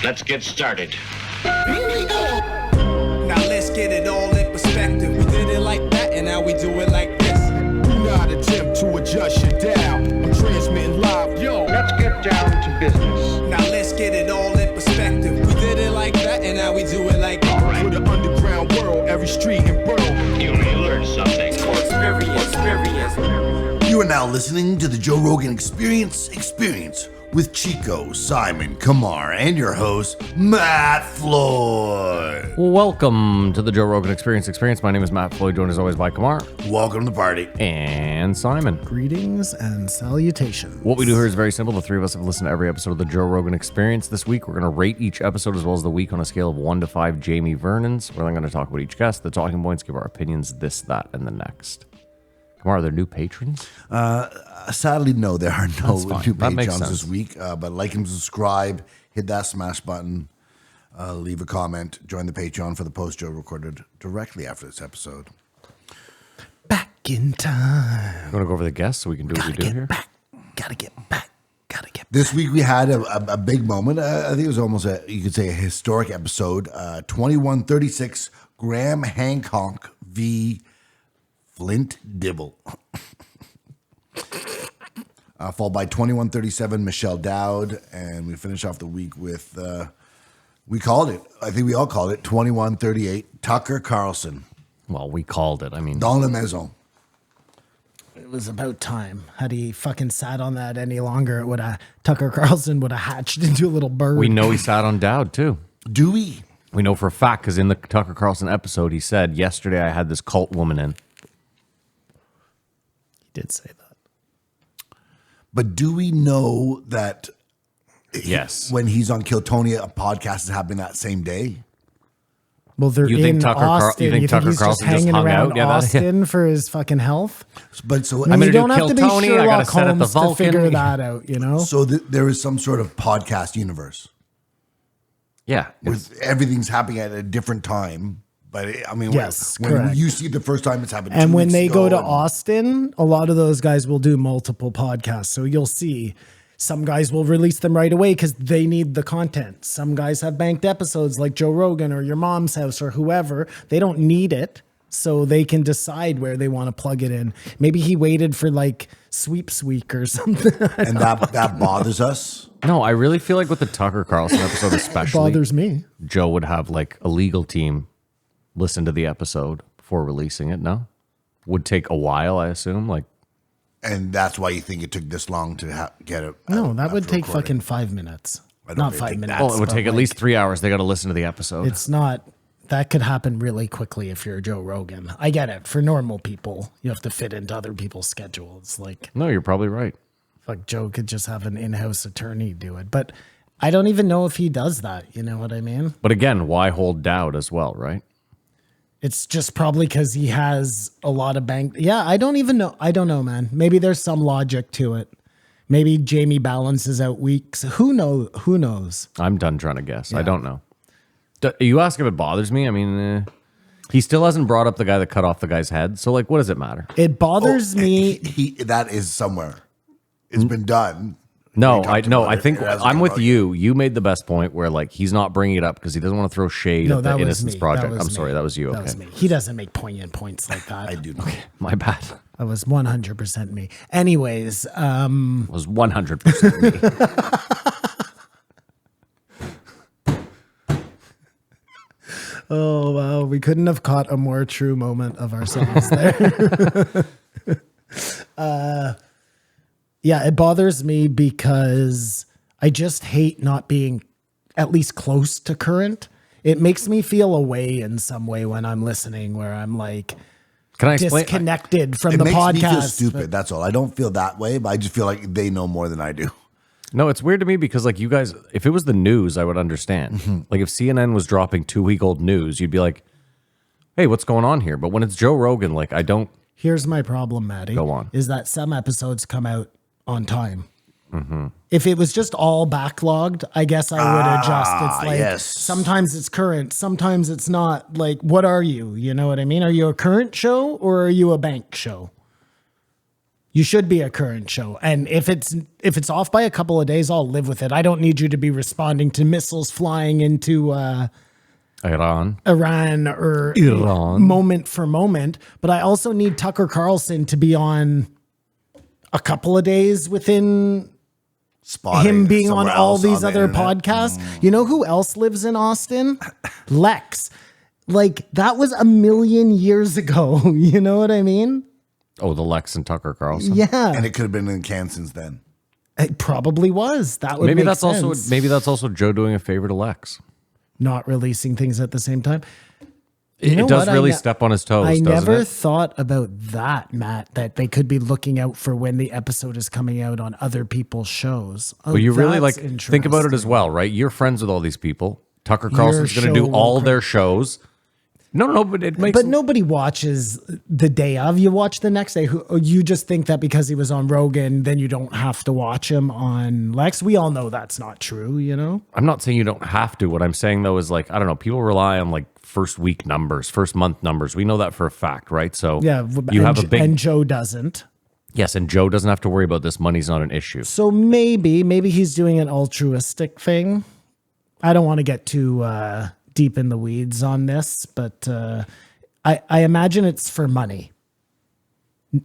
Let's get started. Now let's get it all in perspective. We did it like that, and now we do it like this. Do not attempt to adjust your dial. I'm transmitting live, yo. Let's get down to business. Now let's get it all in perspective. We did it like that, and now we do it like this. All right. For the underground world, every street and borough. You may learn something. Experience. You are now listening to the Joe Rogan Experience with Chico, Simon, Kamar, and your host, Matt Floyd. Welcome to the Joe Rogan Experience. My name is Matt Floyd, joined as always by Kamar. Welcome to the party. And Simon. Greetings and salutations. What we do here is very simple. The three of us have listened to every episode of the Joe Rogan Experience this week. We're going to rate each episode as well as the week on a scale of 1 to 5 Jamie Vernons. We're then going to talk about each guest, the talking points, give our opinions, this, that, and the next. Kamar, are there new patrons? Sadly, no, there are no new That makes patrons sense. this week. But like and subscribe, hit that smash button, leave a comment, join the Patreon for the post Joe recorded directly after this episode. Back in time. You want to go over the guests so we can do what we do here? Gotta get back. This week we had a big moment. I think it was almost you could say a historic episode. 2136 Graham Hancock v. Flint Dibble. Followed by 2137 Michelle Dowd. And we finish off the week with, we called it, I think we all called it, 2138 Tucker Carlson. Well, we called it. I mean, Dans la maison. It was about time. Had he fucking sat on that any longer, Tucker Carlson would have hatched into a little bird. we know he sat on Dowd, too. Do we? We know for a fact because in the Tucker Carlson episode, he said, yesterday I had this cult woman in. He did say that. But do we know that Yes. when he's on Kiltonia, a podcast is happening that same day? Well, they're You think in Tucker Austin. you think Tucker he's Carlson just just hanging hung around out? Yeah, that- Austin for his fucking health? But so I'm gonna you do don't have to be Kill Tony, I gotta Sherlock set up the Holmes to Vulcan. figure that out, you know? So there is some sort of podcast universe Yeah. where everything's happening at a different time. But I mean, Yes, when correct. you see it the first time, it's happened. And 2 when weeks they ago go to and- Austin, a lot of those guys will do multiple podcasts. So you'll see some guys will release them right away because they need the content. Some guys have banked episodes like Joe Rogan or Your Mom's House or whoever. They don't need it. So they can decide where they want to plug it in. Maybe he waited for like Sweeps Week or something. and that bothers us. No, I really feel like with the Tucker Carlson episode especially, Bothers me. Joe would have like a legal team listen to the episode before releasing it, no? Would take a while, I assume. Like, And that's why you think it took this long to get it. No, that would after take recording. fucking 5 minutes. I don't Not think 5 that- minutes. well, it would but take at like, least 3 hours. They got to listen to the episode. It's not. That could happen really quickly if you're Joe Rogan. I get it. For normal people, you have to fit into other people's schedules. Like, No, you're probably right. fuck, Joe could just have an in-house attorney do it. But I don't even know if he does that. You know what I mean? But again, why hold Dowd as well, right? It's just probably because he has a lot of bank. Yeah, I don't even know. I don't know, man. Maybe there's some logic to it. Maybe Jamie balances out weeks. Who knows? I'm done trying to guess. I don't know. You ask if it bothers me. I mean, he still hasn't brought up the guy that cut off the guy's head. So, like, what does it matter? It bothers me. That is somewhere. It's been done. No, We talked I about it. think It hasn't I'm come with out you. You made the best point where like he's not bringing it up because he doesn't want to throw shade No, at that the was Innocence me. Project. That was I'm me. sorry, that was you. That Okay, was me. He doesn't make poignant points like that. I do know. my bad. That was 100% me. Anyways, It was 100% me. oh wow, we couldn't have caught a more true moment of ourselves there. Yeah, it bothers me because I just hate not being at least close to current. It makes me feel away in some way when I'm listening, where I'm like Can I explain? disconnected from It the makes podcast. me feel stupid. That's all. I don't feel that way, but I just feel like they know more than I do. No, it's weird to me because like you guys, if it was the news, I would understand. Mm-hmm. Like if CNN was dropping 2-week-old news, you'd be like, "Hey, what's going on here?" But when it's Joe Rogan, like I don't. Here's my problem, Maddie. Go on. Is that some episodes come out on time. Mm-hmm. If it was just all backlogged, I guess I would adjust. It's like yes. sometimes it's current, sometimes it's not. Like, what are you? You know what I mean? Are you a current show or are you a bank show? You should be a current show. And if it's off by a couple of days, I'll live with it. I don't need you to be responding to missiles flying into Iran or Iran. moment for moment. But I also need Tucker Carlson to be on a couple of days within Spotting him being on somewhere all else these the other internet. podcasts. You know who else lives in Austin? Lex. Like, that was a million years ago. You know what I mean? Oh, the Lex and Tucker Carlson. Yeah. And it could have been in Cannes since then. It probably was. That would Maybe make that's sense. also Joe doing a favor to Lex. Not releasing things at the same time. You know It does what? really step on his toes, I doesn't never it? thought about that, Matt, that they could be looking out for when the episode is coming out on other people's shows. Oh, But you really that's think about it as interesting. well, right? You're friends with all these people. Tucker Carlson's Your going to show do will all cr- their shows. No, but it makes But nobody watches the day of. You watch the next day. You just think that because he was on Rogan, then you don't have to watch him on Lex. We all know that's not true, you know? I'm not saying you don't have to. What I'm saying though is like, I don't know, people rely on like first week numbers, first month numbers. We know that for a fact, right? So Yeah. you have a big And Joe doesn't. yes, and Joe doesn't have to worry about this. Money's not an issue. So maybe he's doing an altruistic thing. I don't want to get too deep in the weeds on this, but I imagine it's for money,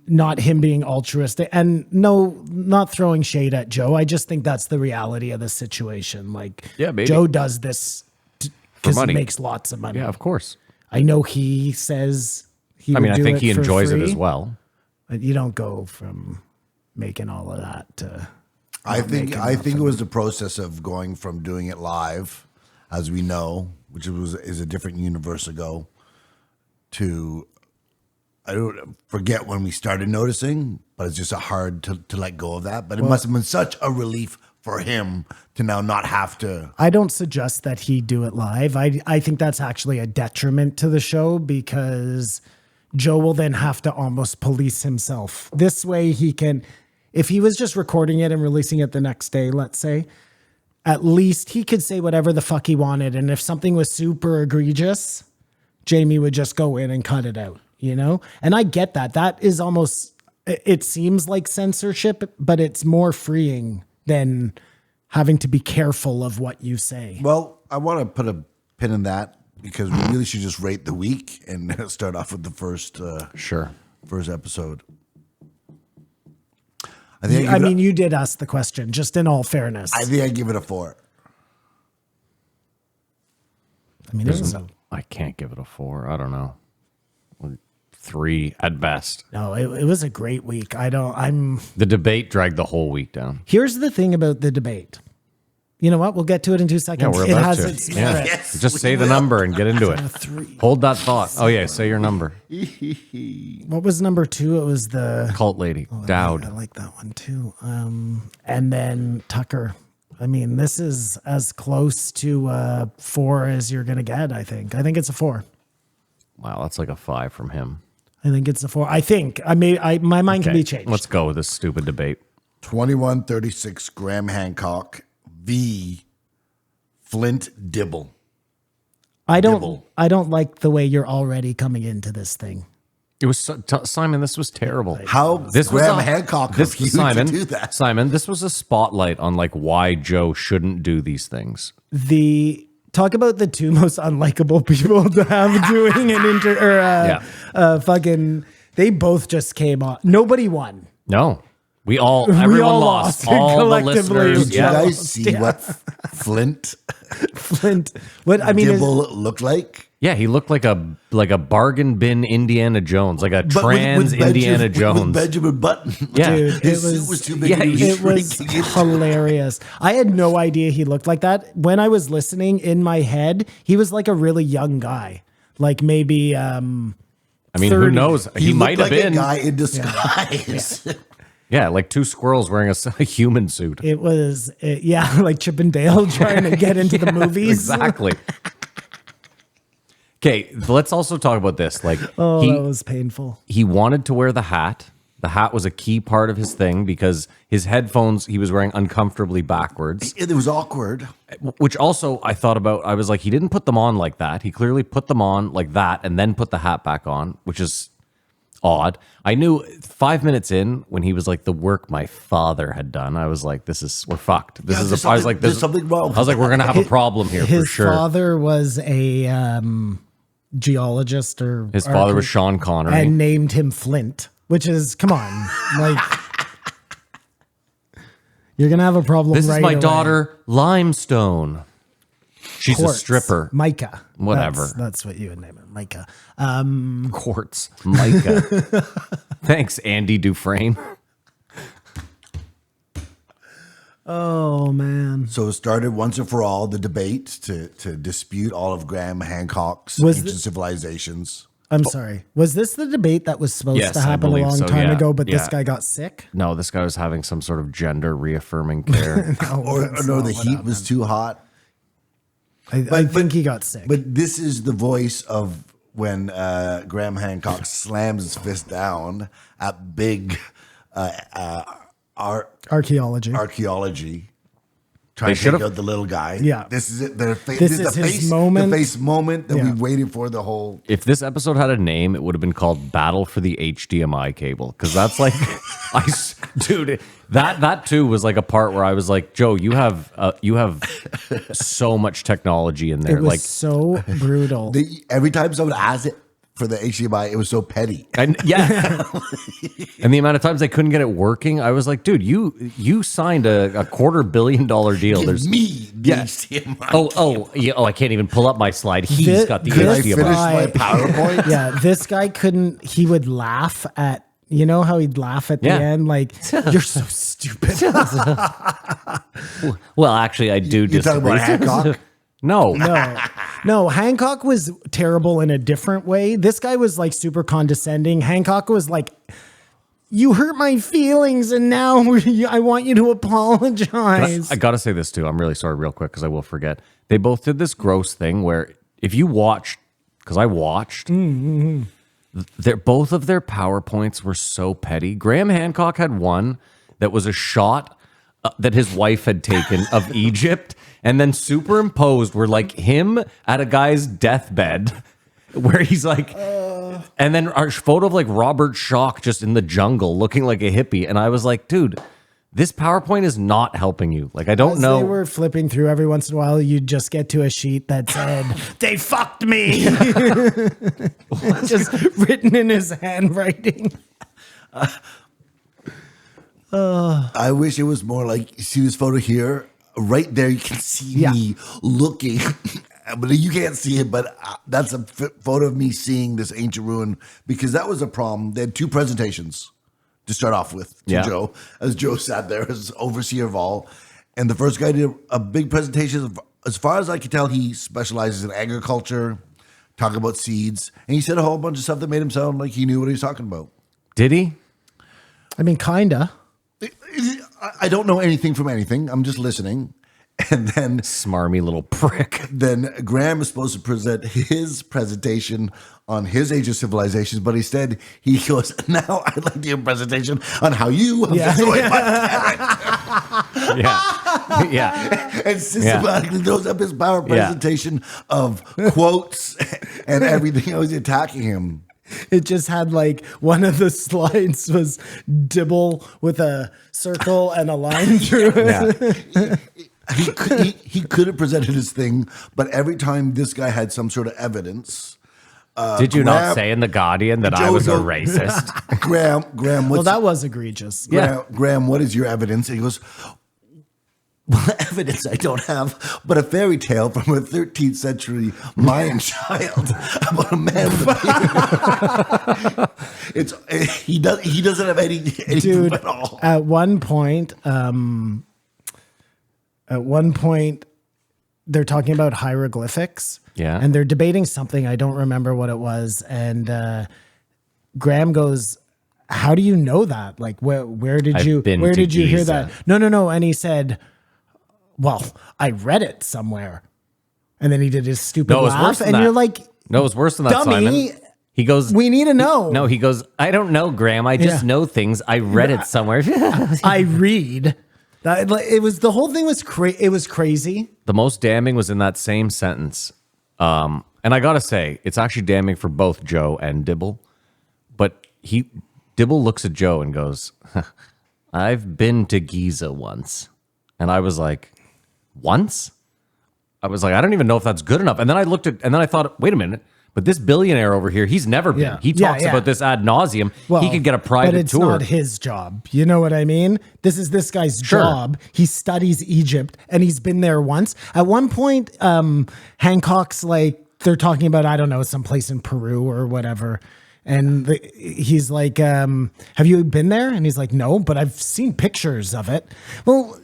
not him being altruistic. And no, not throwing shade at Joe. I just think that's the reality of the situation. Like, Yeah, maybe. Joe does this because he money. makes lots of money. Yeah, of course. I know he says he. I mean, would I do think it he for enjoys it free, as well. But you don't go from making all of that to. I think it was the process of going from doing it live, as we know, which is a different universe ago, to I don't forget when we started noticing, but it's just hard to let go of that. But it must have been such a relief for him to now not have to. I don't suggest that he do it live. I think that's actually a detriment to the show because Joe will then have to almost police himself. This way he can, if he was just recording it and releasing it the next day, let's say, at least he could say whatever the fuck he wanted. And if something was super egregious, Jamie would just go in and cut it out, you know? And I get that. That is almost, it seems like censorship, but it's more freeing than having to be careful of what you say. Well, I want to put a pin in that because we really should just rate the week and start off with the first Sure. episode. I mean, you did ask the question, just in all fairness. I think I give it a 4. I mean, it was I can't give it a 4. I don't know. 3 at best. no, it was a great week. The debate dragged the whole week down. Here's the thing about the debate. You know what? We'll get to it in 2 seconds. we're It about has to. its Yeah. merit. Yes, Just we say the will. number and get into it. 3. Hold that thought. Oh yeah, say your number. What was number 2? It was the Cult lady. Dowd. I like that one too. And then Tucker. I mean, this is as close to 4 as you're gonna get. I think it's a 4. Wow, that's like a 5 from him. I think it's a 4. My mind can be changed. Let's go with this stupid debate. 2136 Graham Hancock v. Flint Dibble. I Dibble. don't like the way you're already coming into this thing. It was Simon. This was terrible. How This Graham was Hancock This refused Simon. to do that. Simon. This was a spotlight on like why Joe shouldn't do these things. Talk about the 2 most unlikable people to have doing an fucking. They both just came on. Nobody won. No, everyone all lost. lost. All the Collectively. listeners. Did you Yeah. guys see Yeah. what Flint What I mean is, Dibble looked like? Yeah, he looked like a bargain bin Indiana Jones, like a But trans Indiana With Jones. Benjamin Button. Yeah. dude, His it suit was too big. yeah, and he it was shrinking it. hilarious. I had no idea he looked like that. When I was listening in my head, he was like a really young guy, like maybe. I mean, who 30. knows? He looked might have like been. a guy in disguise. Yeah, like 2 squirrels wearing a human suit. It was, like Chip and Dale trying to get into the movies. Exactly. Okay, let's also talk about this. Like, Oh, that was painful. he wanted to wear the hat. The hat was a key part of his thing because his headphones he was wearing uncomfortably backwards, It was awkward. which also I thought about. I was like, he didn't put them on like that. He clearly put them on like that and then put the hat back on, which is odd. I knew 5 minutes in when he was like the work my father had done. I was like, we're fucked. Yeah, I was like, there's something wrong. I was like, we're gonna have a problem here for His sure. father was a geologist, or His father was Sean Connery. and named him Flint, which is, come on, like you're gonna have a problem. This right is my away. daughter, Limestone. She's Quartz. a stripper. Micah. Whatever. That's what you would name it, Micah. Quartz. Micah. Thanks, Andy Dufresne. Oh man. So it started once and for all the debate to dispute all of Graham Hancock's Was ancient the- civilizations. I'm sorry. Was this the debate that was supposed Yes, to I happen a believe long so, time yeah. ago, but this Yeah. guy got sick? No, this guy was having some sort of gender reaffirming care. Or no, the heat was too hot. I think he got sick. But this is the voice of when Graham Hancock slams his fist down at big archaeology, trying They to take should've- out the little guy. Yeah. This is it. This is his moment. The face moment that Yeah. we waited for the whole. If this episode had a name, it would have been called Battle for the HDMI Cable. Because that's like, dude, that too was like a part where I was like, Joe, you have so much technology in there. it was Like, so brutal. Every time someone asked it for the HDMI, it was so petty. and yeah, and the amount of times they couldn't get it working, I was like, dude, you signed a $250 million deal. Give There's me the yeah. HDMI. I can't even pull up my slide. He's Thi- got the Can I this finish HDMI. my PowerPoint? Yeah, this guy couldn't. He would laugh at. You know how he'd laugh at the Yeah. end, like you're so stupid. Well, actually, I do You talking disagree. about Hancock? No, No, Hancock was terrible in a different way. This guy was like super condescending. Hancock was like, "You hurt my feelings, and now I want you to apologize." I gotta say this too. I'm really sorry, real quick, because I will forget. They both did this gross thing where if you watched, because I watched, both of their PowerPoints were so petty. Graham Hancock had one that was a shot that his wife had taken of Egypt, and then superimposed were like him at a guy's deathbed, where he's like, and then our photo of like Robert Schock just in the jungle looking like a hippie, and I was like, dude, this PowerPoint is not helping you. Like, I don't As know. they were flipping through every once in a while, you'd just get to a sheet that said, "They fucked me," just written in his handwriting. I wish it was more like, see this photo here? Right there, you can see me looking. But you can't see it, but that's a photo of me seeing this ancient ruin, because that was a problem. They had two presentations to start off with to Yeah. Joe, as Joe sat there as overseer of all. And the first guy did a big presentation. As far as I can tell, he specializes in agriculture, talking about seeds. And he said a whole bunch of stuff that made him sound like he knew what he was talking about. Did he? I mean, kinda. I don't know anything from anything. I'm just listening. And then Smarmy little prick. then Graham is supposed to present his presentation on his age of civilizations, but instead he goes, "Now I'd like to give a presentation on how you have destroyed my parent," Yeah. and systematically throws up his power presentation of quotes and everything else attacking him. It just had like one of the slides was Dibble with a circle and a line through it. Yeah. He could have presented his thing, but every time this guy had some sort of evidence, Did you not Graham- say in The Guardian that I was a Joe- racist? Graham, Well, what's that was egregious. Graham, what is your evidence? And he goes, "Well, evidence I don't have, but a fairy tale from a 13th century Mayan child about a man with a beard." He doesn't have any Dude, proof at all. at one point, they're talking about hieroglyphics. Yeah. And they're debating something. I don't remember what it was. And Graham goes, "How do you know that? Like, where did I've you been where to did you hear Giza." that?" No. And he said, "Well, I read it somewhere." And then he did his stupid No, it was laugh. worse than And that. you're like, No, it was worse than that, "Dummy, Simon. He goes, we need to know." No, he goes, "I don't know, Graham. I just Yeah. know things. I read it somewhere." I read. That, it was the whole thing was it was crazy. The most damning was in that same sentence. And I gotta say, it's actually damning for both Joe and Dibble. But Dibble looks at Joe and goes, I've been to Giza once. And I was like, once? I was like, I don't even know if that's good enough. And then I thought, wait a minute. But this billionaire over here, he's never been. Yeah. He talks about this ad nauseum. He could get a private but it's tour. not his job. You know what I mean? This is this guy's job. He studies Egypt, and he's been there once. At one point, Hancock's like, they're talking about, I don't know, someplace in Peru or whatever. And he's like, have you been there? And he's like, no, but I've seen pictures of it. Well,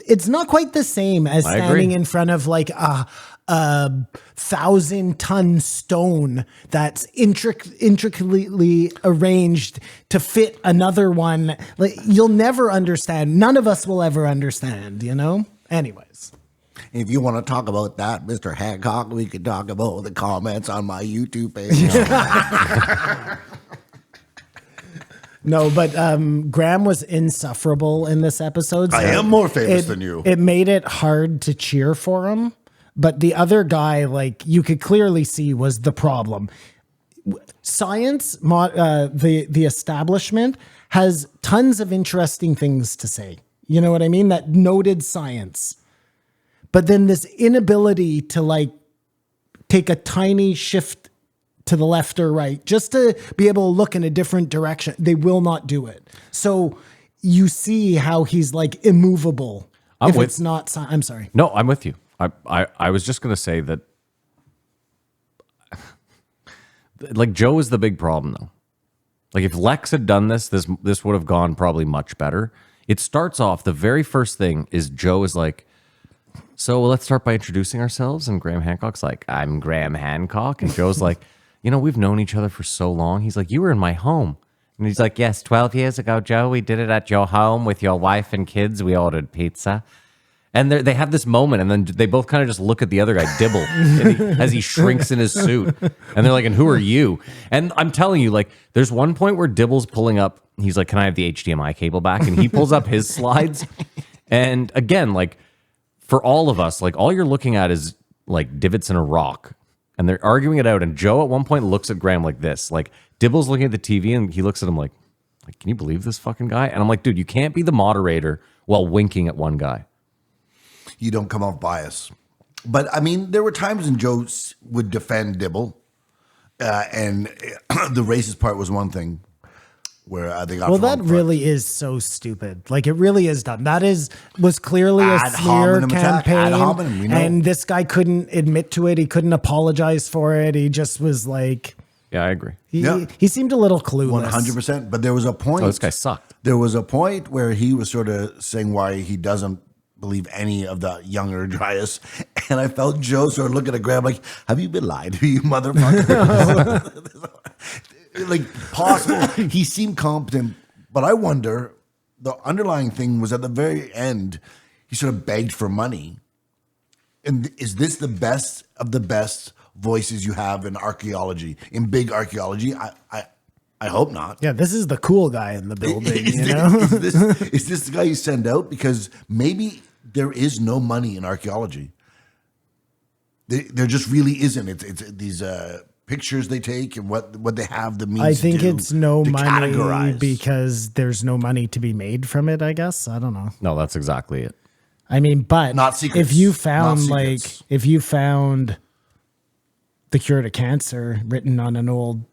it's not quite the same as standing in front of like a 1,000-ton stone that's intricately arranged to fit another one. Like, you'll never understand. None of us will ever understand, you know? Anyways. If you want to talk about that, Mr. Hancock, we could talk about the comments on my YouTube page. No, but Graham was insufferable in this episode. So I am more famous than you. It made it hard to cheer for him. But the other guy, like, you could clearly see was the problem. Science, the establishment, has tons of interesting things to say. You know what I mean? That noted science. But then this inability to, like, take a tiny shift to the left or right, just to be able to look in a different direction. They will not do it. So you see how he's, like, immovable. I'm sorry. No, I'm with you. I was just going to say that, like, Joe is the big problem, though. Like, if Lex had done this would have gone probably much better. It starts off, the very first thing is Joe is like, so let's start by introducing ourselves. And Graham Hancock's like, I'm Graham Hancock. And Joe's like, we've known each other for so long. He's like, you were in my home. And he's like, yes, 12 years ago, Joe, we did it at your home with your wife and kids. We ordered pizza. And they have this moment, and then they both kind of just look at the other guy, Dibble, as he shrinks in his suit. And they're like, and who are you? And I'm telling you, like, there's one point where Dibble's pulling up. He's like, can I have the HDMI cable back? And he pulls up his slides. And again, like, for all of us, like, all you're looking at is, like, divots in a rock. And they're arguing it out. And Joe at one point looks at Graham like this. Like, Dibble's looking at the TV, and he looks at him like, can you believe this fucking guy? And I'm like, dude, you can't be the moderator while winking at one guy. You don't come off bias. But, I mean, there were times when Joe would defend Dibble. And the racist part was one thing where they got that really is so stupid. Like, it really is dumb. That was clearly a smear campaign. And this guy couldn't admit to it. He couldn't apologize for it. He just was like... Yeah, I agree. He seemed a little clueless. 100%. But there was a point... Oh, this guy sucked. There was a point where he was sort of saying why he doesn't believe any of the younger Dryas. And I felt Joe sort of looking at Graham like, have you been lied to, you motherfucker? Like, possible. He seemed competent, but I wonder, the underlying thing was at the very end, he sort of begged for money. And is this the best of the best voices you have in archaeology, in big archaeology? I hope not. Yeah, this is the cool guy in the building. Is this the guy you send out? Because maybe there is no money in archaeology. There just really isn't. It's these pictures they take and what they have the means. I think to it's no money categorize. because there's no money to be made from it, I guess. I don't know. No, that's exactly it. I mean, but not secrets. If you found the cure to cancer written on an old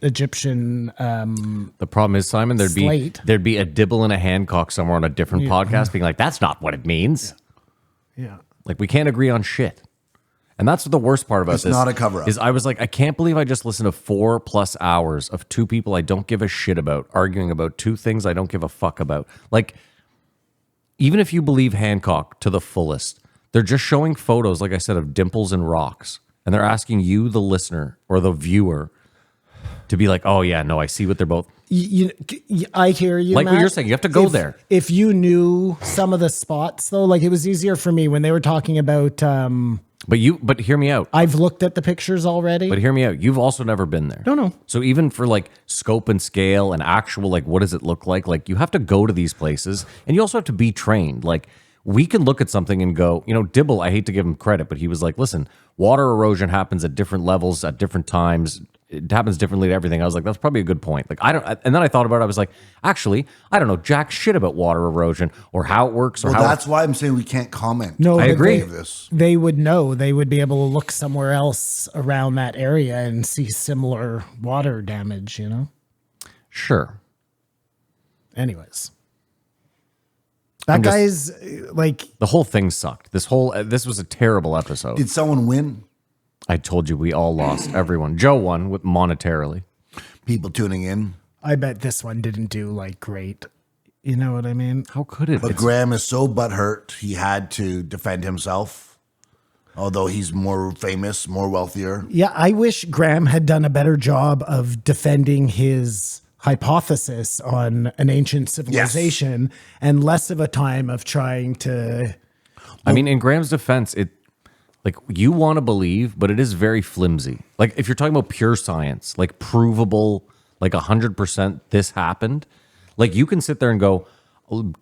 Egyptian the problem is, Simon, there'd be a Dibble and a Hancock somewhere on a different podcast being like, that's not what it means. Yeah. Like, we can't agree on shit. And that's the worst part about this. It's not a cover-up. Is I was like, I can't believe I just listened to 4+ hours of two people I don't give a shit about arguing about two things I don't give a fuck about. Like, even if you believe Hancock to the fullest, they're just showing photos, like I said, of dimples and rocks. And they're asking you, the listener or the viewer, to be like, oh, yeah, no, I see what they're both. I hear you, like Matt. what you're saying, you have to go there. If you knew some of the spots, though, like, it was easier for me when they were talking about... But hear me out. I've looked at the pictures already. But hear me out. You've also never been there. No. So even for like scope and scale and actual, like, what does it look like? Like, you have to go to these places and you also have to be trained. Like, we can look at something and go, Dibble, I hate to give him credit, but he was like, listen, water erosion happens at different levels at different times it happens differently to everything. I was like, that's probably a good point. Like, I don't, and then I thought about it. I was like, actually, I don't know jack shit about water erosion or how it works or Well, how that's why I'm saying we can't comment. No, I but agree. They would know. They would be able to look somewhere else around that area and see similar water damage, you know? Sure. Anyways. That guy's like... The whole thing sucked. This was a terrible episode. Did someone win? I told you we all lost. Everyone. Joe won with monetarily. People tuning in. I bet this one didn't do like great. You know what I mean? How could it? But Graham is so butthurt, he had to defend himself. Although he's more famous, more wealthier. Yeah, I wish Graham had done a better job of defending his hypothesis on an ancient civilization and less of a time of trying to... I mean, in Graham's defense, like you want to believe, but it is very flimsy. Like if you're talking about pure science, like provable, like 100% this happened, like you can sit there and go,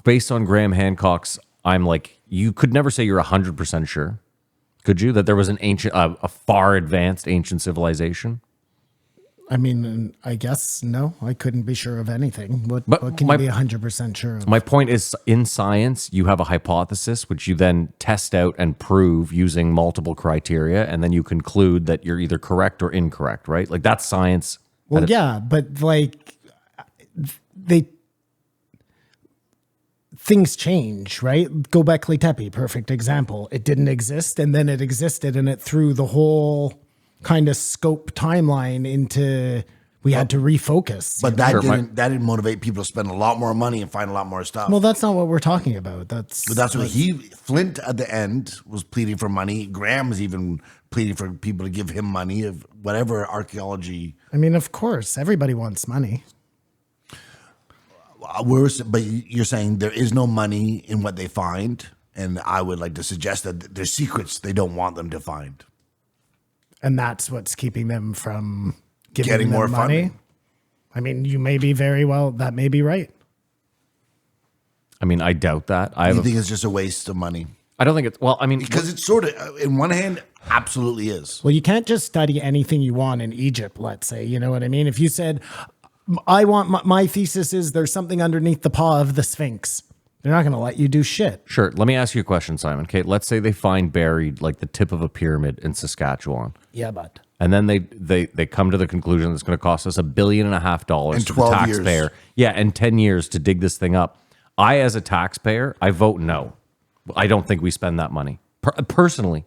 based on Graham Hancock's, I'm like, you could never say you're 100% sure. Could you? That there was an ancient, a far advanced ancient civilization? I mean, I guess no, I couldn't be sure of anything. What can you be 100% sure of? My point is, in science, you have a hypothesis, which you then test out and prove using multiple criteria, and then you conclude that you're either correct or incorrect, right? Like that's science. Well, yeah, but like things change, right? Göbekli Tepe, perfect example. It didn't exist, and then it existed, and it threw the whole kind of scope timeline into we had to refocus. But that didn't motivate people to spend a lot more money and find a lot more stuff. Well, that's not what we're talking about. That's what Flint at the end was pleading for money. Graham was even pleading for people to give him money of whatever archaeology. I mean, of course, everybody wants money. But you're saying there is no money in what they find, and I would like to suggest that there's secrets they don't want them to find. And that's what's keeping them from Getting them more money. funding. I mean, you may be that may be right. I mean, I doubt that. You think it's just a waste of money? I don't think it's, well, I mean. Because it's sort of, in one hand, absolutely is. Well, you can't just study anything you want in Egypt, let's say. You know what I mean? If you said, I want my thesis is there's something underneath the paw of the Sphinx. They're not going to let you do shit. Sure. Let me ask you a question, Simon. Okay, let's say they find buried like the tip of a pyramid in Saskatchewan. Yeah, but. And then they come to the conclusion that it's going to cost us $1.5 billion In to the 12 taxpayer. years. Yeah, and 10 years to dig this thing up. I, as a taxpayer, I vote no. I don't think we spend that money personally.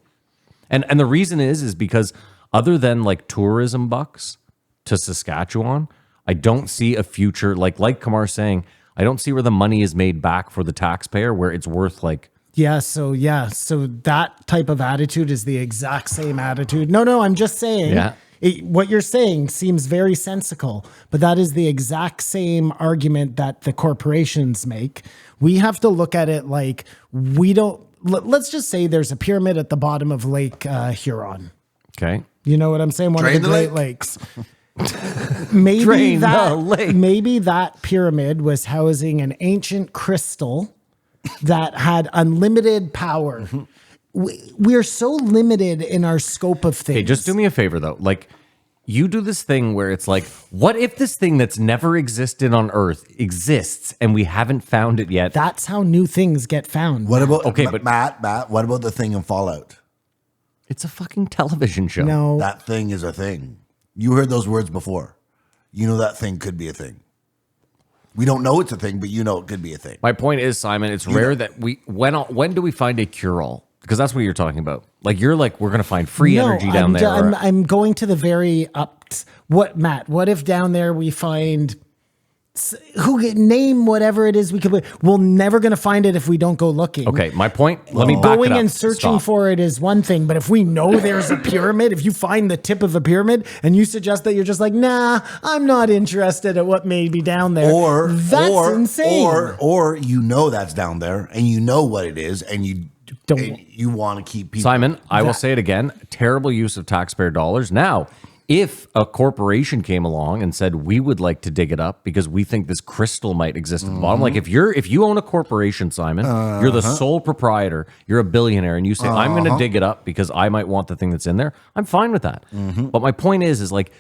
And the reason is because other than like tourism bucks to Saskatchewan, I don't see a future like Kamar's saying. I don't see where the money is made back for the taxpayer where it's worth like. So that type of attitude is the exact same attitude. No, I'm just saying. Yeah. What you're saying seems very sensical, but that is the exact same argument that the corporations make. We have to look at it like we don't. Let's just say there's a pyramid at the bottom of Lake Huron. Okay. You know what I'm saying? One Drain of the the Great lake. Lakes. Maybe Drain the lake. Maybe that pyramid was housing an ancient crystal that had unlimited power. We're so limited in our scope of things. Hey, just do me a favor though. Like, you do this thing where it's like, what if this thing that's never existed on Earth exists and we haven't found it yet? That's how new things get found. What about but Matt? What about the thing in Fallout? It's a fucking television show. No, That thing is a thing. You heard those words before. You know that thing could be a thing. We don't know it's a thing, but you know it could be a thing. My point is, Simon, it's rare that when do we find a cure-all? Because that's what you're talking about. Like you're like, we're gonna find free energy down there. I'm going to the very What, Matt? What if down there we find name whatever it is we could? We're never going to find it if we don't go looking. Okay, my point. Let me back it Going up. and searching Stop. for it is one thing, but if we know there's a pyramid, if you find the tip of a pyramid and you suggest that you're just like, nah, I'm not interested at what may be down there, that's insane. Or you know that's down there and you know what it is and you want to keep people. Simon, I will say it again. Terrible use of taxpayer dollars. Now, if a corporation came along and said we would like to dig it up because we think this crystal might exist at the bottom, like if you own a corporation, Simon, you're the sole proprietor, you're a billionaire, and you say I'm going to dig it up because I might want the thing that's in there, I'm fine with that. But my point is like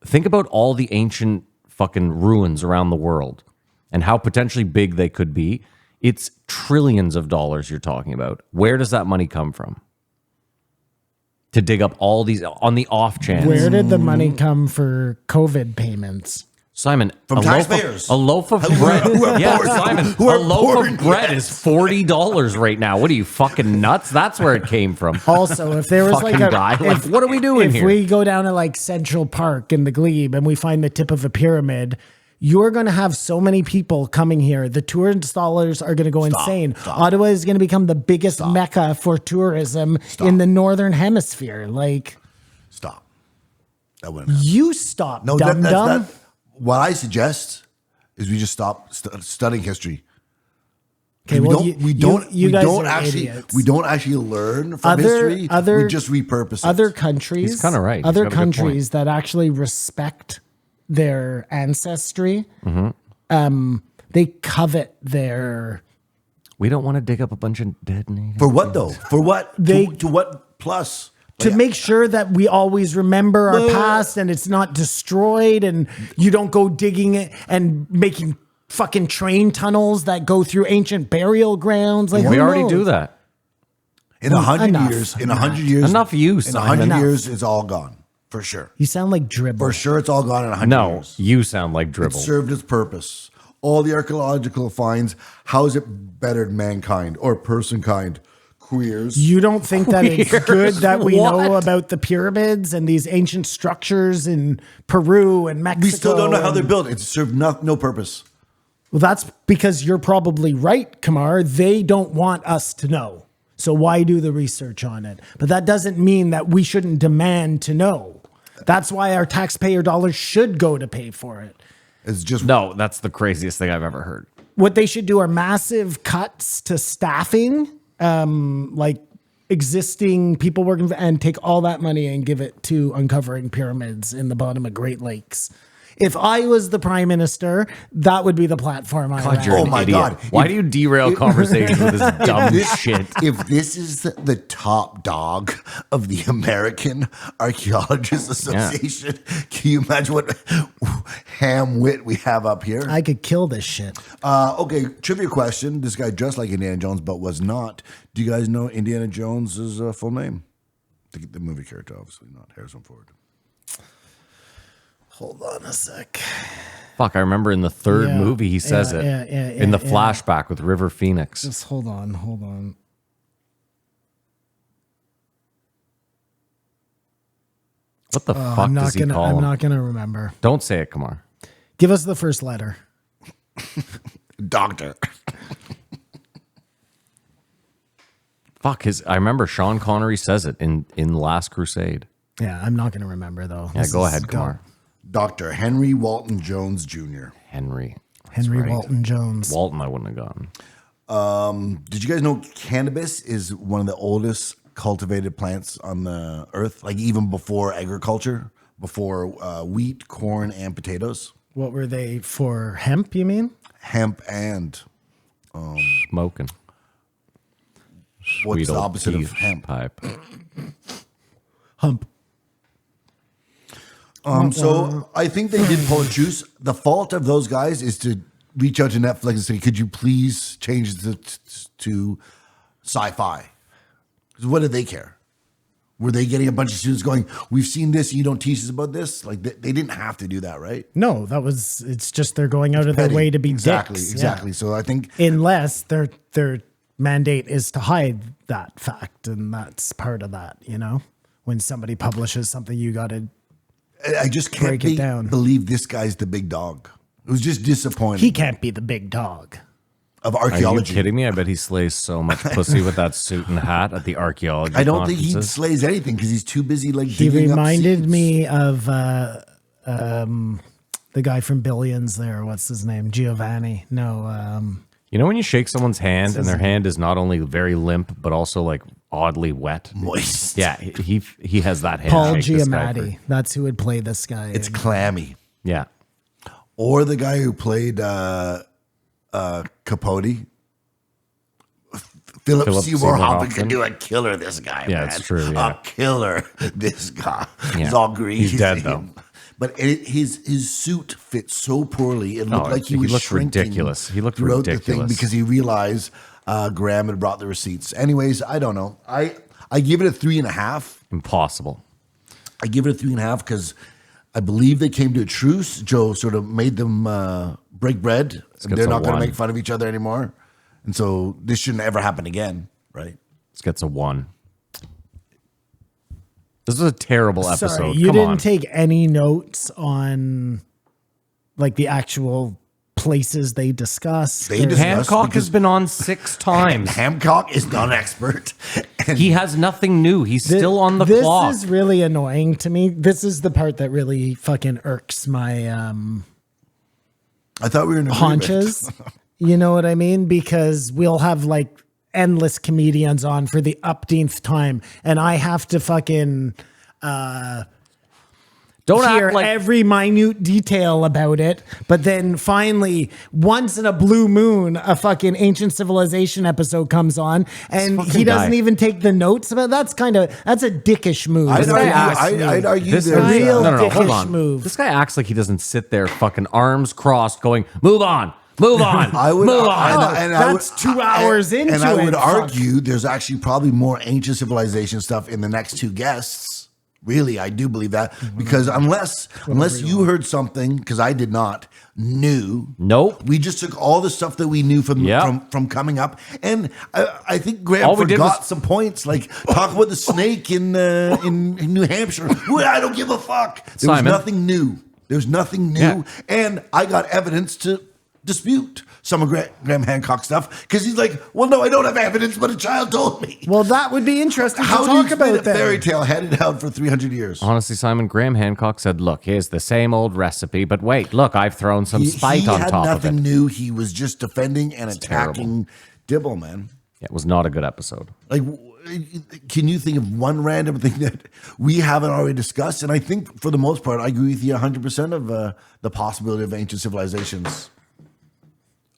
think about all the ancient fucking ruins around the world and how potentially big they could be. It's trillions of dollars you're talking about. Where does that money come from? To dig up all these on the off chance. Where did the money come for COVID payments? Simon, From a taxpayers. loaf of bread. who are Yeah, pouring- Simon, who a are loaf pouring of bread gas. is $40 right now. What are you, fucking nuts? That's where it came from. Also, if there was like Fucking a guy. Like, if, what are we doing if here? we go down to like Central Park in the Glebe and we find the tip of a pyramid, you're going to have so many people coming here. The tourist dollars are going to go insane. Ottawa is going to become the biggest mecca for tourism in the Northern Hemisphere. Like, Stop. That wouldn't happen. you stop, No, dumb dumb. what I suggest is we just stop studying history. Okay, we well, don't. We don't. you we guys don't are actually. idiots. We don't actually learn from history. We just repurpose it. Other countries, He's kinda right. He's Other got a good point. countries that actually respect their ancestry, they covet their. We don't want to dig up a bunch of dead natives. For what though? For what? To what plus? To Like, make sure that we always remember our past and it's not destroyed, and you don't go digging it and making fucking train tunnels that go through ancient burial grounds. Like, We who already knows? do that. in 100 enough. years, in 100 years, Enough use, In Simon. 100 Enough. years, it's all gone for sure. You sound like Dribble. For sure, it's all gone in 100 No, years. you sound like It Dribble. served its purpose. All the archaeological finds, how has it bettered mankind or person kind? Queers. You don't think that it's good that we know What? about the pyramids and these ancient structures in Peru and Mexico? We still don't know how they're and- built. It served no purpose. Well, that's because you're probably right, Kamar. They don't want us to know. So why do the research on it? But that doesn't mean that we shouldn't demand to know. That's why our taxpayer dollars should go to pay for it. It's just No, that's the craziest thing I've ever heard. What they should do are massive cuts to staffing, like existing people working, and take all that money and give it to uncovering pyramids in the bottom of Great Lakes. If I was the prime minister, that would be the platform I God, ran. you're Oh an my idiot. God. Why do you derail conversations with this dumb shit? If this is the top dog of the American Archaeologists Association, can you imagine what ham wit we have up here? I could kill this shit. Okay, trivia question. This guy dressed like Indiana Jones, but was not. Do you guys know Indiana Jones' full name? The movie character, obviously not Harrison Ford. Hold on a sec. Fuck, I remember in the third Yeah, movie he says yeah, it. yeah, in the yeah. flashback with River Phoenix. Just hold on. What the fuck I'm not does he gonna. call I'm him? not gonna remember. Don't say it, Kamar. Give us the first letter. Doctor. Fuck, I remember Sean Connery says it in Last Crusade. Yeah, I'm not gonna remember though. Yeah, This go is ahead, Kamar. Dr. Henry Walton Jones Jr. Henry. That's Henry right. Walton Jones. Walton, I wouldn't have gotten. Did you guys know cannabis is one of the oldest cultivated plants on the earth? Like even before agriculture, before wheat, corn, and potatoes? What were they for? Hemp? You mean? Hemp and Smoking. what's Sweet the old opposite of teeth hemp? Pipe. Hump. So I think they did pull a juice. The fault of those guys is to reach out to Netflix and say, could you please change it to sci-fi? Because what did they care? Were they getting a bunch of students going, we've seen this, you don't teach us about this? Like they didn't have to do that, right? No, it's just they're going out of their way to be exactly, dicks. exactly. Yeah. So I think Unless their mandate is to hide that fact, and that's part of that, you know? When somebody publishes something, you gotta I just can't break it down. believe this guy's the big dog. It was just disappointing he can't be the big dog. of Are you archaeology. kidding me? I bet he slays so much pussy with that suit and hat at the archaeology I don't think he conferences. slays anything because he's too busy like He digging up reminded seeds. me of the guy from Billions there. What's his name? Giovanni. No, You know when you shake someone's hand and their hand is not only very limp but also like oddly wet? Moist. Yeah, he has that hand. Paul shake, this guy, Giamatti. That's who would play this guy. It's clammy. Yeah. Or the guy who played Capote. Philip Philip Seymour Seymour Hoffman Hoffman. could do a killer, this guy. Yeah, man. it's true, yeah. A killer, this guy. Yeah. He's all greasy. He's dead, though. but his suit fit so poorly. It looked like he was looked shrinking. ridiculous. He looked throughout the thing ridiculous because he realized Graham had brought the receipts. Anyways, I don't know. I give it a 3.5. Impossible. I give it a 3.5 because I believe they came to a truce. Joe sort of made them break bread. They're not going to make fun of each other anymore. And so this shouldn't ever happen again, right? This gets a 1. This was a terrible episode. Sorry, you didn't take any notes on like the actual places they discussed. Hancock has been on 6 times. Hancock is not an expert. And He has nothing new. He's still on the clock. This is really annoying to me. This is the part that really fucking irks my I thought we were in haunches. You know what I mean? Because we'll have like endless comedians on for the upteenth time, and I have to fucking Don't hear act like every minute detail about it. But then finally, once in a blue moon, a fucking ancient civilization episode comes on, and he doesn't even take the notes about. That's a dickish move. I'd argue this there's real hold dickish on. move. This guy acts like he doesn't sit there fucking arms crossed going, move on. Move on. move on. That's 2 hours into it. And I would Fuck. argue there's actually probably more ancient civilization stuff in the next 2 guests. Really, I do believe that because unless you heard something, because I did not, new. Nope. We just took all the stuff that we knew from coming up, and I think Graham All we did forgot was- some points, like talk about the snake in New Hampshire. Well, I don't give a fuck. There was Simon. nothing new. There's nothing new, Yeah. and I got evidence to dispute some of Graham Hancock stuff because he's like, well, no, I don't have evidence, but a child told me. Well, that would be interesting How to do you talk explain about a that. fairy tale handed down for 300 years? Honestly, Simon, Graham Hancock said, look, here's the same old recipe, but wait, look, I've thrown some spite on top of He had nothing it. new. He was just defending and attacking Dibble, man. Yeah, it was not a good episode. Like, can you think of one random thing that we haven't already discussed? And I think for the most part, I agree with you 100% of the possibility of ancient civilizations.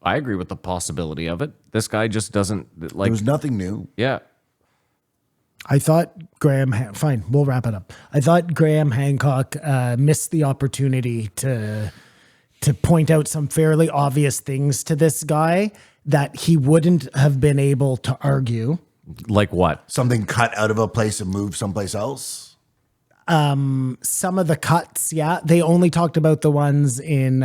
I agree with the possibility of it. This guy just doesn't like. There was nothing new. Yeah. I thought fine, we'll wrap it up. I thought Graham Hancock missed the opportunity to point out some fairly obvious things to this guy that he wouldn't have been able to argue. Like what? Something cut out of a place and moved someplace else. Some of the cuts, yeah, they only talked about the ones in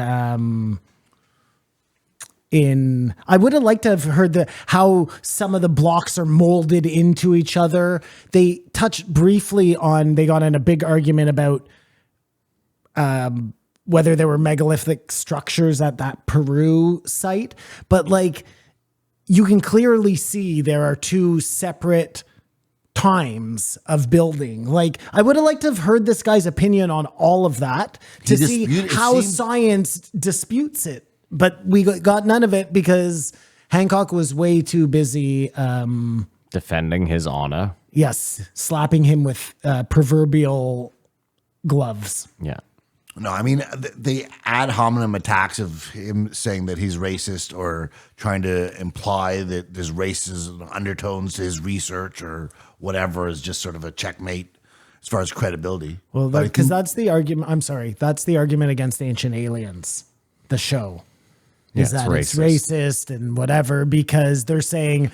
I would have liked to have heard how some of the blocks are molded into each other. They touched briefly on, they got in a big argument about whether there were megalithic structures at that Peru site. But like, you can clearly see there are 2 separate times of building. Like, I would have liked to have heard this guy's opinion on all of that to see how science disputes it. But we got none of it because Hancock was way too busy. Defending his honor. Yes, slapping him with proverbial gloves. Yeah. No, I mean, the ad hominem attacks of him saying that he's racist or trying to imply that there's racist undertones to his research or whatever is just sort of a checkmate as far as credibility. Well, because that's the argument. I'm sorry. That's the argument against Ancient Aliens, the show. Is Yeah, that it's it's racist and whatever because they're saying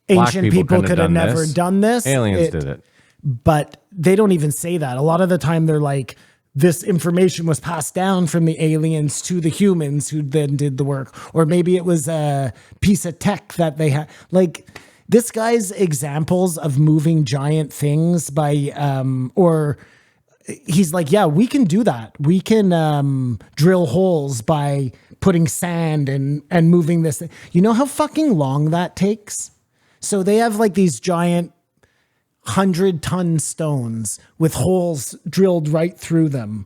Black ancient people couldn't could have never done this. Aliens did it. But they don't even say that. A lot of the time they're like, this information was passed down from the aliens to the humans who then did the work. Or maybe it was a piece of tech that they had. Like, this guy's examples of moving giant things by, or he's like, yeah, we can do that. We can drill holes by putting sand and moving this thing. You know how fucking long that takes? So they have like these giant 100-ton stones with holes drilled right through them.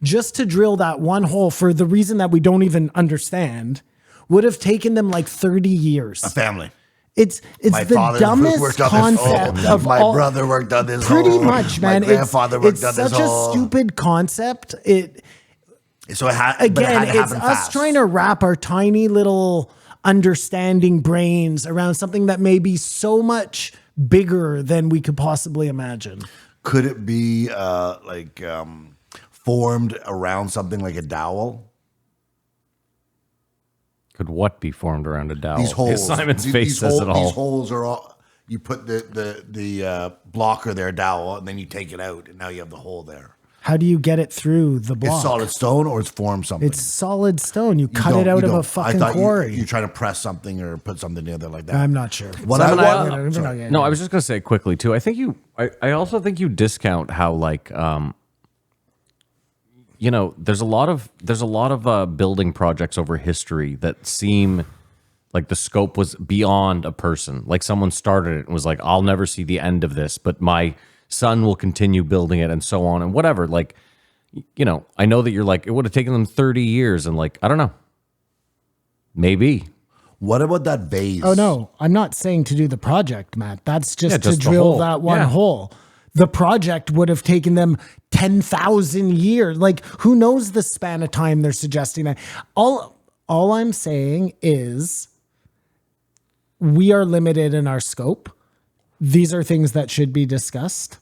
Just to drill that one hole for the reason that we don't even understand would have taken them like 30 years. A family. It's My the father dumbest worked on this concept hole. of My all. brother worked on this Pretty hole. much, man. My grandfather worked on this It's such hole. a stupid concept. So it had, Again, but it had to it's happen us fast. trying to wrap our tiny little understanding brains around something that may be so much bigger than we could possibly imagine. Could it be formed around something like a dowel. Could what be formed around a dowel? These holes. Simon's face these says it all. These holes are all. You put the blocker there, dowel, and then you take it out, and now you have the hole there. How do you get it through the block? It's solid stone or it's formed something. It's solid stone. You cut it out of a fucking quarry. You're trying to press something or put something together like that. I'm not sure. What Simon, I I was just gonna say quickly too. I also think you discount how like there's a lot of building projects over history that seem like the scope was beyond a person. Like someone started it and was like, I'll never see the end of this, but my son will continue building it and so on and whatever. Like, I know that you're like, it would have taken them 30 years and like, I don't know. Maybe. What about that vase? Oh, no. I'm not saying to do the project, Matt. That's just to the drill hole. that one Yeah. hole. The project would have taken them 10,000 years. Like, who knows the span of time they're suggesting that? All I'm saying is we are limited in our scope. These are things that should be discussed.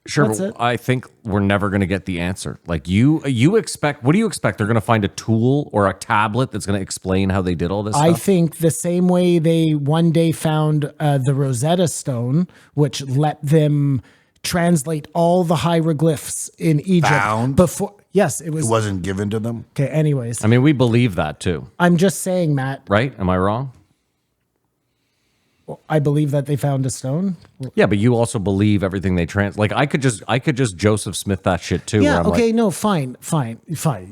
Sure, That's but it. I think we're never going to get the answer. Like you expect, what do you expect? They're going to find a tool or a tablet that's going to explain how they did all this I stuff? think the same way they one day found the Rosetta Stone, which let them translate all the hieroglyphs in Egypt Found? before. Yes, it It was. wasn't given to them. Okay. Anyways, I mean, we believe that too, I'm just saying, Matt. right? Am I wrong? I believe that they found a stone. Yeah, but you also believe everything they like I could just Joseph Smith that shit too. Yeah. where I'm Okay. like, No. Fine.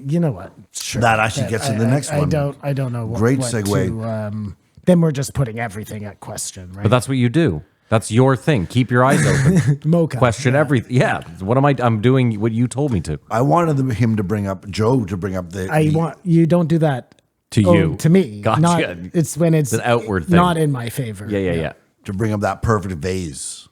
You know what? Sure. That actually gets to the next one. I don't know. Great what segue. Then we're just putting everything at question, right? but that's what you do. That's your thing. Keep your eyes open. Mocha. Question everything. Yeah. What am I? I'm doing what you told me to. I wanted him to bring up Joe to bring up I want you don't do that To Oh, you. to me. Gotcha. Not, it's when it's an outward thing. not in my favor. Yeah. to bring up that perfect vase.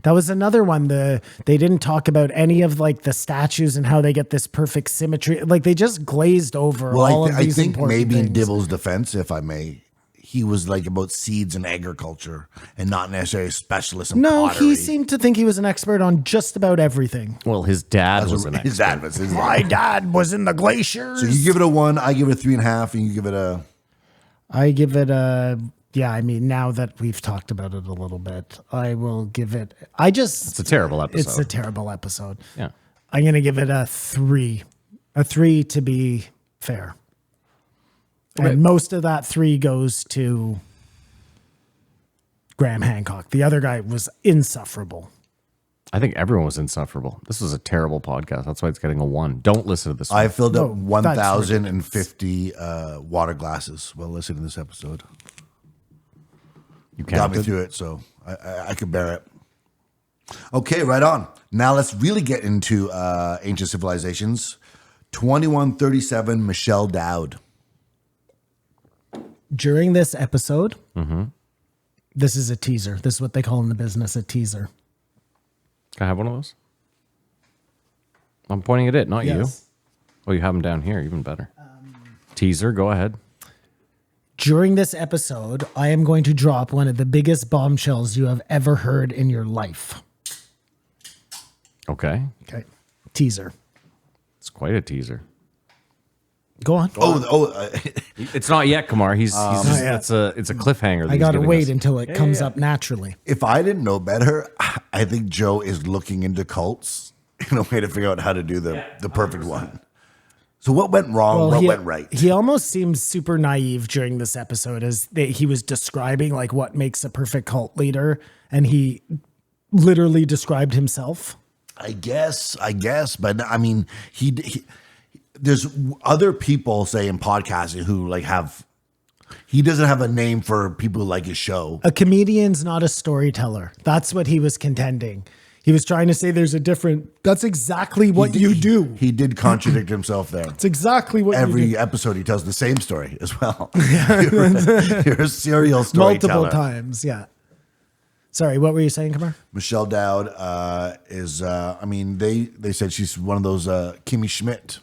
That was another one. They didn't talk about any of like the statues and how they get this perfect symmetry. Like they just glazed over Well, all of I these think important maybe in things. Dibble's defense, if I may, he was like about seeds and agriculture and not necessarily a specialist in No, pottery. he seemed to think he was an expert on just about everything. Well, his dad was an his expert. dad was his My dad was in the glaciers. So you give it a 1, I give it a 3.5, and you give it a. I give it a. Yeah, I mean, now that we've talked about it a little bit, I will give it. It's a terrible episode. It's a terrible episode. Yeah. I'm going to give it a 3. A 3 to be fair. And most of that 3 goes to Graham Hancock. The other guy was insufferable. I think everyone was insufferable. This was a terrible podcast. That's why it's getting a 1. Don't listen to this one. I filled up No, that's 1,050 water glasses while listening to this episode. You Got me counted. through it, so I could bear it. Okay, right on. Now let's really get into ancient civilizations. 2137, Michelle Dowd. During this episode, this is a teaser. This is what they call in the business a teaser. Can I have one of those? I'm pointing at it, not you. Yes. Oh, you have them down here. Even better. Teaser, go ahead. During this episode, I am going to drop one of the biggest bombshells you have ever heard in your life. Okay. Okay. Teaser. It's quite a teaser. Go on. It's not yet, Kamar. He's yet. it's a cliffhanger. that I he's got to giving wait us. until it comes up naturally. If I didn't know better, I think Joe is looking into cults in a way to figure out how to do the perfect one. So what went wrong? What went right? He almost seems super naive during this episode as he was describing like what makes a perfect cult leader. And he literally described himself. I guess, but I mean, he there's other people say in podcasting who like he doesn't have a name for people who like his show. A comedian's not a storyteller. That's what he was contending. He was trying to say there's a different, that's exactly what you do. He did contradict himself there. It's exactly what you Every do. episode he tells the same story as well. You're a serial storyteller. Multiple times, yeah. Sorry, what were you saying, Kamar? Michelle Dowd is, I mean, they said she's one of those Kimmy Schmidt.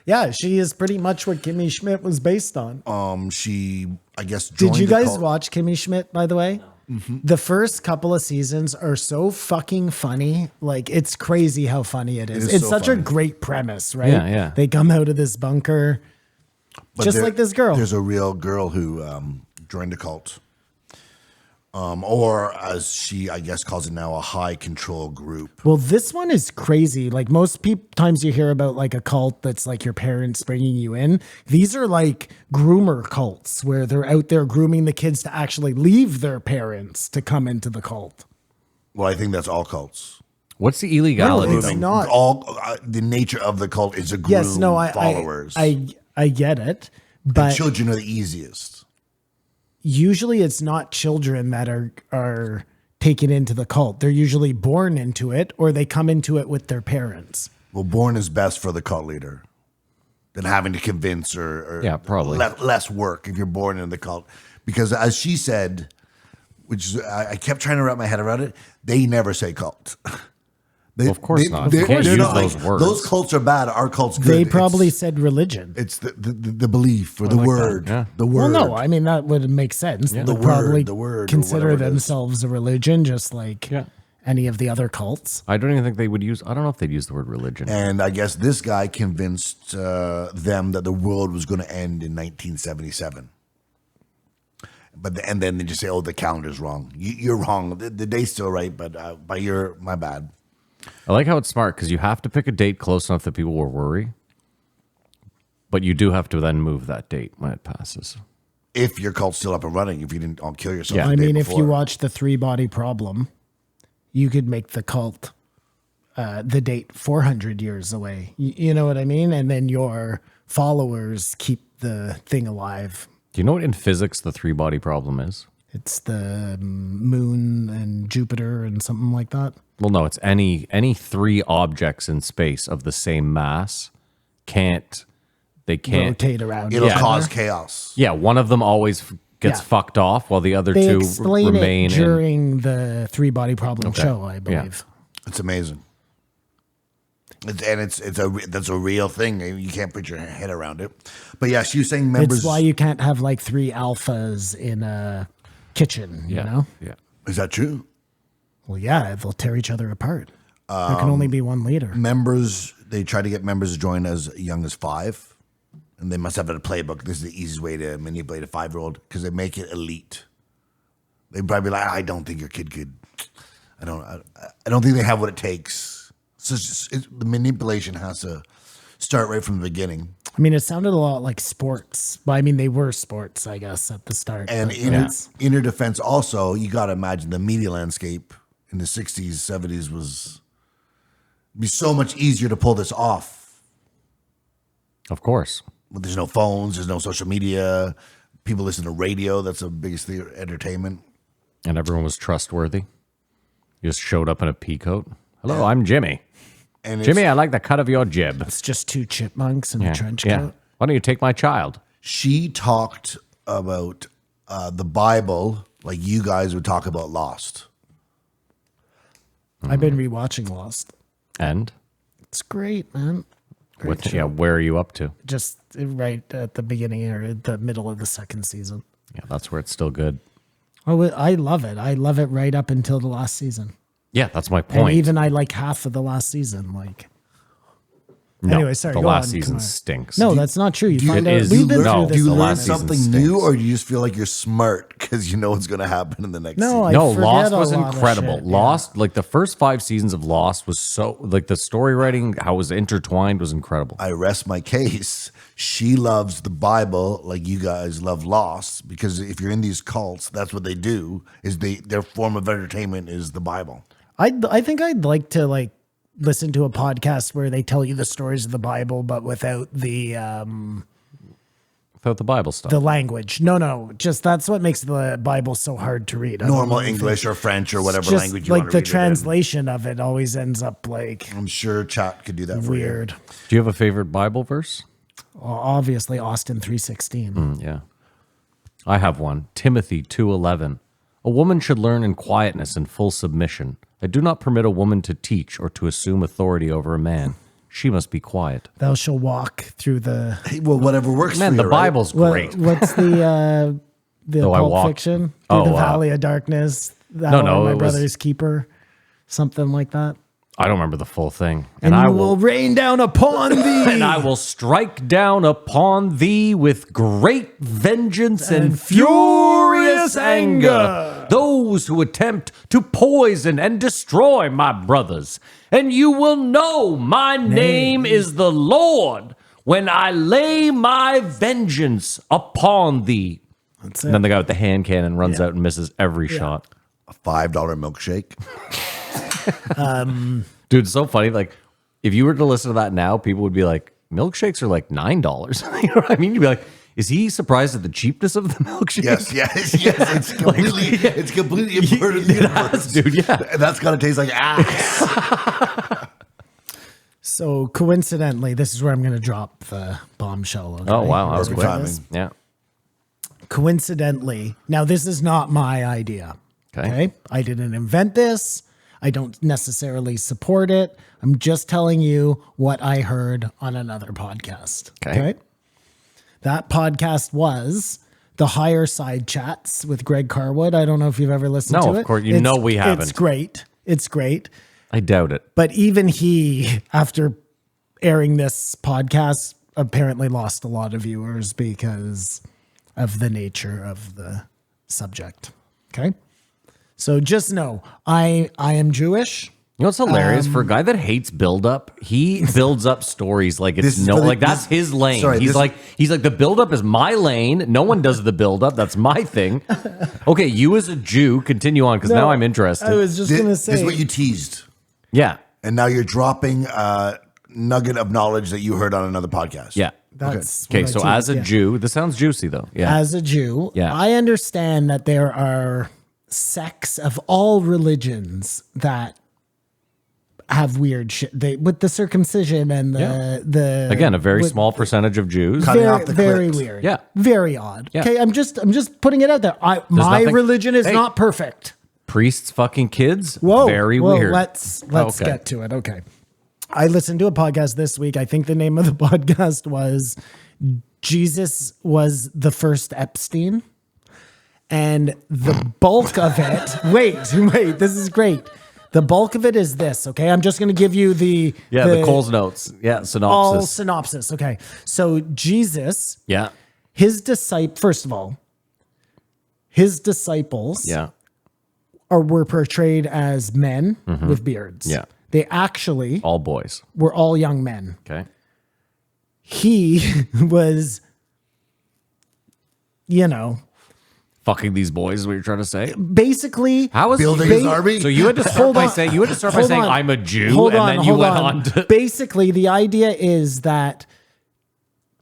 Yeah, she is pretty much what Kimmy Schmidt was based on. She, I guess, Did joined you the guys cult. watch Kimmy Schmidt, by the way? The first couple of seasons are so fucking funny. Like, it's crazy how funny it is. is It's so such a funny. great premise, right? Yeah, yeah. They come out of this bunker, But just like this girl. There's a real girl who joined a cult. Or as she, I guess, calls it now, a high control group. Well, this one is crazy. Like most times you hear about like a cult that's like your parents bringing you in. These are like groomer cults where they're out there grooming the kids to actually leave their parents to come into the cult. Well, I think that's all cults. What's the illegality? No, it's thing? not. All the nature of the cult is to groom Yes, no, followers. I get it, And but children are the easiest. usually it's not children that are taken into the cult. They're usually born into it or they come into it with their parents. Well, born is best for the cult leader than having to convince or Yeah, probably. less work if you're born in the cult. Because as she said, which is, I kept trying to wrap my head around it, they never say cult. They, Of course not. You they're- can't they're use not those words. Those cults are bad. Our cult's good. They probably It's, said religion. it's the belief or the like that, word. yeah. The Well, word. no, I mean, that would make sense. They The would word, probably the word, or consider whatever it is. themselves a religion, just like Yeah. any of the other cults. I don't even think they would use. I don't know if they'd use the word religion. And I guess this guy convinced them that the world was going to end in 1977. And then they just say, "Oh, the calendar's wrong. You're wrong. The day's still right, but my bad." I like how it's smart because you have to pick a date close enough that people will worry, but you do have to then move that date when it passes. If your cult's still up and running, if you didn't all kill yourself, Yeah. the I day mean, if you before. watch the 3-Body Problem, you could make the cult the date 400 years away. You know what I mean? And then your followers keep the thing alive. Do you know what in physics the 3-body problem is? It's the moon and Jupiter and something like that. Well, no, it's any three objects in space of the same mass can't Rotate around. it'll each other. cause chaos. Yeah, one of them always gets Yeah. fucked off while the other They two explain remain. it during the 3-Body Problem show, I believe. It's amazing. That's a real thing. You can't put your head around it. But yeah, she was saying members. It's why you can't have like 3 alphas in a kitchen, you know? Yeah. Is that true? Well, yeah, they'll tear each other apart. There can only be one leader. Members, they try to get members to join as young as 5, and they must have a playbook. This is the easiest way to manipulate a 5-year-old because they make it elite. They'd probably be like, I don't think your kid could. I don't think they have what it takes. So the manipulation has to start right from the beginning. I mean, it sounded a lot like sports, but I mean, they were sports, I guess, at the start. And But inner defense also, you got to imagine the media landscape in the 60s, 70s was be so much easier to pull this off. Of course. But there's no phones, there's no social media. People listen to radio. That's the biggest entertainment. And everyone was trustworthy. You just showed up in a pea coat. Hello, I'm Jimmy. And it's- Jimmy, I like the cut of your jib. it's just 2 chipmunks in a trench Yeah. coat. Why don't you take my child? she talked about the Bible like you guys would talk about Lost. I've been rewatching Lost. And It's great, man. Great show. where are you up to? Just right at the beginning or the middle of the 2nd season. Yeah, that's where it's still good. Oh, I love it. I love it right up until the last season. Yeah, that's my And point. even I like half of the last season. Like, No, anyway, sorry. the go last on, season come on. stinks. No, that's not true. You find it out is- we've been no, through this. Do you a learn lot. last season something stinks. new, or do you just feel like you're smart because you know what's going to happen in the next No, season? I No, forget Lost a was lot of incredible. shit, yeah. Lost, like the first 5 seasons of Lost was so, like the story writing, how it was intertwined was incredible. I rest my case. She loves the Bible like you guys love Lost, because if you're in these cults, that's what they do. Is their form of entertainment is the Bible. I think I'd like to like listen to a podcast where they tell you the stories of the Bible, but without the Without the Bible stuff. language. No, just that's what makes the Bible so hard to read. I don't Normal know if English or French or it's whatever just language you like want to the read it in. translation of it always ends up like I'm sure chat could do that for weird. Do you have a favorite Bible verse? Obviously, Austin 3:16. Yeah. I have one. Timothy 2:11. A woman should learn in quietness and full submission. I do not permit a woman to teach or to assume authority over a man. She must be quiet. Thou shall walk through the you. Well, whatever works Man, for you, the right? Bible's great. what's the the Oh, I Pulp walked- Fiction, Oh, through the Valley of Darkness. That No, one, no, My it was- Brother's Keeper, something like that. I don't remember the full thing. And I you will rain down upon thee. and I will strike down upon thee with great vengeance and furious anger those who attempt to poison and destroy my brothers. And you will know my name is the Lord when I lay my vengeance upon thee. That's And then it. the guy with the hand cannon runs out and misses every shot. A $5 milkshake. Dude, it's so funny. Like, if you were to listen to that now, people would be like, milkshakes are like $9. You know what I mean? You'd be like, is he surprised at the cheapness of the milkshake? Yes. It's completely inverted. It has, dude, yeah. And that's got to taste like ass. So coincidentally, this is where I'm going to drop the bombshell. Okay? Oh, wow. That was Perfect quick. timing. Yeah. Coincidentally, now this is not my idea. Okay. I didn't invent this. I don't necessarily support it. I'm just telling you what I heard on another podcast. Okay. That podcast was the Higher Side Chats with Greg Carwood. I don't know if you've ever listened No, to it. of course. You know we haven't. It's great. It's great. I doubt it. But even he, after airing this podcast, apparently lost a lot of viewers because of the nature of the subject. Okay. So just know I am Jewish. You know what's hilarious? For a guy that hates build-up, he builds up stories like This it's is no, for the- like that's this- his lane. sorry, he's this- like the build-up is my lane. No one does the build-up. That's my thing. Okay, you as a Jew, continue on because now I'm interested. I was just This, going to this say. is what you teased. yeah, And now you're dropping a nugget of knowledge that you heard on another podcast. yeah. That's Okay, what I so teased, as a yeah. Jew, this sounds juicy though. Yeah, As a Jew, Yeah. I understand that there are sects of all religions that have weird shit. They with the circumcision and the again, a very with- small percentage of Jews. Cutting very, off the very clips. weird. Yeah. Very odd. Yeah. Okay, I'm just putting it out there. My nothing- religion is Hey. not perfect. Priests fucking kids. Whoa, very whoa, weird. Let's Okay. get to it. Okay. I listened to a podcast this week. I think the name of the podcast was Jesus Was the First Epstein. And the bulk of it, wait, this is great. The bulk of it is this, okay? I'm just going to give you the Cole's notes. Yeah, all synopsis. synopsis. Okay. So Jesus, Yeah, first of all, his disciples yeah, were portrayed as men with beards. Yeah. They actually all boys. were all young men. Okay. He was, Fucking these boys is what you're trying to say. basically How is Building Ba- his army. So you had to start Hold by on. saying Hold on. I'm a Jew, Hold and on, then you hold went on. on to Basically, the idea is that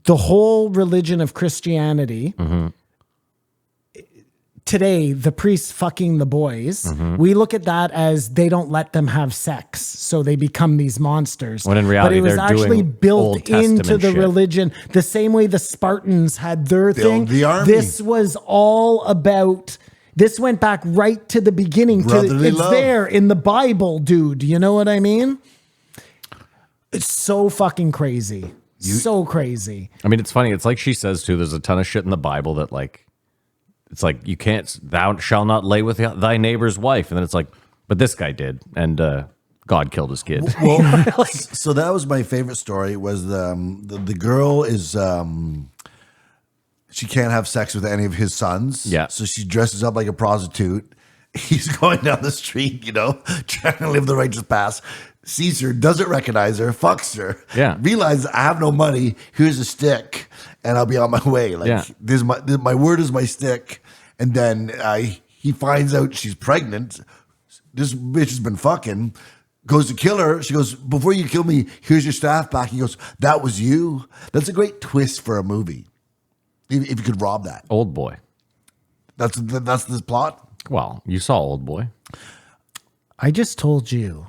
the whole religion of Christianity today, the priests fucking the boys, we look at that as they don't let them have sex, so they become these monsters. When in reality, but it was they're actually doing built Old Testament into the shit. religion the same way the Spartans had their thing. the army. This was all about. This went back right to the beginning. Brotherly It's love. there in the Bible, dude. You know what I mean? It's so fucking crazy. So crazy. I mean, it's funny. It's like she says too. There's a ton of shit in the Bible that like, it's like you can't. Thou shall not lay with thy neighbor's wife, and then it's like, but this guy did, and God killed his kid. Well, so that was my favorite story. Was the girl is she can't have sex with any of his sons. Yeah. So she dresses up like a prostitute. He's going down the street, trying to live the righteous path. Sees her, doesn't recognize her, fucks her. Yeah. Realizes I have no money. Here's a stick, and I'll be on my way. Like Yeah. my word is my stick. And then he finds out she's pregnant. This bitch has been fucking. Goes to kill her. She goes, before you kill me, here's your staff back. He goes, that was you. That's a great twist for a movie. If you could rob that. Old boy. That's the plot. Well, you saw Old Boy. I just told you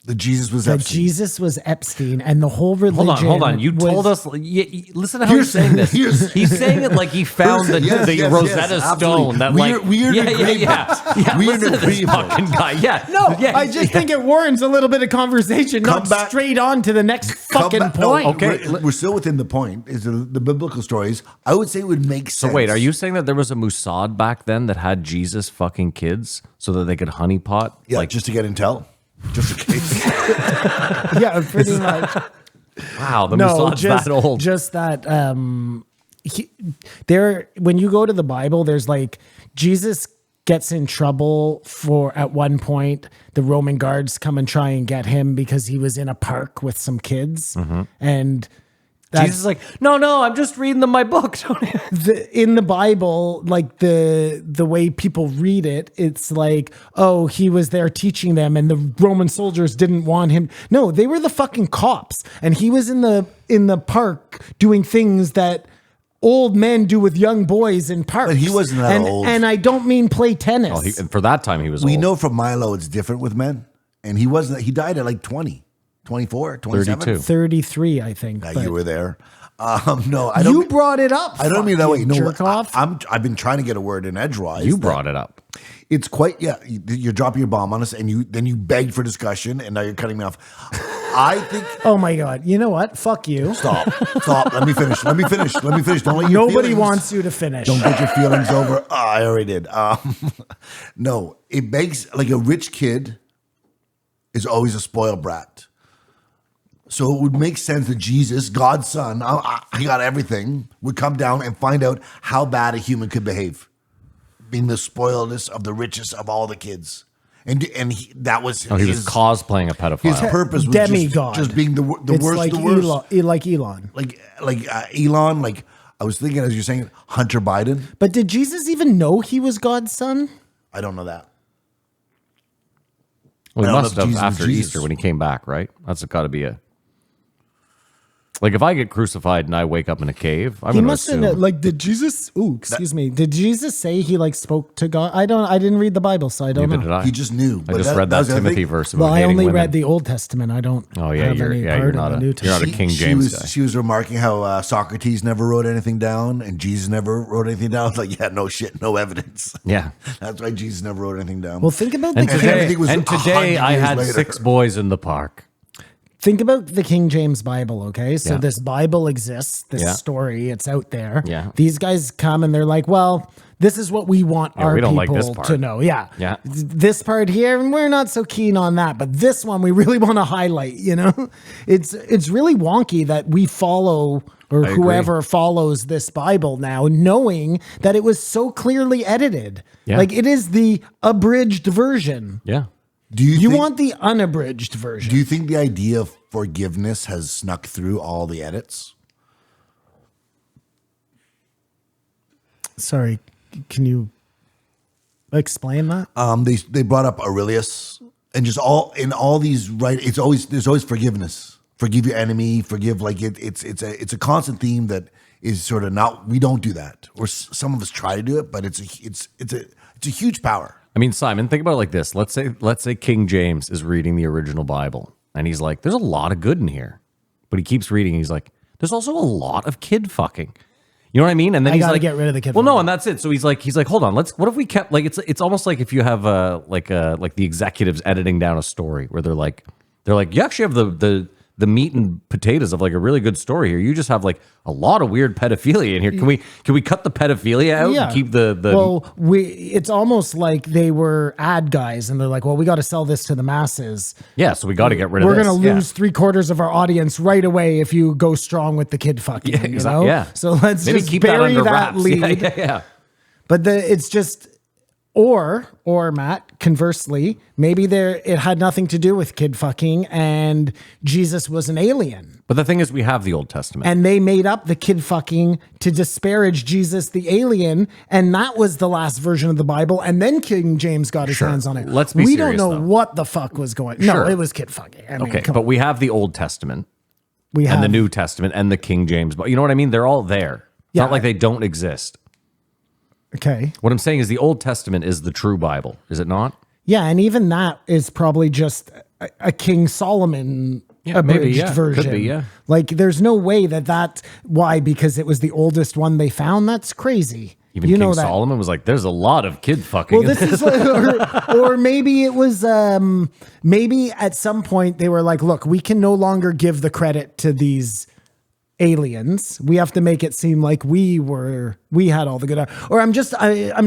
The Jesus was that Epstein. Jesus was Epstein, and the whole religion. Hold on. You was- told us. Listen to how he's saying this. He's saying it like he found the Rosetta Stone. That We're in agreement. Yeah. We're in Listen to this agreement. fucking guy. Yeah. No, Yeah, I just think it warrants a little bit of conversation, Come not back- straight on to the next fucking Come back- no, point. okay. we're still within the point. Is the biblical stories? I would say it would make sense. So wait, are you saying that there was a Mossad back then that had Jesus fucking kids so that they could honeypot? Yeah, Like, just to get intel, just in case. Yeah, pretty much. wow, the No, Mossad's that old. just that. When you go to the Bible, there's like Jesus gets in trouble for at one point the Roman guards come and try and get him because he was in a park with some kids, and Jesus is like, no, I'm just reading my book. in the Bible, like the way people read it, it's like, oh, he was there teaching them, and the Roman soldiers didn't want him. No, they were the fucking cops, and he was in the park doing things that old men do with young boys in parks. But he wasn't that old. And I don't mean play tennis. For that time, he was We old. know from Milo it's different with men, and he wasn't. He died at like 20, 24, 27. 32. 33, I think. Yeah, but you were there. No, I don't. you brought it up. I don't mean that way. fucking No, jerk off. I've been trying to get a word in edgewise. You brought it up. It's quite, yeah. You're dropping your bomb on us, and then you begged for discussion, and now you're cutting me off. I think. Oh my God! You know what? Fuck you. Stop. Let me finish. Don't let your Nobody feelings- wants you to finish. Don't get your feelings over. Oh, I already did. No, it begs like a rich kid is always a spoiled brat. So it would make sense that Jesus, God's son, he got everything, would come down and find out how bad a human could behave, being the spoiledest of the richest of all the kids. And that was He was cosplaying a pedophile. his purpose was Demigod. just being the It's worst like of the worst. like Elon. Like Elon, like I was thinking as you're saying, Hunter Biden. But did Jesus even know he was God's son? I don't know that. Well, he I don't must know if have Jesus was after Jesus. Easter when he came back, right? That's got to be a. Like if I get crucified and I wake up in a cave, I'm He going to must assume. have like. Did Jesus? Ooh, excuse me. Did Jesus say he like spoke to God? I didn't read the Bible, so I don't Neither did know. I. He just knew. I But just read that was the other Timothy thing. verse about Well, I hating only women. read the Old Testament. I don't. Oh, yeah, have you're- any yeah, part you're of not the a- New you're not a Testament. King James guy. She was remarking how Socrates never wrote anything down and Jesus never wrote anything down. It's like, yeah, no shit, no evidence. Yeah. That's why Jesus never wrote anything down. Well, think about And the today- King, everything was 100 I years had later. 6 boys in the park. think about the King James Bible. Okay, so Yeah. this Bible exists. This Yeah. story, it's out there. Yeah. These guys come and they're like, well. This is what we want our we don't people like this part. to know. Yeah. Yeah. This part here, and we're not so keen on that. But this one we really want to highlight, you know? It's really wonky that we follow or I agree. whoever follows this Bible now, knowing that it was so clearly edited. Yeah. Like it is the abridged version. Yeah. do you You think, want the unabridged version. Do you think the idea of forgiveness has snuck through all the edits? Sorry, can you explain that? They brought up Aurelius and just all these right. There's always forgiveness. Forgive your enemy. Forgive it's a constant theme that is sort of not. We don't do that, or some of us try to do it, but it's a huge power. I mean, Simon, think about it like this. Let's say King James is reading the original Bible and he's like, there's a lot of good in here. But he keeps reading. He's like, there's also a lot of kid fucking. You know what I mean? And then I he's gotta like, get rid of the kid Well, no, fucking. and that's it. So he's like, hold on. What if we kept like it's almost like if you have like the executives editing down a story where they're like, you actually have the meat and potatoes of like a really good story here. You just have like a lot of weird pedophilia in here. Can we cut the pedophilia out and keep the Well, it's almost like they were ad guys and they're like, well, we got to sell this to the masses. Yeah, so we got to get rid of We're this. going to lose 3/4 of our audience right away if you go strong with the kid fucking. Yeah, You exactly. know? Yeah. So let's Maybe just keep that bury under that wraps. lead. Yeah. But it's just, or Matt, conversely, maybe it had nothing to do with kid fucking and Jesus was an alien. But the thing is, we have the Old Testament. And they made up the kid fucking to disparage Jesus the alien, and that was the last version of the Bible. And then King James got his Sure. hands on it. Let's be we serious, don't know though. what the fuck was going. Sure. No, it was kid fucking. I mean, Okay, come but on. we have the Old Testament we have and the New Testament and the King James. But you know what I mean? They're all there. It's Yeah. not like they don't exist. Okay, What I'm saying is the Old Testament is the true Bible, is it not? yeah, and even that is probably just a King Solomon Yeah, maybe, abridged yeah. version. Could be, yeah. Like, there's no way why? Because it was the oldest one they found? That's crazy. Even King Solomon was like, there's a lot of kid fucking. Well, this is like, or maybe it was, maybe at some point they were like, look, we can no longer give the credit to these aliens. We have to make it seem like we had all the good, or I'm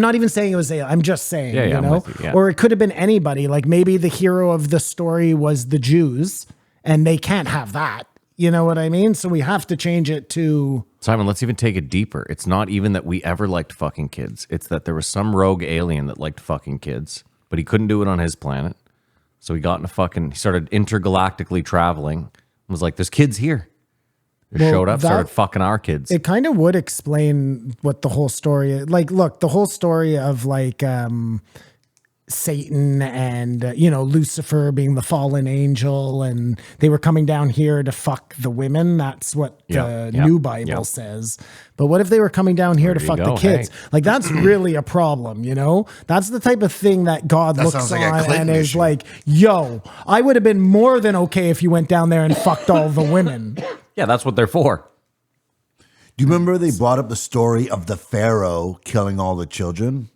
not even saying it was I'm just saying, Yeah, you know, I'm with you, yeah. Or it could have been anybody. Like maybe the hero of the story was the Jews and they can't have that. You know what I mean? So we have to change it to... Simon, let's even take it deeper. It's not even that we ever liked fucking kids. It's that there was some rogue alien that liked fucking kids, but he couldn't do it on his planet. So he he started intergalactically traveling and was like, there's kids here. They showed up, started fucking our kids. It kind of would explain what the whole story is. Like, look, the whole story of like Satan and, Lucifer being the fallen angel, and they were coming down here to fuck the women. That's what the new Bible says. But what if they were coming down here to fuck the kids? Hey. Like, that's really a problem, That's the type of thing that God looks on and is like, yo, I would have been more than okay if you went down there and fucked all the women. Yeah, that's what they're for. Do you remember they brought up the story of the Pharaoh killing all the children?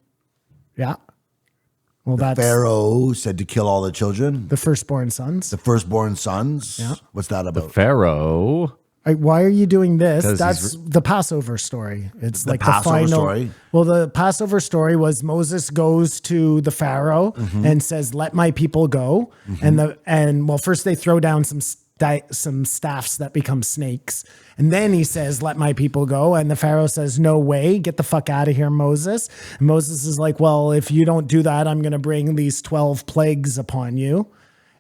Yeah. Well, that's Pharaoh said to kill all the children. The firstborn sons. The firstborn sons. Yeah. What's that about? Pharaoh. Why are you doing this? That's the Passover story. It's like the final story. Well, the Passover story was Moses goes to the Pharaoh and says, "Let my people go." And first they throw down some staffs that become snakes. And then he says, let my people go. And the Pharaoh says, no way, get the fuck out of here, Moses. And Moses is like, well, if you don't do that, I'm going to bring these 12 plagues upon you.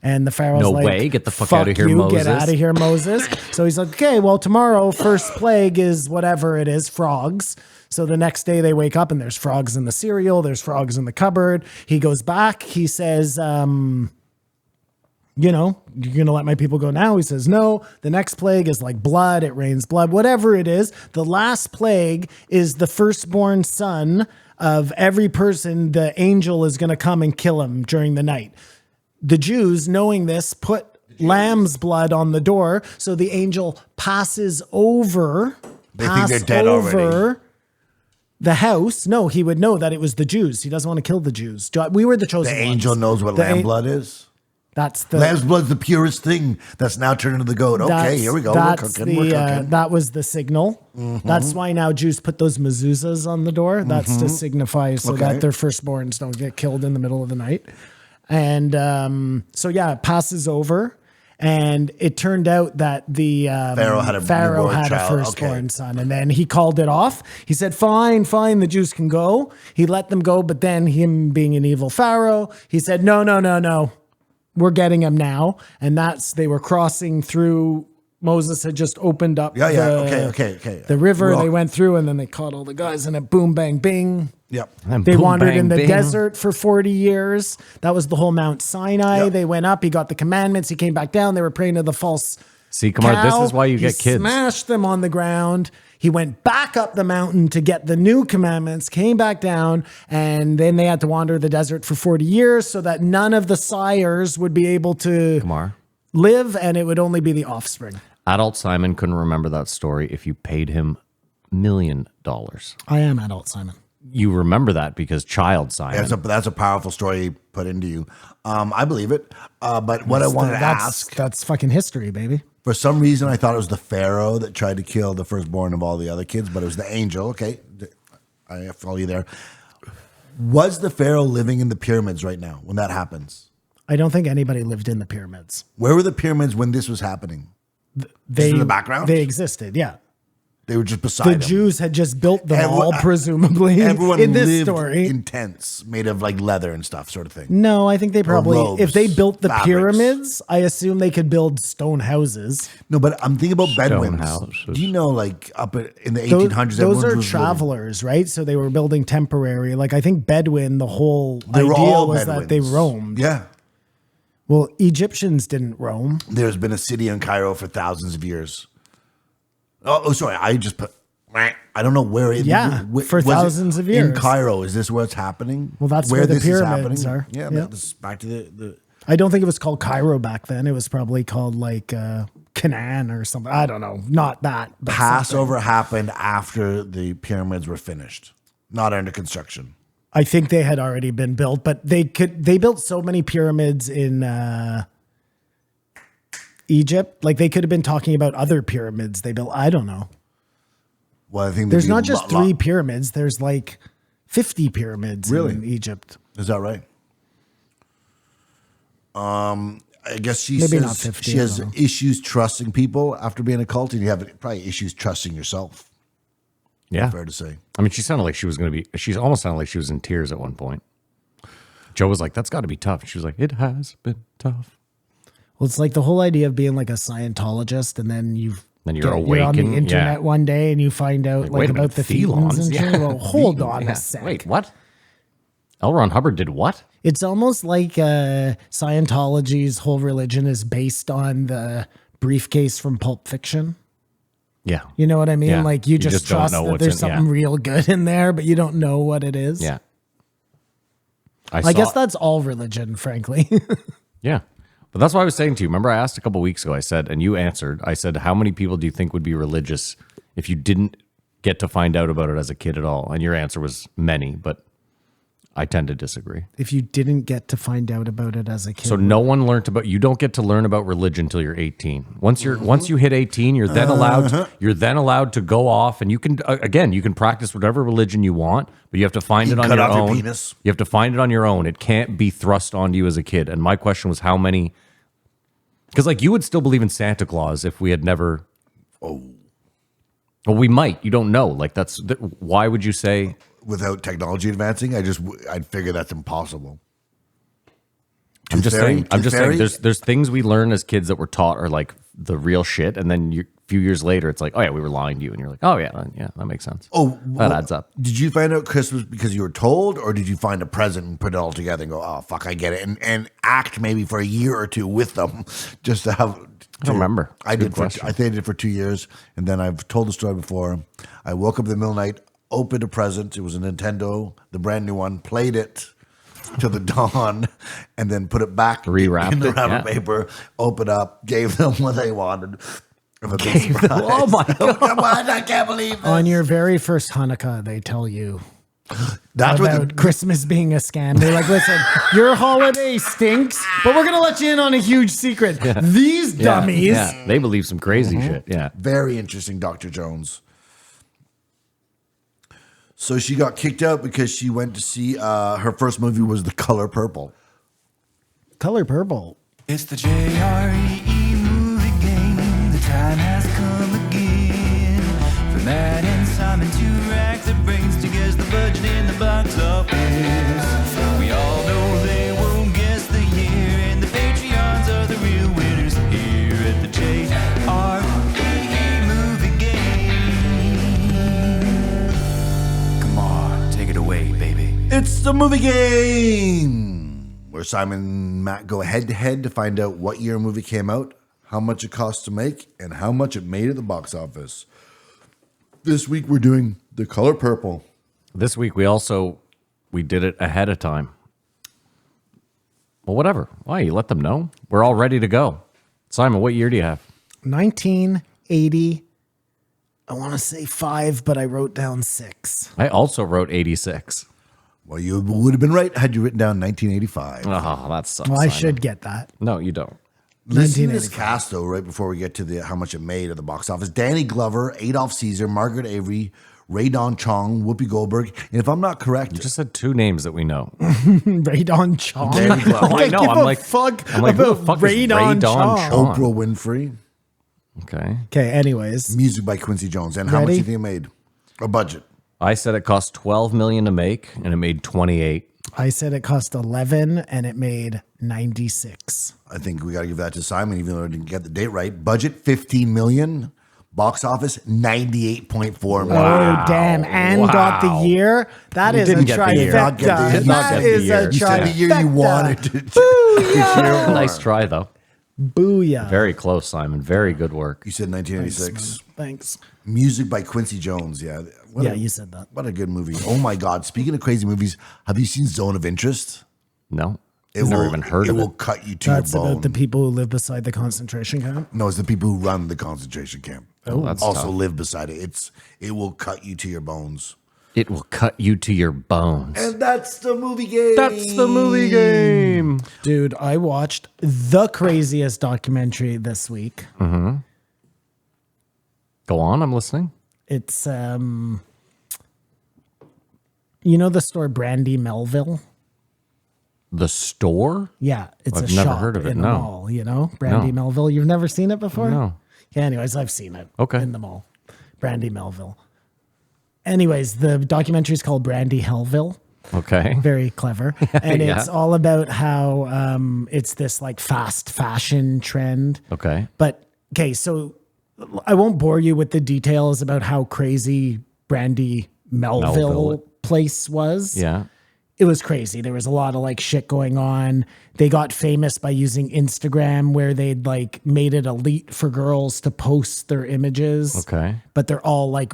And the Pharaoh's no like, way, get the fuck out of here, Moses. Get out of here, Moses. So he's like, okay, well, tomorrow, first plague is whatever it is, frogs. So the next day they wake up and there's frogs in the cereal. There's frogs in the cupboard. He goes back. He says, you're going to let my people go now? He says, no. The next plague is like blood. It rains blood, whatever it is. The last plague is the firstborn son of every person. The angel is going to come and kill him during the night. The Jews, knowing this, put lamb's blood on the door. So the angel passes over. They think they're dead already. The house. No, he would know that it was the Jews. He doesn't want to kill the Jews. We were the chosen ones. The angel knows what lamb blood is? That's the lamb's blood's the purest thing that's now turned into the goat. Okay, here we go. We're cooking. That was the signal. That's why now Jews put those mezuzahs on the door. That's to signify so that their firstborns don't get killed in the middle of the night. And it passes over. And it turned out that the Pharaoh had a firstborn son. And then he called it off. He said, fine, the Jews can go. He let them go. But then him being an evil Pharaoh, he said, no. We're getting him now. And they were crossing through. Moses had just opened up the river. They went through and then they caught all the guys and it boom, bang, bing. Yep. They wandered in the desert for 40 years. That was the whole Mount Sinai. Yep. They went up. He got the commandments. He came back down. They were praying to the false Kumar, this is why you get kids. He smashed them on the ground. He went back up the mountain to get the new commandments, came back down, and then they had to wander the desert for 40 years so that none of the sires would be able to live, and it would only be the offspring. Adult Simon couldn't remember that story if you paid him $1 million. I am adult Simon. You remember that because child Simon. That's a powerful story put into you. I believe it. But what I wanted to ask. That's fucking history, baby. For some reason, I thought it was the Pharaoh that tried to kill the firstborn of all the other kids, but it was the angel. Okay. I follow you there. Was the Pharaoh living in the pyramids right now when that happens? I don't think anybody lived in the pyramids. Where were the pyramids when this was happening? Just in the background? They existed, yeah. They were just beside him. The Jews had just built them all, presumably, everyone in this lived story. In tents made of like leather and stuff, sort of thing. No, I think they probably, robes, if they built the fabrics. Pyramids, I assume they could build stone houses. No, but I'm thinking about Bedouins. Houses. Do you know, like up in the 1800s, those are travelers, right? So they were building temporary. Like I think Bedouin, the whole idea was that they roamed. Yeah. Well, Egyptians didn't roam. There's been a city in Cairo for thousands of years. Oh, sorry. I just put. I don't know where it. Yeah, for thousands of years in Cairo. Is this where it's happening? Well, that's where the pyramids are. Yeah, yep. This is back to the. I don't think it was called Cairo back then. It was probably called like Canaan or something. I don't know. Not that. But Passover happened after the pyramids were finished, not under construction. I think they had already been built, but they built so many pyramids in Egypt. Like they could have been talking about other pyramids they built. I don't know. Well, I think There's not just 3 pyramids. There's like 50 pyramids in Egypt. Is that right? I guess she Maybe says not 50, she I has don't know. issues trusting people after being a cult, and you have probably issues trusting yourself. Yeah. Fair to say. I mean, she sounded like she was going to be, she's almost sounded like she was in tears at one point. Joe was like, that's got to be tough. She was like, it has been tough. Well, it's like the whole idea of being like a Scientologist, and then you're on the awakened. internet one day and you find out like wait a about minute, the Thelons and shit. Well, hold on Yeah. a sec. Wait, what? L. Ron Hubbard did what? It's almost like Scientology's whole religion is based on the briefcase from Pulp Fiction. Yeah. You know what I mean? Yeah. Like you just don't trust know that what's there's in- yeah. something real good in there, but you don't know what it is. Yeah. I guess that's all religion, frankly. Yeah. But that's what I was saying to you. Remember, I asked a couple weeks ago, I said, and you answered, I said, how many people do you think would be religious if you didn't get to find out about it as a kid at all? And your answer was many, but I tend to disagree. If you didn't get to find out about it as a kid. So no one learned about, you don't get to learn about religion until you're 18. Once you hit 18, you're then allowed to go off, and you can again, you can practice whatever religion you want, but you have to find it on cut your off your own. penis. You have to find it on your own. It can't be thrust onto you as a kid. And my question was how many, because like you would still believe in Santa Claus if we had never. Oh. Well, we might. You don't know. Like why would you say? Without technology advancing, I'd figure that's impossible. I'm just saying. Fairy? There's things we learn as kids that were taught are like the real shit, and then a few years later, it's like, oh yeah, we were lying to you, and you're like, oh yeah, that makes sense. Oh, that adds up. Did you find out Christmas because you were told, or did you find a present and put it all together and go, oh fuck, I get it, and act maybe for a year or two with them, just to have? I don't remember. I Good did. question. I did for 2 years, and then I've told the story before. I woke up in the middle of the night, opened a present. It was a Nintendo, the brand new one. Played it till the dawn, and then put it back Rewrapped in the it, wrapper yeah. paper. Opened up, gave them what they wanted. A big surprise. Oh my God. Come on, I can't believe this. On your very first Hanukkah, they tell you That's what about Christmas being a scam. They're like, listen, your holiday stinks, but we're going to let you in on a huge secret. These dummies. Yeah, they believe some crazy shit. Yeah. Very interesting, Dr. Jones. So she got kicked out because she went to see her first movie was The Color Purple. Color Purple. It's the JRE movie game. The time has come again. For Matt and Simon to rack their brains to guess the budget in the box office. We all know they won't guess the year, and the Patreons are the real winners here at the JRE movie game. Come on, take it away, baby. It's the movie game, where Simon and Matt go head to head to find out what year a movie came out, how much it cost to make, and how much it made at the box office. This week we're doing The Color Purple. This week we did it ahead of time. Well, whatever. Why? You let them know. We're all ready to go. Simon, what year do you have? 1980. I want to say 5, but I wrote down 6. I also wrote 86. Well, you would have been right had you written down 1985. Oh, that sucks. Well, I Simon. should get that. No, you don't. Listen to this 1985. cast, though, right before we get to how much it made at the box office. Danny Glover, Adolph Caesar, Margaret Avery, Ray Don Chong, Whoopi Goldberg. And if I'm not correct, You just said 2 names that we know. Radon Chong. Danny Glover. I know. Give I'm a like, fuck I'm like, who the about fuck is Ray Radon Don Chong. Chong? Oprah Winfrey, Okay. Okay, anyways. music by Quincy Jones. And how much Ready? do you think it made? A budget. I said it cost $12 million to make, and it made 28. I said it cost 11 and it made 96. I think we got to give that to Simon, even though I didn't get the date right. Budget, $15 million. Box office, 98.4 million. Oh, damn. And got the year. That You is a didn't get the year. Not get the year. trifecta. Did not That get the is year. a You You said the year you trifecta. wanted to. Nice try, though. Booyah. Very close, Simon. Very good work. You said 1986. Thanks. Music by Quincy Jones. Yeah. What Yeah, a- you said that. What a good movie. Oh my God. Speaking of crazy movies, have you seen Zone of Interest? No. It never will, even heard it of will it. cut you to That's your bone. about the people who live beside the concentration camp. No, it's the people who run the concentration camp. That's also tough. live beside it. It will cut you to your bones. It will cut you to your bones. And that's the movie game. That's the movie game. Dude, I watched the craziest documentary this week. Go on, I'm listening. It's you know the store Brandy Melville? The store? Yeah, it's I've a never shop heard of it, in no. the mall, you know? Brandy No. Melville. You've never seen it before? No. Yeah, anyways, I've seen it. Okay. In the mall. Brandy Melville. Anyways, the documentary is called Brandy Hellville. Okay. Very clever. And Yeah. it's all about how it's this like fast fashion trend. Okay. But okay, so I won't bore you with the details about how crazy Brandy Melville Melville. place was. Yeah. It was crazy. There was a lot of like shit going on. They got famous by using Instagram where they'd like made it elite for girls to post their images. Okay. But they're all like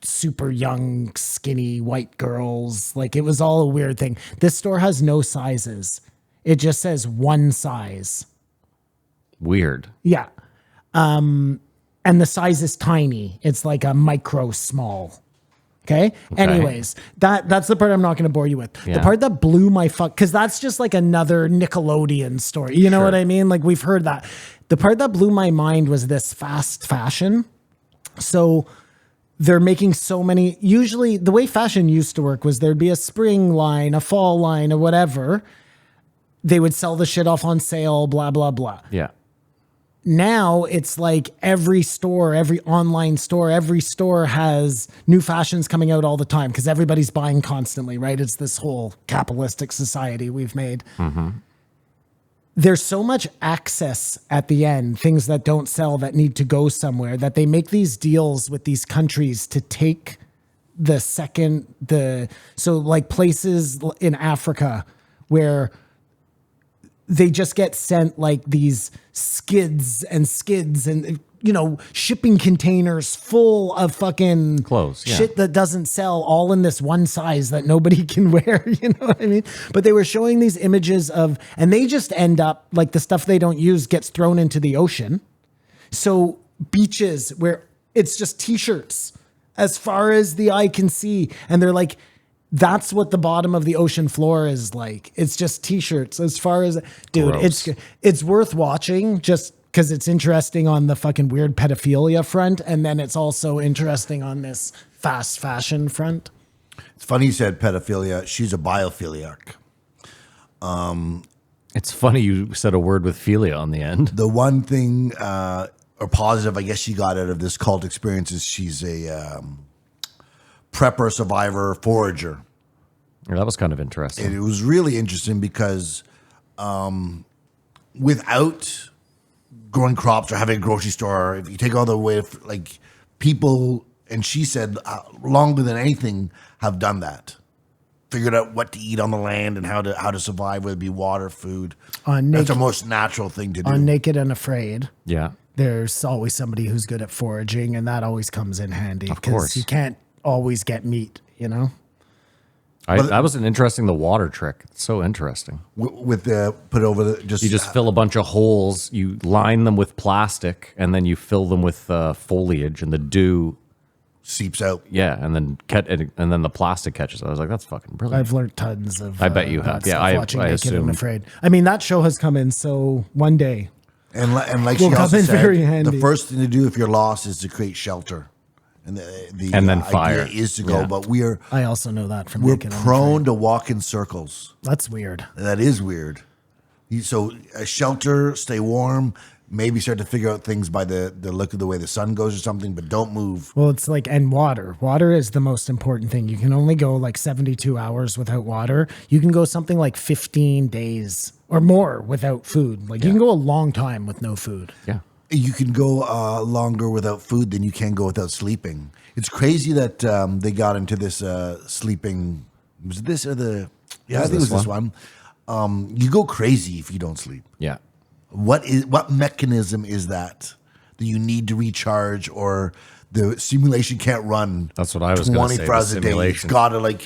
super young, skinny white girls. Like it was all a weird thing. This store has no sizes. It just says one size. Weird. Yeah. And the size is tiny. It's like a micro small. Okay. Anyways, that's the part I'm not going to bore you with. The Yeah. part that blew my fuck, because that's just like another Nickelodeon story. You know Sure. what I mean? Like we've heard that. The part that blew my mind was this fast fashion. So they're making so many. Usually, the way fashion used to work was there'd be a spring line, a fall line, or whatever. They would sell the shit off on sale, blah, blah, blah. Yeah. Now it's like every store, every online store, every store has new fashions coming out all the time because everybody's buying constantly, right? It's this whole capitalistic society we've made. There's so much access at the end, things that don't sell that need to go somewhere, that they make these deals with these countries to take so like places in Africa where they just get sent like these skids and you know, shipping containers full of fucking Clothes, yeah. shit that doesn't sell, all in this one size that nobody can wear. You know what I mean? But they were showing these images of, and they just end up like the stuff they don't use gets thrown into the ocean. So beaches where it's just t-shirts as far as the eye can see. And they're like, that's what the bottom of the ocean floor is like. It's just t-shirts as far as, dude, Gross. it's worth watching just because it's interesting on the fucking weird pedophilia front. And then it's also interesting on this fast fashion front. It's funny you said pedophilia. She's a biophiliac. It's funny you said a word with philia on the end. The one thing or positive I guess she got out of this cult experience is she's a prepper, survivor, forager. Yeah, that was kind of interesting. And it was really interesting because without growing crops or having a grocery store, if you take all the way, like people, and she said longer than anything, have done that. Figured out what to eat on the land and how to survive, whether it be water, food. That's the most natural thing to do. On Naked and Afraid, Yeah. there's always somebody who's good at foraging, and that always comes in handy. Of course. You can't always get meat, you know? That was an interesting, the water trick. It's so interesting. With the put over the You just fill a bunch of holes, you line them with plastic, and then you fill them with foliage, and the dew, seeps out. yeah, and then the plastic catches. I was like, that's fucking brilliant. I've learned tons of. I bet you have. that Yeah, stuff watching Naked assume. and Afraid. I mean, that show has come in so one day. And like Will she come also in said, very handy. the first thing to do if you're lost is to create shelter. And And then idea fire. is to go, Yeah. but I also know that from we're Naked and prone Afraid. to walk in circles. That's weird. That is weird. So a shelter, stay warm, maybe start to figure out things by the look of the way the sun goes or something, but don't move. Well, it's like, and water. Water is the most important thing. You can only go like 72 hours without water. You can go something like 15 days or more without food. Like you can go a long time with no food. Yeah. You can go longer without food than you can go without sleeping. It's crazy that they got into this sleeping. Was it this or the? Yeah, I think it was this one. You go crazy if you don't sleep. Yeah. What mechanism is that you need to recharge, or the simulation can't run? That's what I was gonna say, 24 the hours a day. It's simulation. gotta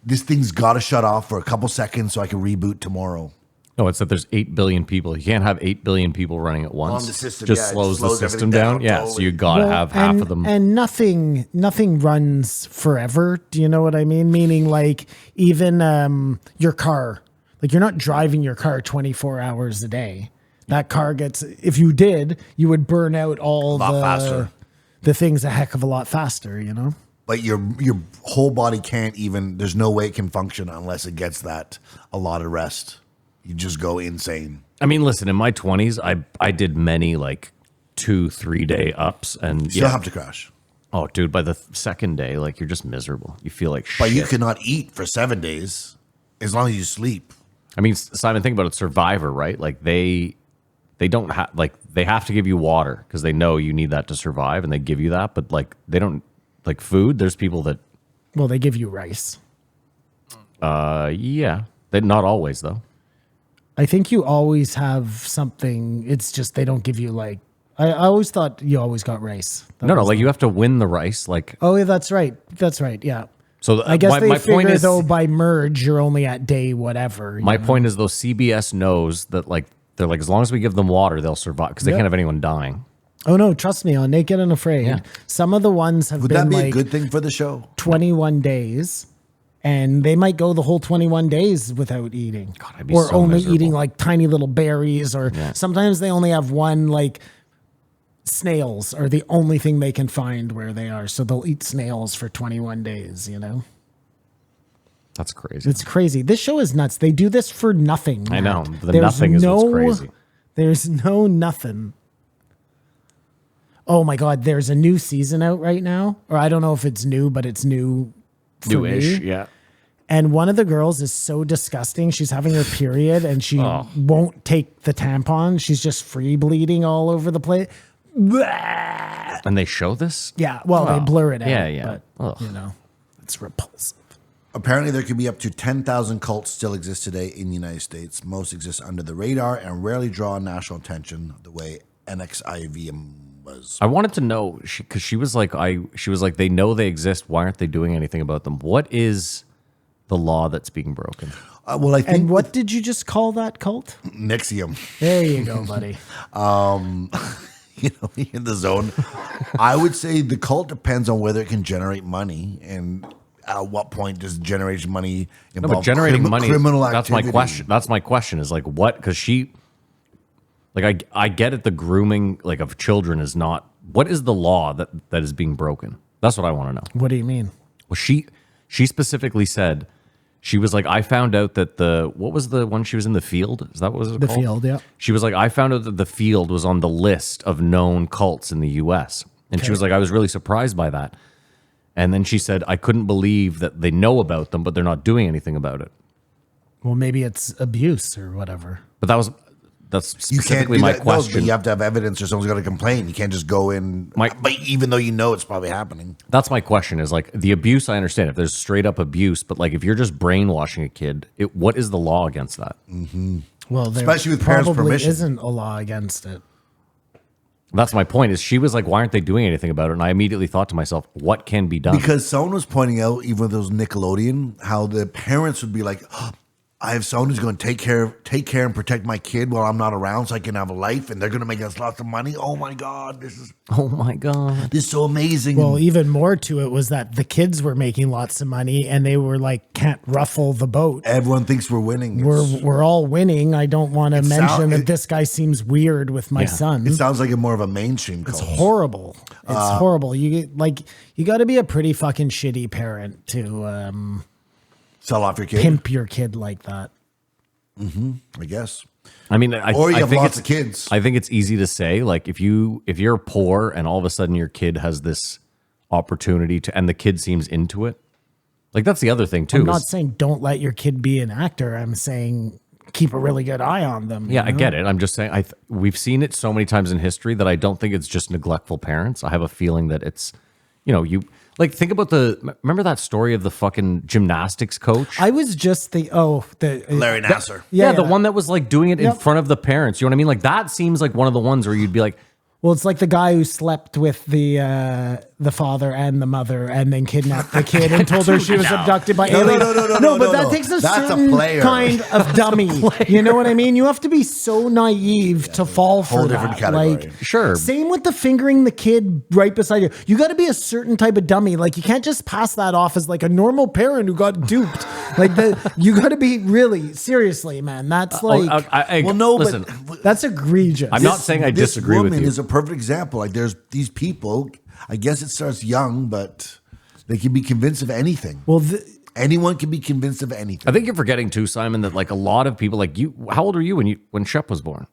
this thing's gotta shut off for a couple seconds so I can reboot tomorrow. No, it's that there's 8 billion people. You can't have 8 billion people running at once. On the system, just yeah, it slows the slows system everything down. down, Yeah, so totally. you gotta Well, have half of them. And nothing runs forever. Do you know what I mean? Meaning like even your car, like you're not driving your car 24 hours a day. That car gets, if you did, you would burn out all lot faster. the things a heck of a lot faster, you know? But your whole body can't even. There's no way it can function unless it gets that a lot of rest. You just go insane. I mean, listen, in my 20s, I did many like 2-3 day ups, and You still have to crash. oh, dude, by the second day, like you're just miserable. You feel like shit. But you cannot eat for 7 days as long as you sleep. I mean, Simon, think about it. Survivor, right? Like they don't have like they have to give you water because they know you need that to survive, and they give you that. But like they don't like food. There's people that Well, they give you rice. yeah, they not always though. I think you always have something. It's just they don't give you like. I always thought you always got rice. No, like you have to win the rice. Like Oh, yeah, that's right. That's right. Yeah. so, I guess they my figure point is though by merge you're only at day whatever. my point is though CBS knows that like they're like as long as we give them water they'll survive because they Yep. can't have anyone dying. Oh no, trust me on Naked and Afraid. Yeah. Some of the ones have Would been that be like a good thing for the show? 21 days. And they might go the whole 21 days without eating. I'd be or so only miserable. eating like tiny little berries. Or sometimes they only have one, like snails are the only thing they can find where they are. So they'll eat snails for 21 days, you know? That's crazy. It's crazy. This show is nuts. They do this for nothing. I know. Matt. The nothing is what's crazy. There's no nothing. Oh my God, there's a new season out right now. Or I don't know if it's new, but it's new for Newish, me. yeah. And one of the girls is so disgusting. She's having her period and she won't take the tampon. She's just free bleeding all over the place. Blah! And they show this? Yeah, well, they blur it out. Yeah, yeah. But, Ugh. you know, it's repulsive. Apparently, there could be up to 10,000 cults still exist today in the United States. Most exist under the radar and rarely draw national attention the way NXIVM was. I wanted to know because she was like, they know they exist. Why aren't they doing anything about them? What is the law that's being broken? Well, I think And what did you just call that cult? Nexium, There you go, buddy. in the zone. I would say the cult depends on whether it can generate money and at what point does generating money No, involve but generating money. criminal That's my activity? question. That's my question. Is like what? Because she, like, I get it. The grooming like of children is not. What is the law that is being broken? That's what I want to know. What do you mean? Well, she specifically said she was like, I found out that what was the one she was in the field? Is that what it was The called? field, yeah. She was like, I found out that the field was on the list of known cults in the U.S. And she was like, I was really surprised by that. And then she said, I couldn't believe that they know about them, but they're not doing anything about it. Well, maybe it's abuse or whatever. But that's You can't specifically do my that. No, question. you have to have evidence or someone's going to complain. You can't just go in. But even though you know it's probably happening. That's my question is like the abuse. I understand if there's straight up abuse, but like if you're just brainwashing a kid, what is the law against that? Well, there Especially with parents' probably permission. isn't a law against it. That's my point is she was like, why aren't they doing anything about it? And I immediately thought to myself, what can be done? Because someone was pointing out, even with those Nickelodeon, how the parents would be like, oh, I have someone who's going to take care and protect my kid while I'm not around so I can have a life and they're going to make us lots of money. Oh my God, this is so amazing. Well, even more to it was that the kids were making lots of money and they were like, can't ruffle the boat. Everyone thinks we're winning. We're all winning. I don't want to mention that this guy seems weird with my son. It sounds like a more of a mainstream cult. It's horrible. It's horrible. You got to be a pretty fucking shitty parent to Sell off your kid, pimp your kid like that. I guess. I mean, Or you I have think lots it's of kids. I think it's easy to say, like if you're poor and all of a sudden your kid has this opportunity to, and the kid seems into it, like that's the other thing too. I'm not saying don't let your kid be an actor. I'm saying keep a really good eye on them. Yeah, you I know? get it. I'm just saying we've seen it so many times in history that I don't think it's just neglectful parents. I have a feeling that it's, you like think about remember that story of the fucking gymnastics coach? I was just Larry Nasser. Yeah, the one that was like doing it in Yep. front of the parents. You know what I mean? Like that seems like one of the ones where you'd be like, Well, it's like the guy who slept with the father and the mother and then kidnapped the kid and told her she was abducted by aliens. No, but that no. takes a That's a certain player. kind of dummy. You know what I mean? You have to be so naive to fall for whole that. different category. Like, Sure. Same with the fingering the kid right beside you. You got to be a certain type of dummy. Like you can't just pass that off as like a normal parent who got duped. Like you got to be really seriously, man. That's like Well, no, listen, but that's egregious. I'm not saying I disagree with This woman you. is a perfect example. Like there's these people, I guess it starts young, but they can be convinced of anything. Well, Anyone can be convinced of anything. I think you're forgetting too, Simon, that like a lot of people, like you, how old were you when Shep was born?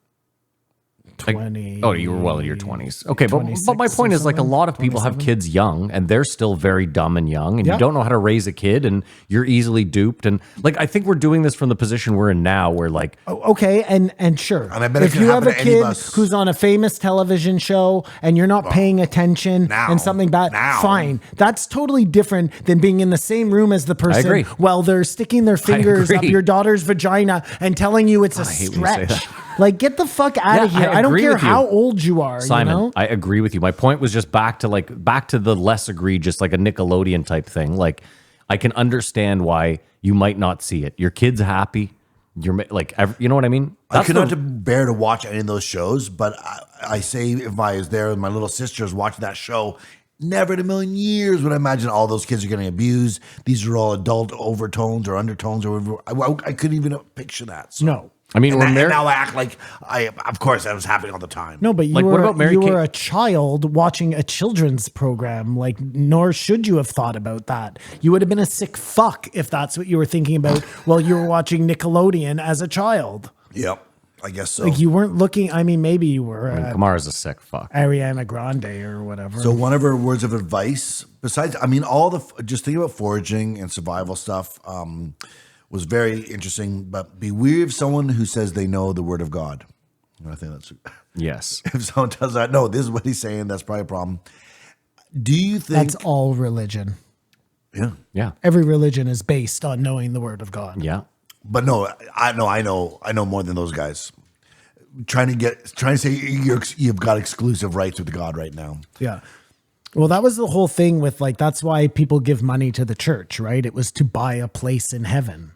Like, 20. oh, you were well in your 20s. Okay, but 26 my point or is like a something, lot of people have 27. kids young and they're still very dumb and young and Yeah. you don't know how to raise a kid and you're easily duped. And like, I think we're doing this from the position we're in now where like, Okay, and sure. And I bet it if can you have happen a to any of kid us. who's on a famous television show and you're not paying attention now. and something bad, Now. fine. That's totally different than being in the same room as the person agree. while they're sticking their fingers up agree. your daughter's vagina and telling you it's a hate when you say stretch. that. Like, get the fuck out Yeah, of here. I I don't agree care with you. how old you are. Simon, you know? I agree with you. My point was just back to the less egregious, like a Nickelodeon type thing. Like I can understand why you might not see it. Your kid's happy. You're like, you know what I mean? I That's could the- not bear to watch any of those shows, but I say if I was there and my little sisters watching that show, never in a million years would I imagine all those kids are getting abused. These are all adult overtones or undertones or whatever. I couldn't even picture that. So. No. I mean, And, we're and married. now I act like of course that was happening all the time. No, but you Like, were what about Mary you Kate? were a child watching a children's program. Like, nor should you have thought about that. You would have been a sick fuck if that's what you were thinking about while you were watching Nickelodeon as a child. Yep, I guess so. Like you weren't looking. I mean, maybe you were Kamara's a sick fuck. Ariana Grande or whatever. So one of her words of advice, besides, I mean, just think about foraging and survival stuff, was very interesting. But be wary of someone who says they know the word of God. I think that's Yes. if someone does that. No, this is what he's saying. That's probably a problem. Do you think? that's all religion. Yeah, Yeah. Every religion is based on knowing the word of God. Yeah. but no, I know more than those guys. Trying to say you've got exclusive rights with God right now. Yeah. Well, that was the whole thing with like, that's why people give money to the church, right? It was to buy a place in heaven.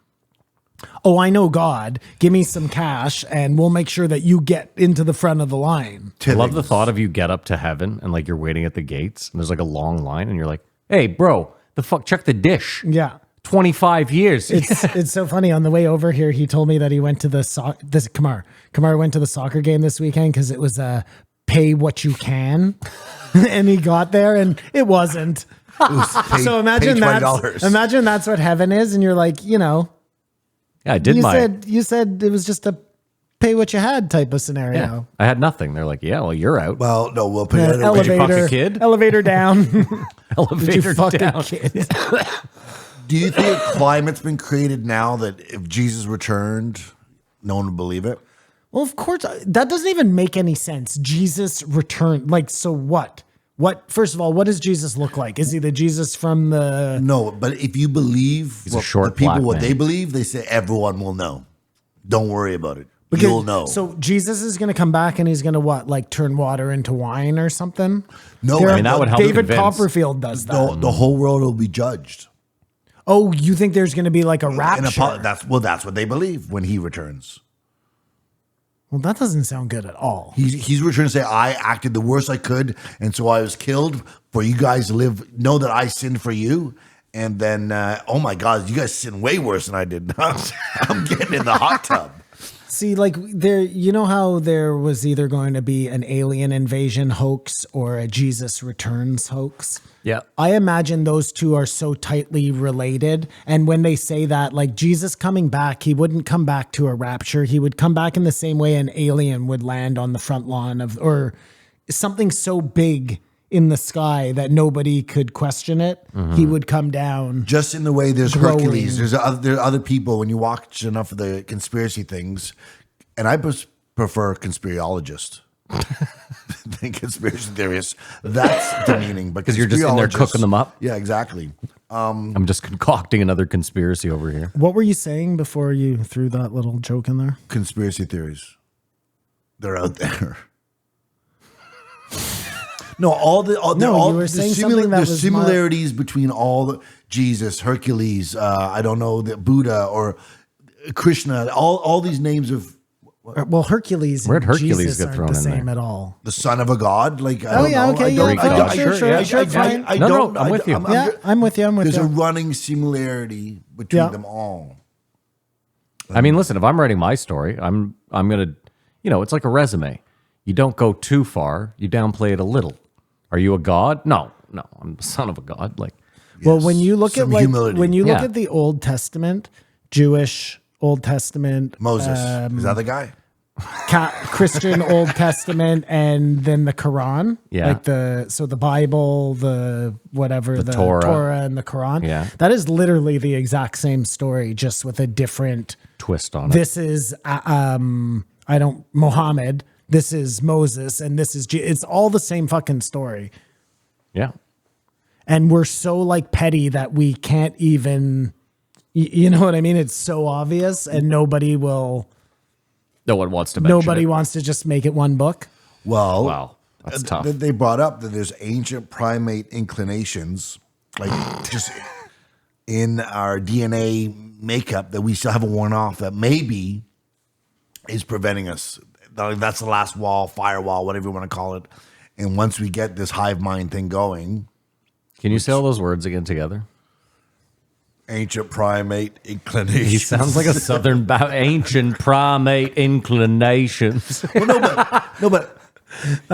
Oh, I know God. Give me some cash and we'll make sure that you get into the front of the line. I love the thought of you get up to heaven and like you're waiting at the gates and there's like a long line and you're like, hey, bro, the fuck, check the dish. Yeah. 25 years. It's so funny. On the way over here, he told me that he went to Kamar went to the soccer game this weekend because it was pay what you can. And he got there and it wasn't. So imagine that's what heaven is. And you're like, yeah, I did you said it was just a pay what you had type of scenario. Yeah, I had nothing. They're like, yeah, well, you're out. Well, no, we'll put Yeah, it another way. you fuck a kid? Elevator down. Did you Elevator fuck down. a kid? Do you think a climate's been created now that if Jesus returned, no one would believe it? Well, of course, that doesn't even make any sense. Jesus returned. Like, so what? First of all, what does Jesus look like? Is he the Jesus from the... No, but if you believe a short the people black what man. they believe, they say everyone will know. Don't worry about it. You'll know. So Jesus is going to come back and he's going to what? Like turn water into wine or something? No, There- I mean, that would help David convince. Copperfield does that. the whole world will be judged. Oh, you think there's going to be like a And rapture? that's what they believe when he returns. Well, that doesn't sound good at all. He's returning to say, I acted the worst I could, and so I was killed for you guys to live. Know that I sinned for you. And then, oh my God, you guys sinned way worse than I did. I'm getting in the hot tub. See, like there, you know how there was either going to be an alien invasion hoax or a Jesus returns hoax? Yeah. I imagine those two are so tightly related. And when they say that, like Jesus coming back, he wouldn't come back to a rapture. He would come back in the same way an alien would land on the front lawn or something so big in the sky that nobody could question it. He would come down. Just in the way there's Glowing. Hercules, there are other people when you watch enough of the conspiracy things, and I prefer conspirologists than conspiracy theorists. That's demeaning because you're just in there conspirologists- cooking them up? Yeah, exactly. I'm just concocting another conspiracy over here. What were you saying before you threw that little joke in there? Conspiracy theories, they're out there. No, You were saying something that there's was similarities between all the Jesus, Hercules, I don't know, the Buddha or Krishna, all these names of Well, Hercules Where'd and Hercules Jesus get aren't thrown the in same there? at all. the son of a god. Like, I Oh, don't yeah, know. okay, I yeah, don't, fine, I don't, sure, I- sure, I- fine. I No, don't, I'm with you. Yeah, I'm with you. There's a running similarity between Yeah. them all. I mean, listen, if I'm writing my story, I'm gonna, it's like a resume. You don't go too far. You downplay it a little. Are you a god? No, I'm the son of a god. Like, Well, when you look Some at humility. when you look Yeah. at the Old Testament, Jewish Old Testament, Moses, is that the guy? Christian Old Testament, and then the Quran, Yeah. like the Bible, the whatever, the Torah. and the Quran. Yeah. That is literally the exact same story, just with a different twist on it. This is Muhammad. This is Moses, and this is it's all the same fucking story. Yeah. And we're so like petty that we can't even, you know what I mean? It's so obvious, and nobody No one wants to mention it. wants to just make it one book. Well, Wow, that's tough. They brought up that there's ancient primate inclinations, like just in our DNA makeup that we still haven't worn off, that maybe is preventing us. That's the last wall, firewall, whatever you want to call it. And once we get this hive mind thing going, Can you say all those words again together? ancient primate inclinations. He sounds like a southern ancient primate inclinations. no, but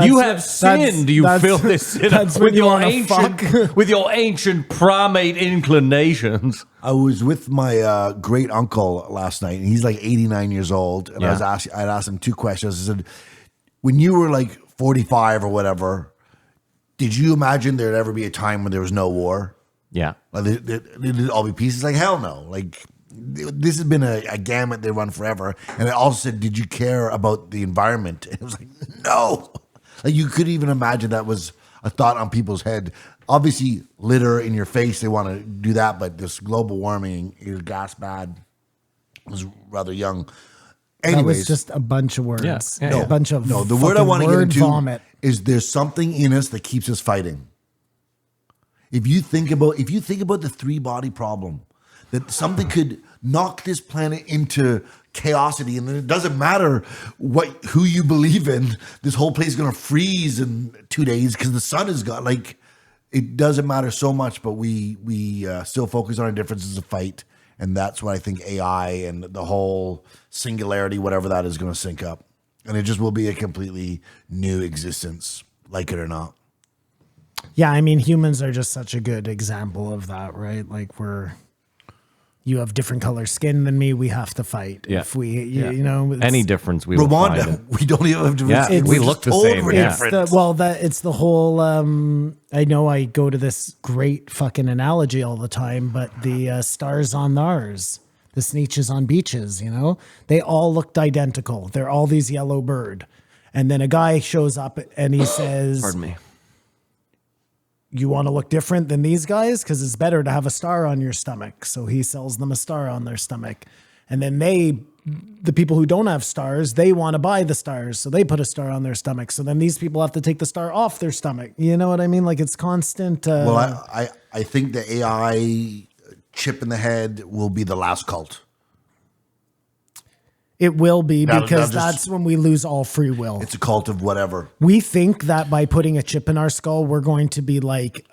You have sinned, you that's- filthy sinner, that's when with you your wanna ancient, fuck. with your ancient primate inclinations. I was with my great uncle last night, and he's like 89 years old. And Yeah. I'd asked him two questions. I said, when you were like 45 or whatever, did you imagine there'd ever be a time when there was no war? Yeah. Like there'd all be peace? It's like, hell no. Like, this has been a gamut they run forever. And I also said, did you care about the environment? And it was like, no. Like, you couldn't even imagine that was a thought on people's head. Obviously, litter in your face, they want to do that, but this global warming, your gas bad, was rather young. That Anyways, was just a bunch of words. Yeah, yeah, A bunch of the word I want to get into vomit. is there's something in us that keeps us fighting. If you think about the three body problem, that something could knock this planet into chaosity, and then it doesn't matter who you believe in. This whole place is gonna freeze in 2 days because the sun is gone. Like, it doesn't matter so much, but we still focus on our differences of fight, and that's what I think AI and the whole singularity, whatever that is, going to sync up, and it just will be a completely new existence, like it or not. Yeah, I mean, humans are just such a good example of that, right? Like you have different color skin than me. We have to fight. Yeah. If we, Yeah. you know, it's- Any difference we will find Rwanda, it. we don't even have to. Yeah, we look the same, yeah. It's the whole. I know I go to this great fucking analogy all the time, but the stars on Mars, the Sneetches on beaches, you know, they all looked identical. They're all these yellow bird, and then a guy shows up and he says, Pardon me. you want to look different than these guys? Because it's better to have a star on your stomach. So he sells them a star on their stomach. And then the people who don't have stars, they want to buy the stars. So they put a star on their stomach. So then these people have to take the star off their stomach. You know what I mean? Like, it's constant. Well, I think the AI chip in the head will be the last cult. It will be, That'll because just- that's when we lose all free will. It's a cult of whatever. We think that by putting a chip in our skull, we're going to be like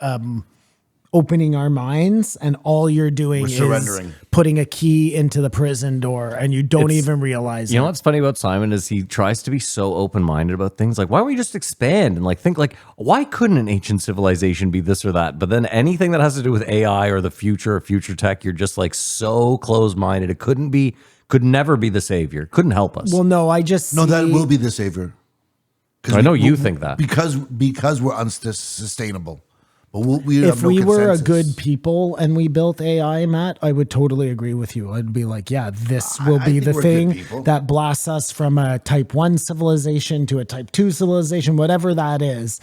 opening our minds, and all you're doing We're is surrendering. putting a key into the prison door, and you don't even realize You know it. what's funny about Simon is he tries to be so open-minded about things. Like, why don't we just expand and like think like, why couldn't an ancient civilization be this or that? But then anything that has to do with AI or the future or future tech, you're just like so closed-minded. It could never be the savior. Couldn't help us. Well, no, I just No, that see- will be the savior. I know you think that. because we're unsustainable. But we if have no we were a consensus. good people and we built AI, Matt, I would totally agree with you. I'd be like, yeah, this will I be think the we're good thing people. that blasts us from a type 1 civilization to a type 2 civilization, whatever that is.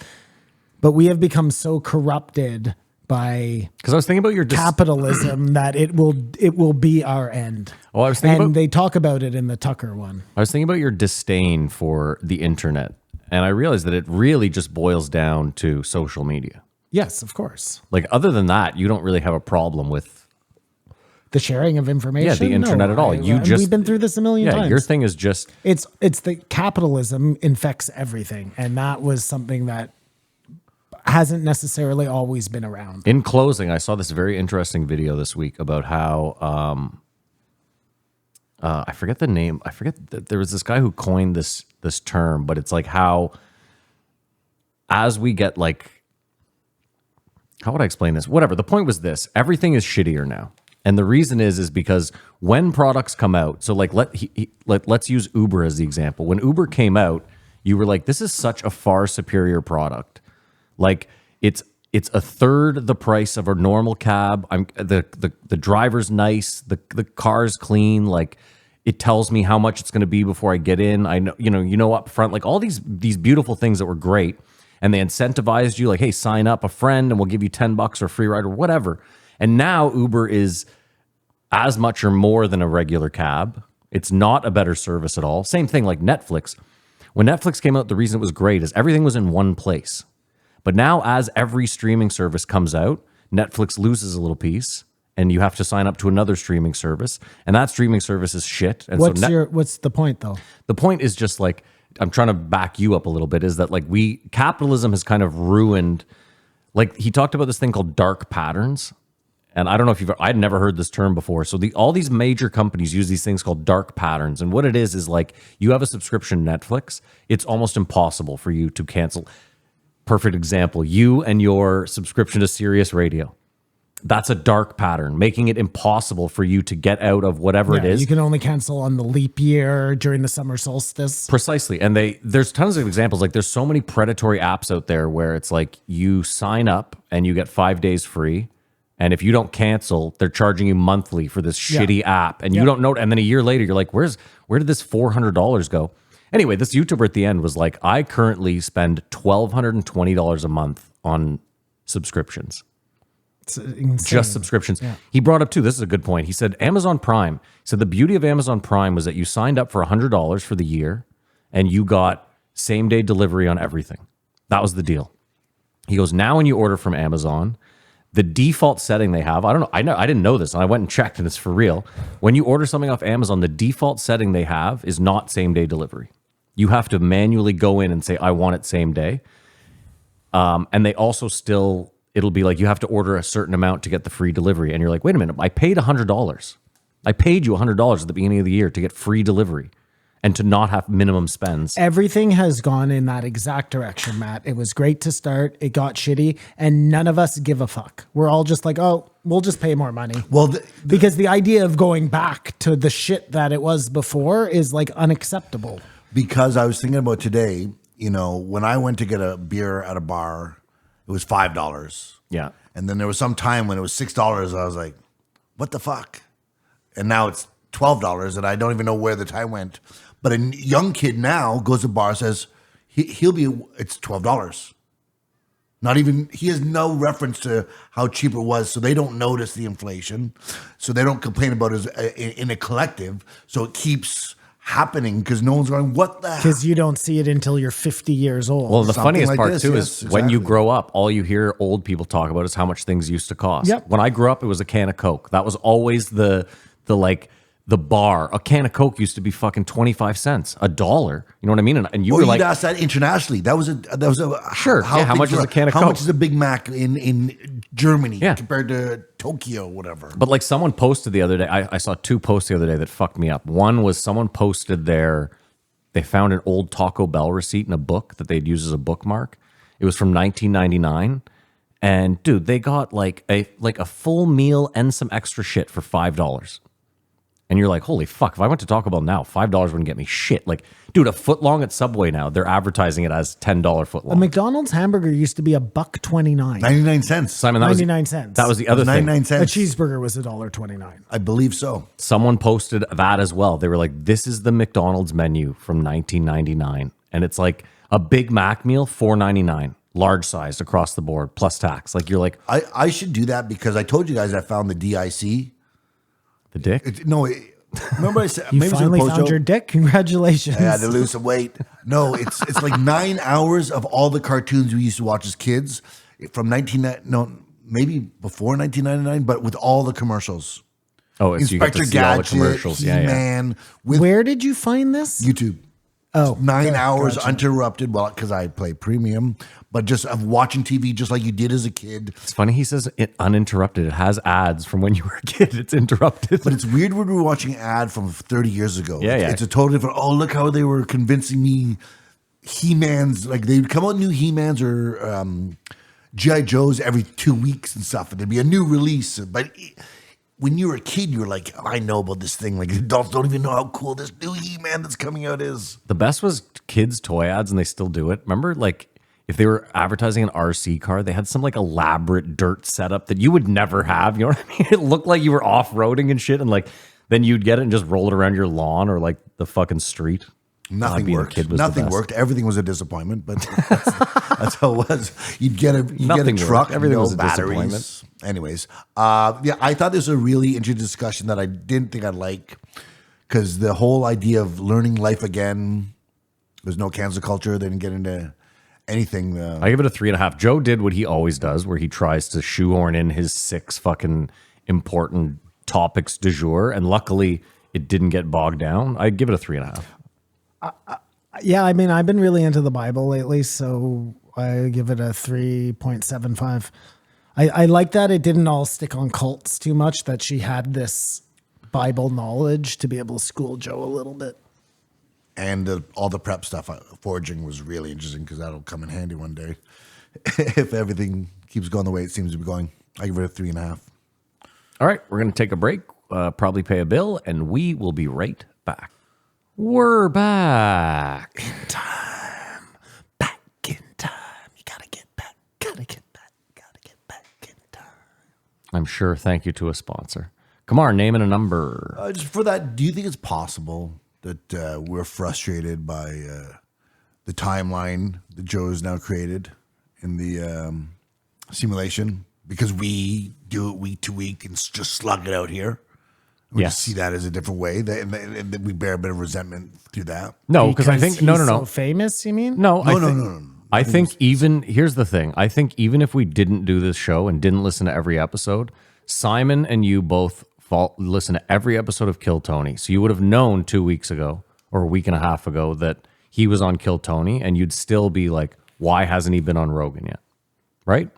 But we have become so corrupted by Because I was thinking about your capitalism that it will be our end. Oh, I was thinking and about- they talk about it in the Tucker one. I was thinking about your disdain for the internet And I realized that it really just boils down to social media. Yes, of course. Like, other than that, you don't really have a problem with The sharing of information. Yeah, the internet at all. We've been through this a million times. Your thing is just It's the capitalism infects everything, and that was something that hasn't necessarily always been around. In closing, I saw this very interesting video this week about how I forget the name. I forget that there was this guy who coined this term, but it's like how as we get like, how would I explain this? Whatever. The point was this: everything is shittier now. And the reason is because when products come out, so like let's use Uber as the example. When Uber came out, you were like, this is such a far superior product. Like it's a third the price of a normal cab. The driver's nice, the car's clean, like it tells me how much it's going to be before I get in. I know, you know up front, like all these beautiful things that were great, and they incentivized you like, hey, sign up a friend and we'll give you $10 or free ride or whatever. And now Uber is as much or more than a regular cab. It's not a better service at all. Same thing like Netflix. When Netflix came out, the reason it was great is everything was in one place. But now as every streaming service comes out, Netflix loses a little piece and you have to sign up to another streaming service. And that streaming service is shit. And What's the point though? The point is just like, I'm trying to back you up a little bit, is that like capitalism has kind of ruined, like he talked about this thing called dark patterns. And I don't know if I'd never heard this term before. So all these major companies use these things called dark patterns. And what it is like you have a subscription to Netflix. It's almost impossible for you to cancel. Perfect example, you and your subscription to Sirius Radio. That's a dark pattern, making it impossible for you to get out of whatever it is. You can only cancel on the leap year during the summer solstice. Precisely. And there's tons of examples. Like there's so many predatory apps out there where it's like you sign up and you get 5 days free. And if you don't cancel, they're charging you monthly for this shitty app. And you don't know. And then a year later, you're like, where did this $400 go? Anyway, this YouTuber at the end was like, I currently spend $1,220 a month on subscriptions. It's insane. Just subscriptions. Yeah. He brought up too, this is a good point. He said Amazon Prime. He said the beauty of Amazon Prime was that you signed up for $100 for the year and you got same day delivery on everything. That was the deal. He goes, now when you order from Amazon, the default setting they have, I don't know, I didn't know this, and I went and checked, and it's for real. When you order something off Amazon, the default setting they have is not same day delivery. You have to manually go in and say, I want it same day. And they also still, it'll be like you have to order a certain amount to get the free delivery. And you're like, wait a minute, I paid $100. I paid you $100 at the beginning of the year to get free delivery and to not have minimum spends. Everything has gone in that exact direction, Matt. It was great to start. It got shitty, and none of us give a fuck. We're all just like, oh, we'll just pay more money. Well, because the idea of going back to the shit that it was before is like unacceptable. Because I was thinking about today, when I went to get a beer at a bar, it was $5. Yeah. And then there was some time when it was $6. I was like, what the fuck? And now it's $12 and I don't even know where the time went. But a young kid now goes to a bar, says it's $12. Not even, he has no reference to how cheap it was, so they don't notice the inflation. So they don't complain about it in a collective. So it keeps happening because no one's going, what the hell? Because you don't see it until you're 50 years old. Well, the Something funniest like part this, too yes, is when you exactly. grow up, all you hear old people talk about is how much things used to cost. Yep. When I grew up, it was a can of Coke. That was always the bar. A can of Coke used to be fucking 25 cents, $1. You know what I mean? And you were like, you'd ask that internationally. That was a Sure. Yeah, how much is a can of How Coke? much is a Big Mac in Germany Yeah. compared to Tokyo, whatever? but like someone posted the other day, I saw two posts the other day that fucked me up. One was someone posted they found an old Taco Bell receipt in a book that they'd use as a bookmark. It was from 1999. And dude, they got like a full meal and some extra shit for $5. And you're like, holy fuck, if I went to Taco Bell now, $5 wouldn't get me shit. Like, dude, a foot long at Subway now, they're advertising it as $10 foot a long. McDonald's hamburger used to be $1.29. 99 cents. Simon, 99 cents. That was the other thing. 99 A cents. cheeseburger was $1.29. I believe so. Someone posted that as well. They were like, this is the McDonald's menu from 1999. And it's like a Big Mac meal, $4.99. Large sized across the board, plus tax. Like, you're like, I should do that because I told you guys I found the DIC. the dick? Remember I said You maybe it was in the finally post found show? your dick. Congratulations. I had to lose some weight. No, it's like 9 hours of all the cartoons we used to watch as kids from maybe before 1999, but with all the commercials. Oh, so you get Inspector to see all the Gadget, commercials. Yeah, yeah. He-Man, with Where did you find this? YouTube. Oh, 9 okay, hours gotcha. uninterrupted. Well, because I play premium, but just of watching TV just like you did as a kid. It's funny he says it uninterrupted. It has ads from when you were a kid. It's interrupted. But it's weird when we were watching an ad from 30 years ago. Yeah, yeah. It's a totally different. Oh, look how they were convincing me. He-Man's, like they'd come out new He-Mans or G.I. Joes every 2 weeks and stuff, and there'd be a new release. But when you were a kid, you were like, oh, I know about this thing. Like adults don't even know how cool this new He-Man that's coming out is. The best was kids' toy ads, and they still do it. Remember, like, if they were advertising an RC car, they had some like elaborate dirt setup that you would never have. You know what I mean? It looked like you were off-roading and shit, and like then you'd get it and just roll it around your lawn or like the fucking street. Nothing being a worked. kid was the Nothing best. worked. Everything was a disappointment, but that's how it was. You'd get a Nothing worked. truck, Everything no was a batteries. disappointment. Anyways, yeah, I thought this was a really interesting discussion that I didn't think I'd like because the whole idea of learning life again. There's no cancel culture. They didn't get into anything. I give it a 3.5. Joe did what he always does, where he tries to shoehorn in his 6 fucking important topics du jour, and luckily it didn't get bogged down. I'd give it a 3.5. Yeah, I mean, I've been really into the Bible lately, so I give it a 3.75. I like that it didn't all stick on cults too much, that she had this Bible knowledge to be able to school Joe a little bit. And all the prep stuff, foraging was really interesting because that'll come in handy one day if everything keeps going the way it seems to be going. I give it a 3.5. All right, we're going to take a break, probably pay a bill, and we will be right back. We're back. Back in time. You gotta get back, gotta get back in time. I'm sure. Thank you to a sponsor. Kamar, name and a number. Just for that, do you think it's possible that we're frustrated by the timeline that Joe has now created in the simulation because we do it week to week and just slug it out here? We Yes. just see that as a different way, and we bear a bit of resentment through that. No, because I think no. he's so famous, you mean? No, No. I think even here's the thing. I think even if we didn't do this show and didn't listen to every episode, Simon and you both listen to every episode of Kill Tony. So you would have known 2 weeks ago or a week and a half ago that he was on Kill Tony, and you'd still be like, why hasn't he been on Rogan yet? Right?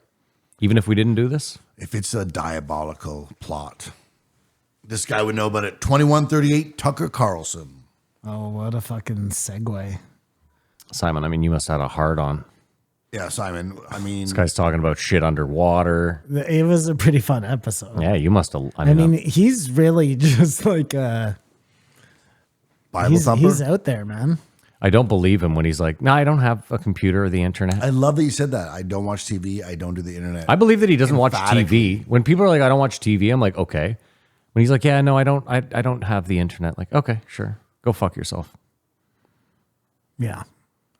Even if we didn't do this? If it's a diabolical plot, this guy would know about it. 2138 Tucker Carlson. Oh, what a fucking segue. Simon, I mean, you must have had a hard on. Yeah, Simon. I mean, This guy's talking about shit underwater. It was a pretty fun episode. Yeah, you must have. I mean, he's really just like Bible he's thumper. out there, man. I don't believe him when he's like, no, I don't have a computer or the internet. I love that you said that. I don't watch TV. I don't do the internet. I believe that he doesn't watch Emphatically. TV. When people are like, I don't watch TV, I'm like, okay. When he's like, yeah, no, I don't have the internet. Like, okay, sure. Go fuck yourself. Yeah.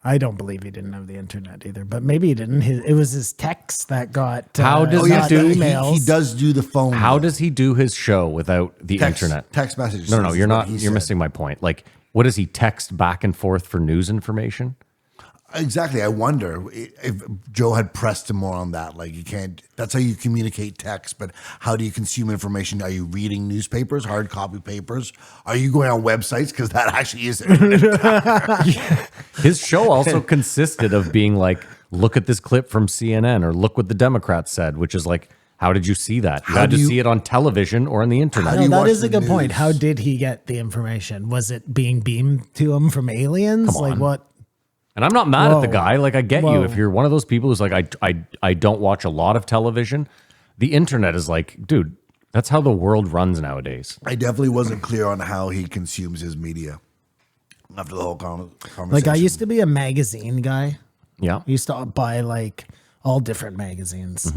I don't believe he didn't have the internet either, but maybe he didn't. It was his text that got How does he not do- emails. He does do the phone. How does he do his show without the text, internet? Text messages. No, is you're what not. he You're said. missing my point. Like, what does he text back and forth for news information? Exactly. I wonder if Joe had pressed him more on that. Like, you can't. That's how you communicate text. But how do you consume information? Are you reading newspapers, hard copy papers? Are you going on websites? Because that actually is. His show also consisted of being like, look at this clip from CNN or look what the Democrats said, which is like, how did you see that? You How had do to you- see it on television or on the internet. do No, you that watch is a the good point. news? How did he get the information? Was it being beamed to him from aliens? Come Like on. what? And I'm not mad at the Whoa. guy. Like, I get you. Whoa. If you're one of those people who's like, I don't watch a lot of television, the internet is like, dude, that's how the world runs nowadays. I definitely wasn't clear on how he consumes his media after the whole conversation. Like I used to be a magazine guy. Yeah. I used to buy like all different magazines,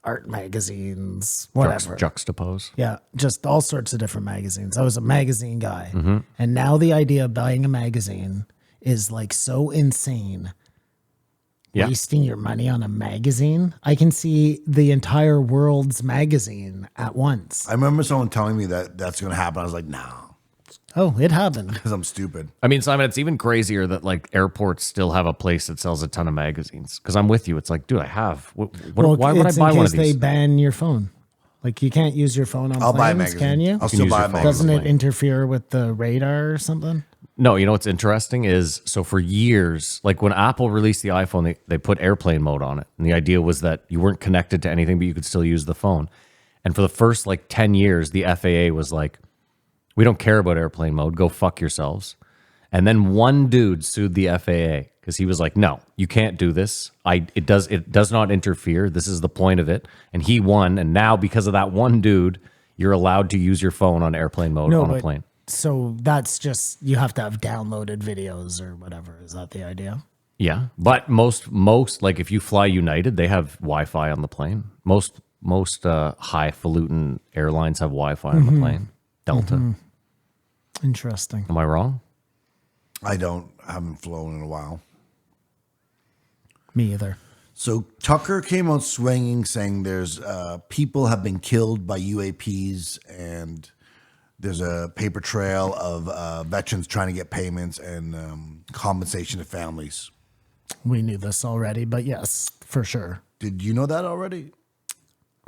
art magazines, whatever. Juxtapose. Yeah, just all sorts of different magazines. I was a magazine guy. And now the idea of buying a magazine is like so insane Yeah. wasting your money on a magazine. I can see the entire world's magazine at once. I remember someone telling me that that's going to happen. I was like, no, Oh, it happened. because I'm stupid. I mean, Simon, it's even crazier that like airports still have a place that sells a ton of magazines. Because I'm with you. It's like, dude, I have. Why would I it's buy in one of case they these? ban your phone. Like you can't use your phone on I'll buy a planes, magazine. can you? I'll still use buy your a phone. magazine. Doesn't it plane. interfere with the radar or something? No, you know what's interesting is so for years, like when Apple released the iPhone, they put airplane mode on it. And the idea was that you weren't connected to anything, but you could still use the phone. And for the first like 10 years, the FAA was like, we don't care about airplane mode. Go fuck yourselves. And then one dude sued the FAA because he was like, no, you can't do this. It does not interfere. This is the point of it. And he won. And now because of that one dude, you're allowed to use your phone on airplane mode on a plane. So that's just you have to have downloaded videos or whatever. Is that the idea? Yeah, but most like if you fly United, they have Wi-Fi on the plane. Most highfalutin airlines have Wi-Fi on the plane. Delta. Interesting. Am I wrong? I haven't flown in a while. Me either. So Tucker came out swinging, saying there's people have been killed by UAPs, and there's a paper trail of veterans trying to get payments and compensation to families. We knew this already, but yes, for sure. Did you know that already?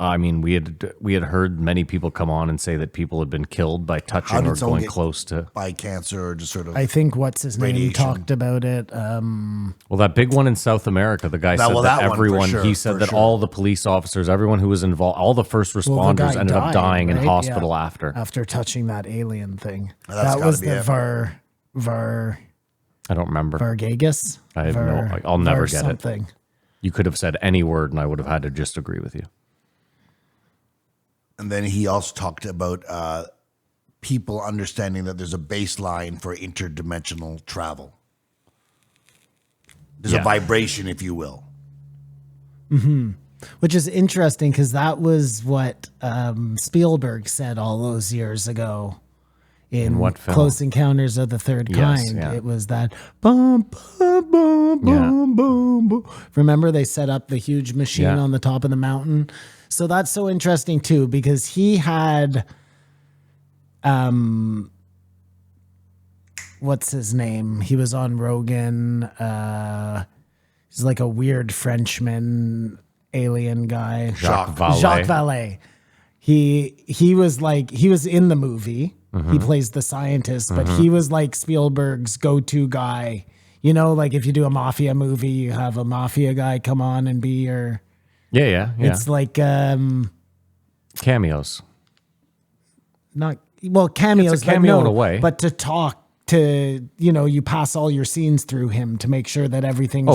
I mean, we had heard many people come on and say that people had been killed by How touching did or someone going get close to. by cancer or just sort of? I think what's his name Radiation. talked about it. Well, that big one in South America, the guy said well, that that one for everyone. sure, He said for that sure. all the police officers, everyone who was involved, all the first Well, the responders guy ended up died, dying in right? hospital Yeah. after. touching that alien thing. That's That gotta was be the it. I don't remember. Vargagas. I have no. Like, I'll never get something. it. You could have said any word, and I would have had to just agree with you. And then he also talked about people understanding that there's a baseline for interdimensional travel. There's Yeah. a vibration, if you will. Which is interesting because that was what Spielberg said all those years ago in what film? Close Encounters of the Third Yes, Kind. yeah. It was that boom, boom, boom, boom, boom, boom. Remember they set up the huge machine Yeah. on the top of the mountain? So that's so interesting too because he had what's his name? He was on Rogan. He's like a weird Frenchman alien guy. Jacques Vallée. Jacques Vallée. He was like he was in the movie. He plays the scientist, but he was like Spielberg's go-to guy. You know, like if you do a mafia movie, you have a mafia guy come on and be your. Yeah. It's like Cameos. not well cameos, It's a cameo but in a way. But to talk to you pass all your scenes through him to make sure that everything's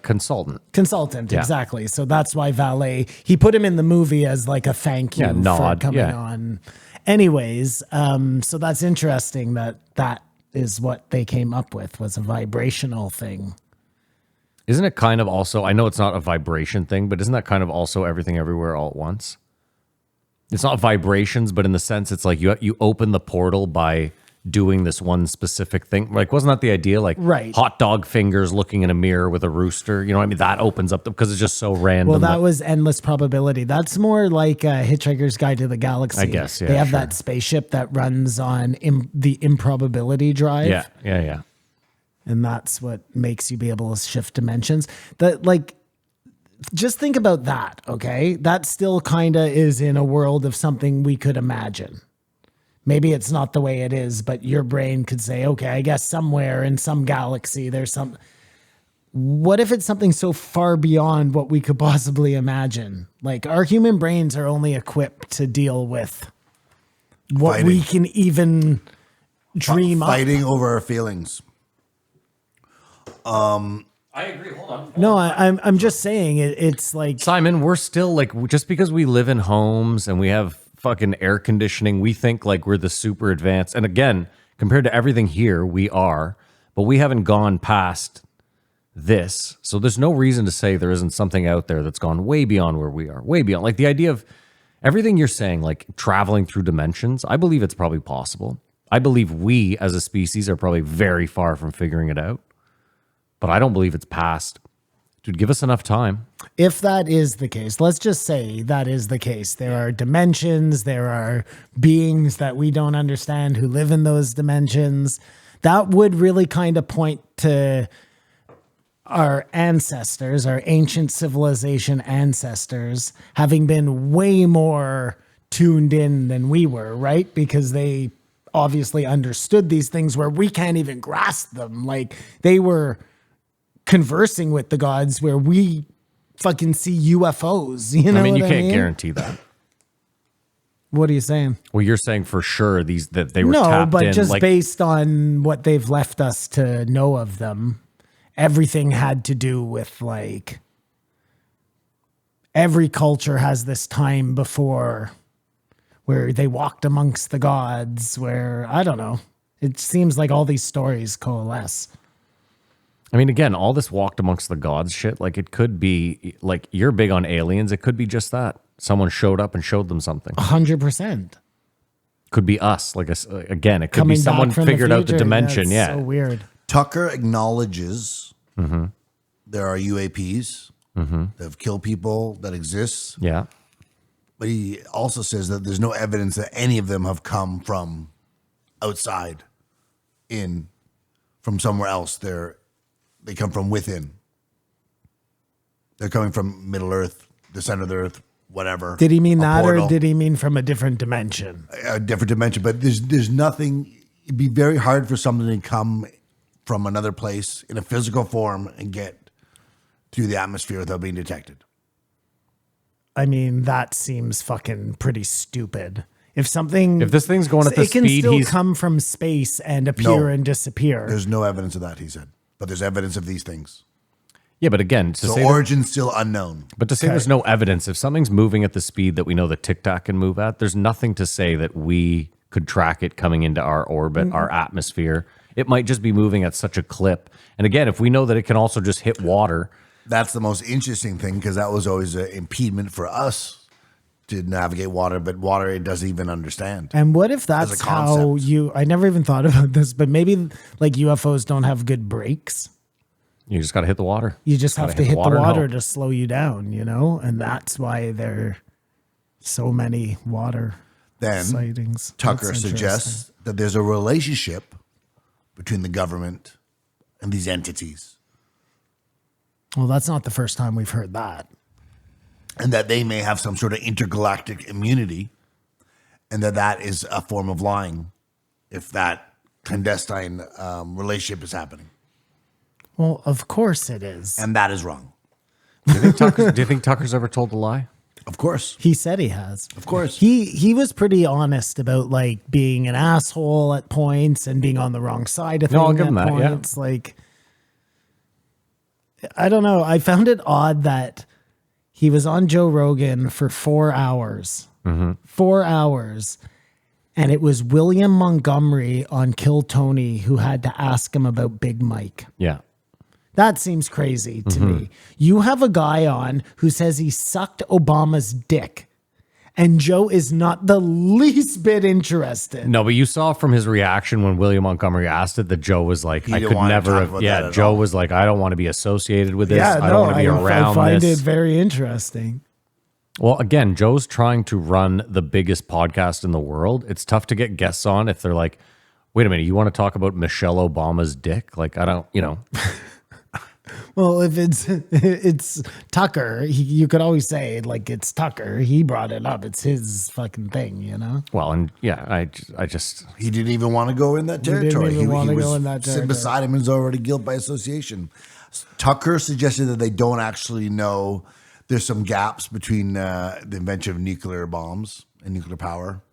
Consultant. consultant, Yeah. exactly. So that's why Valet, he put him in the movie as like a thank you Yeah, for nod, coming yeah. on. Anyways, so that's interesting that is what they came up with was a vibrational thing. Isn't it kind of also, I know it's not a vibration thing, but isn't that kind of also everything everywhere all at once? It's not vibrations, but in the sense it's like you open the portal by doing this one specific thing. Like, wasn't that the idea? Like Right. hot dog fingers looking in a mirror with a rooster. You know what I mean? That opens up because it's just so random. Well, that was endless probability. That's more like Hitchhiker's Guide to the Galaxy. I guess, yeah, they have sure. that spaceship that runs on the improbability drive. Yeah. And that's what makes you be able to shift dimensions. That like just think about that, okay? That still kind of is in a world of something we could imagine. Maybe it's not the way it is, but your brain could say, okay, I guess somewhere in some galaxy there's some. What if it's something so far beyond what we could possibly imagine? Like our human brains are only equipped to deal with what we can even dream up. Fighting over our feelings. I agree. Hold on. No, I'm just saying it's like Simon, we're still like, just because we live in homes and we have fucking air conditioning, we think like we're the super advanced. And again, compared to everything here, we are, but we haven't gone past this. So there's no reason to say there isn't something out there that's gone way beyond where we are, way beyond. Like the idea of everything you're saying, like traveling through dimensions, I believe it's probably possible. I believe we as a species are probably very far from figuring it out, but I don't believe it's past Dude, give us enough time. If that is the case, let's just say that is the case. There are dimensions, there are beings that we don't understand who live in those dimensions. That would really kind of point to our ancestors, our ancient civilization ancestors, having been way more tuned in than we were, right? Because they obviously understood these things where we can't even grasp them. Like they were conversing with the gods where we fucking see UFOs. You know, I mean, you what can't guarantee that. What are you saying? Well, you're saying for sure that they were No, tapped but in. just like, based on what they've left us to know of them, everything had to do with like every culture has this time before where they walked amongst the gods, where I don't know. It seems like all these stories coalesce. I mean, again, all this walked amongst the gods shit, like it could be like you're big on aliens. It could be just that someone showed up and showed them something. 100%. Could be us. Like again, it could Coming be someone back from the figured out the future. dimension. That's Yeah. so weird. Tucker acknowledges there are UAPs that have killed people that exist, Yeah. but he also says that there's no evidence that any of them have come from outside, from somewhere else. They come from within. They're coming from Middle Earth, the center of the Earth, whatever. Did he mean a that, portal, or did he mean from a different dimension? a different dimension? But there's nothing. It'd be very hard for something to come from another place in a physical form and get through the atmosphere without being detected. I mean, that seems fucking pretty stupid. If If this thing's going at the it can speed still he's come from space and appear No. and disappear. There's no evidence of that, he said. But there's evidence of these things. yeah, but again, to So say origin's still unknown. but to say there's no evidence, if something's moving at the speed that we know that Tic Tac can move at, there's nothing to say that we could track it coming into our orbit, our atmosphere. It might just be moving at such a clip. And again, if we know that it can also just hit water, That's the most interesting thing because that was always an impediment for us to navigate water, but water it doesn't even understand. And what if As that's a how concept. I never even thought about this, but maybe like UFOs don't have good brakes. you just got to hit the water. You just have to hit the and water help. to slow you down, you know? And that's why there are so many water Then sightings. Tucker That's suggests that there's a relationship between the government and these entities, well, that's not the first time we've heard that. and that they may have some sort of intergalactic immunity, and that is a form of lying if that clandestine relationship is happening. Well, of course it is. And that is wrong. Do you think Tucker's ever told a lie? Of course. He said he has. Of course. He was pretty honest about like being an asshole at points and being on the wrong side of things. No, I'll give him at that, yeah. points. Like, I don't know. I found it odd that he was on Joe Rogan for 4 hours. 4 hours. And it was William Montgomery on Kill Tony who had to ask him about Big Mike. Yeah. That seems crazy to me. You have a guy on who says he sucked Obama's dick, and Joe is not the least bit interested. No, but you saw from his reaction when William Montgomery asked it that Joe was like, He I didn't could want to never talk have. about that Yeah, at Joe all. was like, I don't want to be associated with this. Yeah, I don't want to be I around find this. it very interesting. Well, again, Joe's trying to run the biggest podcast in the world. It's tough to get guests on if they're like, wait a minute, you want to talk about Michelle Obama's dick? Like, I don't, Well, if it's Tucker, you could always say like it's Tucker. He brought it up. It's his fucking thing, you know. well, and yeah, I just, He didn't even want to go in that didn't territory. even want to was go in that sitting territory. beside him and was already guilt by association. Tucker suggested that they don't actually know. There's some gaps between the invention of nuclear bombs and nuclear power.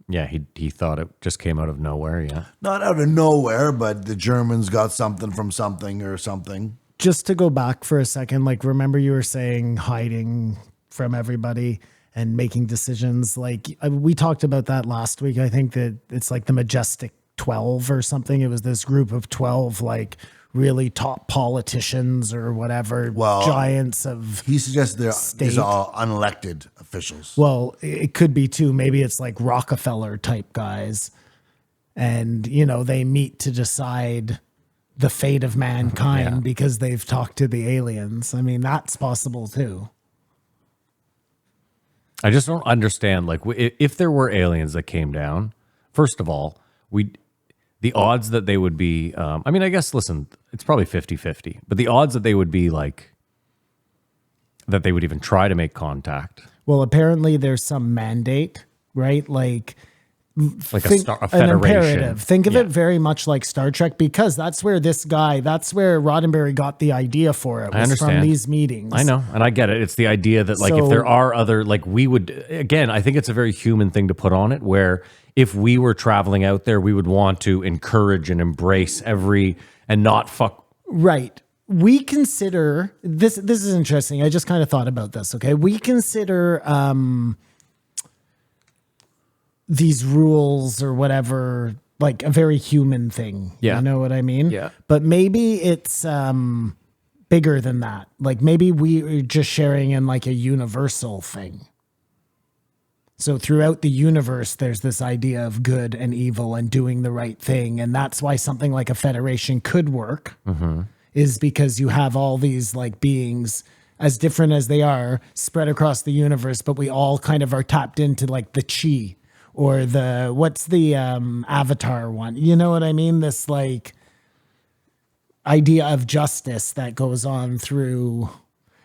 yeah, he thought it just came out of nowhere. Yeah. Not out of nowhere, but the Germans got something from something or something. Just to go back for a second, like remember you were saying hiding from everybody and making decisions. Like we talked about that last week. I think that it's like the Majestic 12 or something. It was this group of 12 like really top politicians or whatever, Well, giants of. He suggests these State. are unelected officials. Well, it could be too. Maybe it's like Rockefeller type guys, and you know they meet to decide the fate of mankind Yeah. because they've talked to the aliens. I mean, that's possible too. I just don't understand. Like, if there were aliens that came down, first of all, the odds that they would be, I mean, I guess, listen, it's probably 50-50, but the odds that they would be like, that they would even try to make contact, Well, apparently there's some mandate, right? Like like a an federation. imperative. Think of Yeah. it very much like Star Trek, because that's where that's where Roddenberry got the idea for it, I was from understand. these meetings. I know, and I get it. It's the idea that, like, if So- there are other, like, we would, again, I think it's a very human thing to put on it, where if we were traveling out there, we would want to encourage and embrace and not fuck. Right. We consider this is interesting. I just kind of thought about this, okay? We consider these rules or whatever like a very human thing. Yeah. You know what I mean? Yeah. But maybe it's bigger than that. Like maybe we are just sharing in like a universal thing. So throughout the universe, there's this idea of good and evil and doing the right thing. And that's why something like a federation could work, is because you have all these like beings, as different as they are, spread across the universe, but we all kind of are tapped into like the chi or what's the Avatar one? You know what I mean? This like idea of justice that goes on through,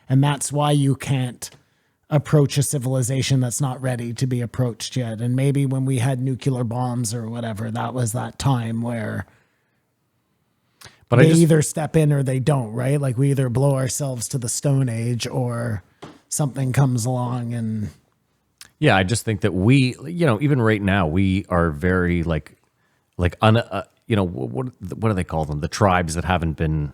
and that's why you can't approach a civilization that's not ready to be approached yet. And maybe when we had nuclear bombs or whatever, that was that time where But they I just, either step in or they don't, right? Like we either blow ourselves to the Stone Age or something comes along and yeah, I just think that we, even right now, we are very what do they call them? The tribes that haven't been.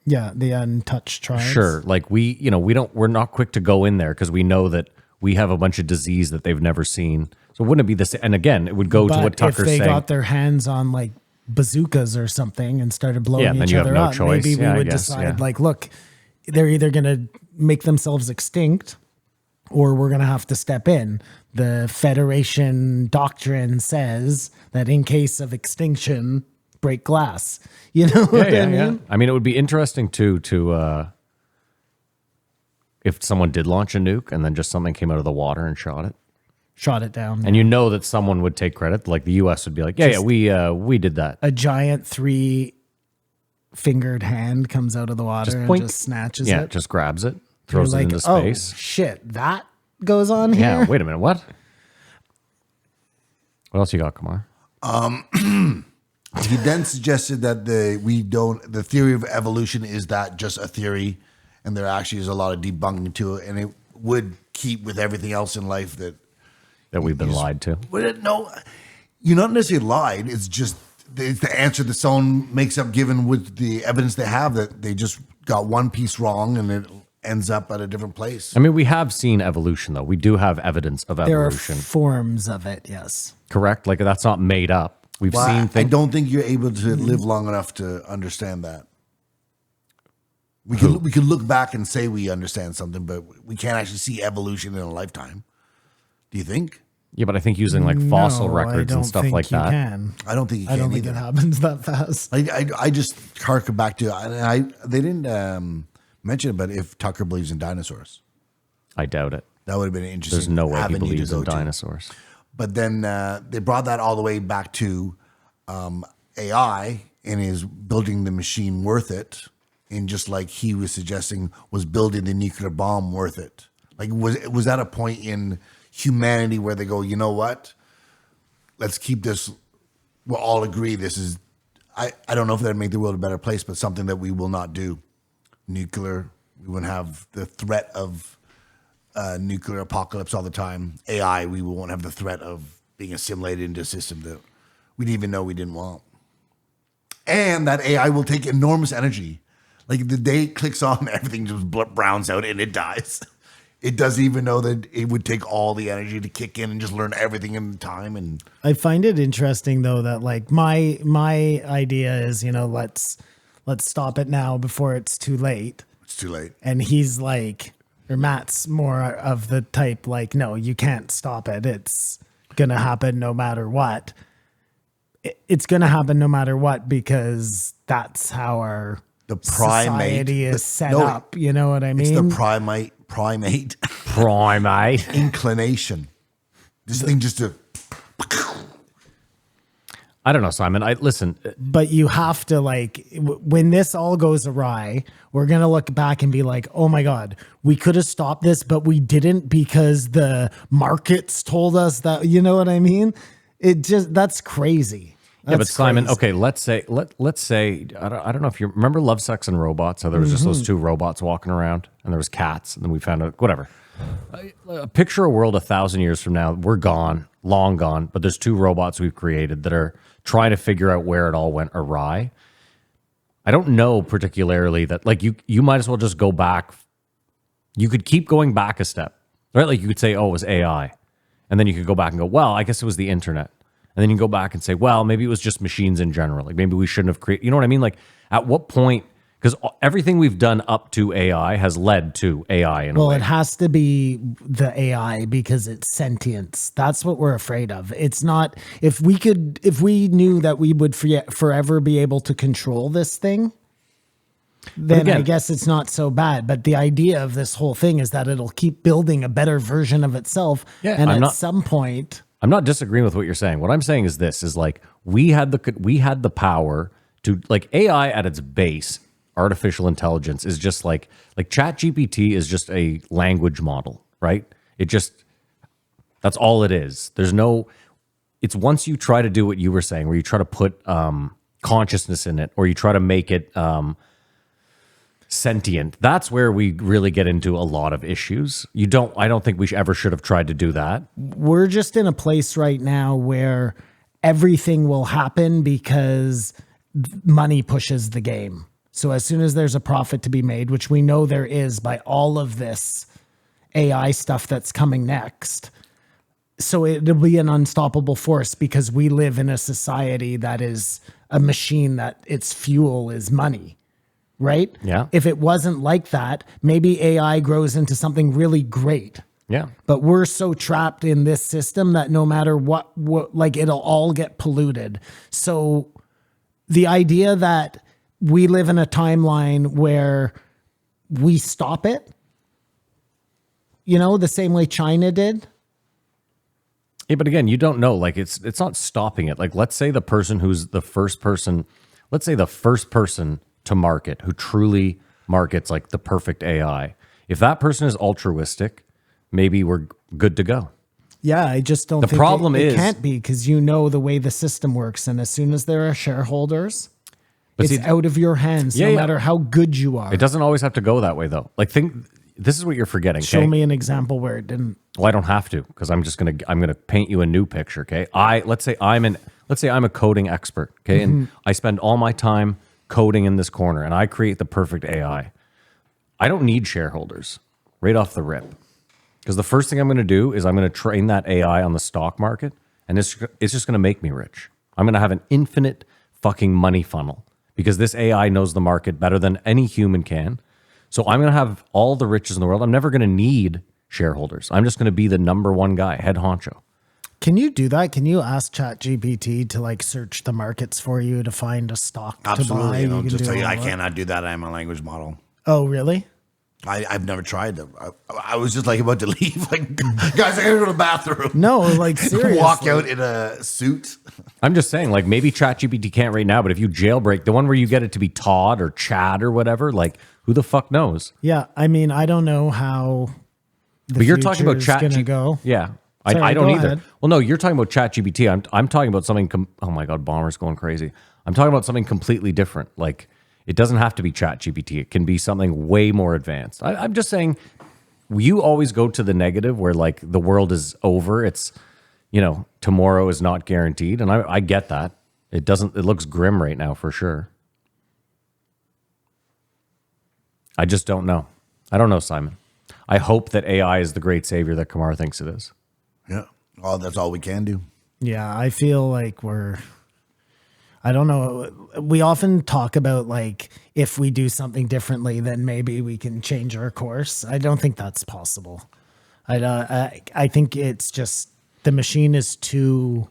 yeah, the untouched tribes. Sure. Like we're not quick to go in there because we know that we have a bunch of disease that they've never seen. So wouldn't it be this? And again, it would go to But what Tucker's if they saying. got their hands on like bazookas or something and started blowing Yeah, then each you have other no up, choice. maybe Yeah, I we would guess, decide yeah. like, look, they're either going to make themselves extinct or we're going to have to step in. The Federation doctrine says that in case of extinction, break glass. You know what I mean? I mean, it would be interesting too to if someone did launch a nuke and then just something came out of the water and shot it, Shot it down. and that someone would take credit. Like the U.S. would be like, we did that. A giant 3-fingered hand comes out of the water and point. just snatches Yeah, it. just grabs it, You're throws it like, into space. oh, shit, that goes on here? Yeah, wait a minute, what? What else you got, Kumar? He then suggested that the theory of evolution is that just a theory, and there actually is a lot of debunking to it, and it would keep with everything else in life that. That we've been lied to. No, you're not necessarily lied. It's just it's the answer that someone makes up given with the evidence they have that they just got one piece wrong and it ends up at a different place. I mean, we have seen evolution, though. We do have evidence of There are evolution. forms of it, yes. Correct? Like, that's not made up. We've Well, seen I things. don't think you're able to live long enough to understand that. We can look back and say we understand something, but we can't actually see evolution in a lifetime. Do you think? Yeah, but I think using like fossil No, I records don't and stuff think like you that. Can. I don't think you I can don't think either. it happens that fast. I just harken back to they didn't mention it, but if Tucker believes in dinosaurs, I doubt it. that would have been an interesting. There's no way he avenue to believes go in to. dinosaurs. But then they brought that all the way back to AI and is building the machine worth it? And just like he was suggesting, was building the nuclear bomb worth it? Like was that a point in humanity where they go, you know what? Let's keep this. We'll all agree this is. I don't know if that'd make the world a better place, but something that we will not do. Nuclear. We wouldn't have the threat of nuclear apocalypse all the time. AI. We won't have the threat of being assimilated into a system that we didn't even know we didn't want. And that AI will take enormous energy. Like the day it clicks on, everything just browns out and it dies. It doesn't even know that it would take all the energy to kick in and just learn everything in time. And I find it interesting though that like my idea is, let's stop it now before it's too late. it's too late. And he's like, or Matt's more of the type like, no, you can't stop it. It's gonna happen no matter what. it's going to happen no matter what, because that's how our The primate society is set no, up. You know what I mean? It's the primate Primate. inclination. This thing just to I don't know, Simon. Listen. But you have to, like, when this all goes awry, we're going to look back and be like, oh my God, we could have stopped this, but we didn't because the markets told us that, you know what I mean? That's crazy. Yeah, but That's Simon, crazy. okay, let's say I don't know if you remember Love, Sex, and Robots. How there was just those two robots walking around, and there was cats, and then we found out whatever. Picture a world 1,000 years from now. We're gone, long gone, but there's two robots we've created that are trying to figure out where it all went awry. I don't know particularly that, like, you might as well just go back. You could keep going back a step, right? Like you could say, oh, it was AI, and then you could go back and go, well, I guess it was the internet. And then you can go back and say, well, maybe it was just machines in general. Like maybe we shouldn't have created, you know what I mean? Like at what point, because everything we've done up to AI has led to AI in a Well, way. it has to be the AI because it's sentience. That's what we're afraid of. It's not, if we knew that we would forever be able to control this thing, then again- I guess it's not so bad. But the idea of this whole thing is that it'll keep building a better version of itself. Yeah, and I'm at not- some point, I'm not disagreeing with what you're saying. What I'm saying is this: is like we had the power to, like, AI at its base, artificial intelligence is just like ChatGPT is just a language model, right? That's all it is. It's once you try to do what you were saying, where you try to put consciousness in it, or you try to make it sentient. That's where we really get into a lot of issues. I don't think we ever should have tried to do that. we're just in a place right now where everything will happen because money pushes the game. So as soon as there's a profit to be made, which we know there is by all of this AI stuff that's coming next, so it'll be an unstoppable force because we live in a society that is a machine that its fuel is money. Right? Yeah. If it wasn't like that, maybe AI grows into something really great. Yeah. But we're so trapped in this system that no matter what, like, it'll all get polluted. So the idea that we live in a timeline where we stop it, the same way China did. Yeah, but again, you don't know. Like it's not stopping it. Like let's say the person who's the first person to market, who truly markets like the perfect AI. If that person is altruistic, maybe we're good to go. Yeah, I just don't The think problem it is- can't be, because the way the system works. And as soon as there are shareholders, But it's see- out of your hands, Yeah, no yeah. matter how good you are. It doesn't always have to go that way though. Like this is what you're forgetting. Show okay? me an example where it didn't. Well, I don't have to, because I'm gonna paint you a new picture. Okay. Let's say I'm a coding expert. Okay. And I spend all my time coding in this corner and I create the perfect AI. I don't need shareholders right off the rip. Because the first thing I'm going to do is I'm going to train that AI on the stock market, and it's just going to make me rich. I'm going to have an infinite fucking money funnel because this AI knows the market better than any human can. So I'm going to have all the riches in the world. I'm never going to need shareholders. I'm just going to be the number one guy, head honcho. Can you do that? Can you ask ChatGPT to, like, search the markets for you to find a stock to buy? absolutely. You can Just do tell you, all I that? cannot do that. I'm a language model. Oh, really? I've never tried them. I was just like about to leave. Like, guys, I gotta go to the bathroom. No, like, seriously. Walk out in a suit. I'm just saying, like, maybe ChatGPT can't right now, but if you jailbreak, the one where you get it to be Todd or Chad or whatever, like, who the fuck knows? Yeah, I mean, I don't know how the But you're talking about future is gonna ChatGPT. go. Yeah. Sorry, I don't go either. ahead. Well, no, you're talking about ChatGPT. I'm talking about something. Oh my God, Bomber's going crazy. I'm talking about something completely different. Like, it doesn't have to be ChatGPT. It can be something way more advanced. I'm just saying, you always go to the negative where, like, the world is over. It's, tomorrow is not guaranteed. And I get that. It looks grim right now for sure. I just don't know. I don't know, Simon. I hope that AI is the great savior that Kamar thinks it is. Yeah. Oh, that's all we can do. Yeah, I feel like I don't know. We often talk about, like, if we do something differently, then maybe we can change our course. I don't think that's possible. I think it's just the machine is too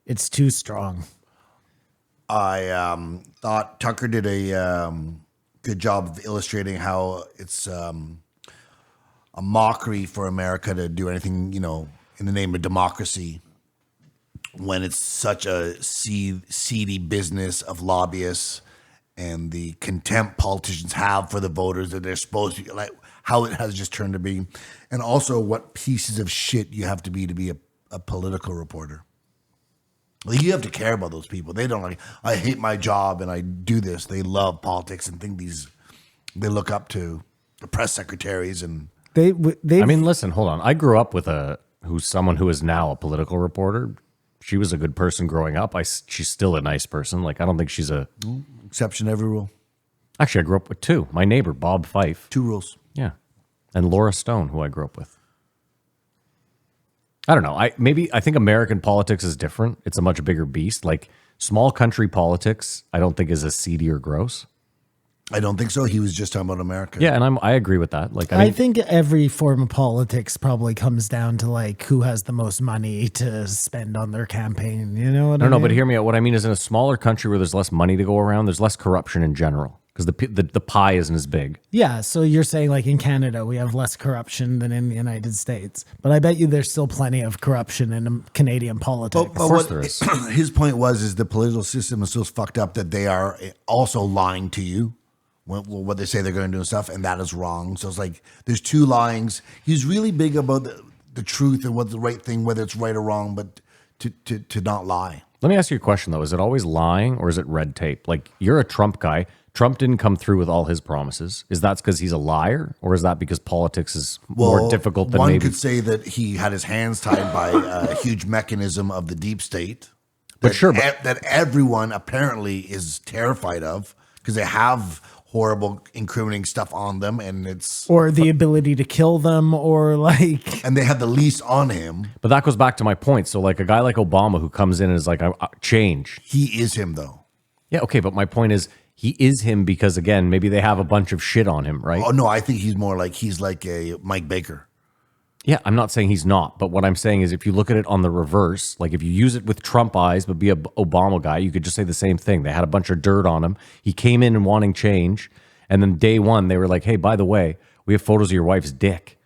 It's too strong. I thought Tucker did a good job of illustrating how it's a mockery for America to do anything, in the name of democracy when it's such a seedy business of lobbyists and the contempt politicians have for the voters that they're supposed to, like how it has just turned to be. And also what pieces of shit you have to be a political reporter. Like, you have to care about those people. They don't I hate my job and I do this. They love politics and think they look up to the press secretaries and They I mean, listen, hold on. I grew up with someone who is now a political reporter. She was a good person growing up. She's still a nice person. Like, I don't think she's a exception to every rule. Actually, I grew up with two. My neighbor, Bob Fife. 2 rules. Yeah. And Laura Stone, who I grew up with. I don't know. I think American politics is different. It's a much bigger beast. Like, small country politics, I don't think is as seedy or gross. I don't think so. He was just talking about America. Yeah, and I agree with that. Like, I think every form of politics probably comes down to like who has the most money to spend on their campaign. You know what I mean? No, but hear me out. What I mean is, in a smaller country where there's less money to go around, there's less corruption in general because the pie isn't as big. Yeah, so you're saying like in Canada we have less corruption than in the United States, but I bet you there's still plenty of corruption in Canadian politics. But Of course there is. His point is the political system is so fucked up that they are also lying to you. What they say they're going to do and stuff, and that is wrong. So it's like there's two lyings. He's really big about the truth and what's the right thing, whether it's right or wrong, but to not lie. Let me ask you a question, though. Is it always lying or is it red tape? Like, you're a Trump guy. Trump didn't come through with all his promises. Is that because he's a liar, or is that because politics is more difficult than one maybe? Could say that he had his hands tied by a huge mechanism of the deep state. But sure, but that everyone apparently is terrified of because they have horrible incriminating stuff on them, and or the ability to kill them, or like, and they had the lease on him. But that goes back to my point. So like a guy like Obama who comes in and is like, change. He is him though. Yeah, okay, but my point is he is him because, again, maybe they have a bunch of shit on him, right? Oh no, I think he's like a Mike Baker. Yeah, I'm not saying he's not, but what I'm saying is if you look at it on the reverse, like if you use it with Trump eyes but be a Obama guy, you could just say the same thing. They had a bunch of dirt on him. He came in and wanting change, and then day one they were like, hey, by the way, we have photos of your wife's dick.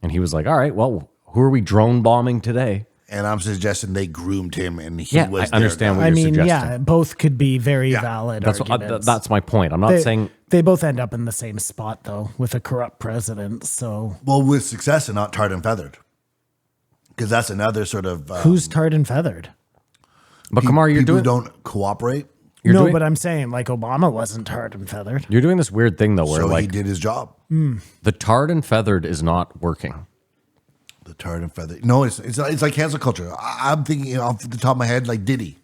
And he was like, all right, well, who are we drone bombing today? And I'm suggesting they groomed him, and he Yeah, was I understand there. what you're suggesting. yeah, both could be very valid arguments. That's my point. I'm not saying they both end up in the same spot though, with a corrupt president. So, well, with success and not tarred and feathered, because that's another sort of who's tarred and feathered? But Kamar, you're people doing who don't cooperate. But I'm saying like Obama wasn't tarred and feathered. You're doing this weird thing though, where So like he did his job. the tarred and feathered is not working. The tarred and feathered. No, it's like cancel culture. I'm thinking off the top of my head, like Diddy.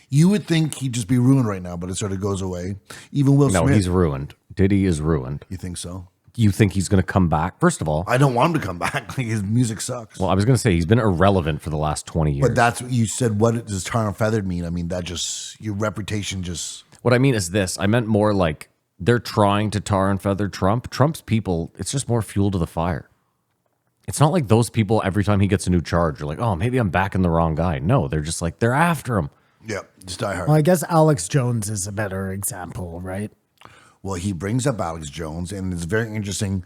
You would think he'd just be ruined right now, but it sort of goes away. Even Will No, Smith. he's ruined. Diddy is ruined. You think so? You think he's going to come back? First of all, I don't want him to come back. Like, his music sucks. well, I was going to say he's been irrelevant for the last 20 years. But that's what you said. What does tar and feathered mean? I mean, that just your reputation just. What I mean is this. I meant more like they're trying to tar and feather Trump. Trump's people, it's just more fuel to the fire. It's not like those people, every time he gets a new charge, are like, oh, maybe I'm backing the wrong guy. No, they're just like, they're after him. Yeah, just die hard. Well, I guess Alex Jones is a better example, right? Well, he brings up Alex Jones, and it's very interesting.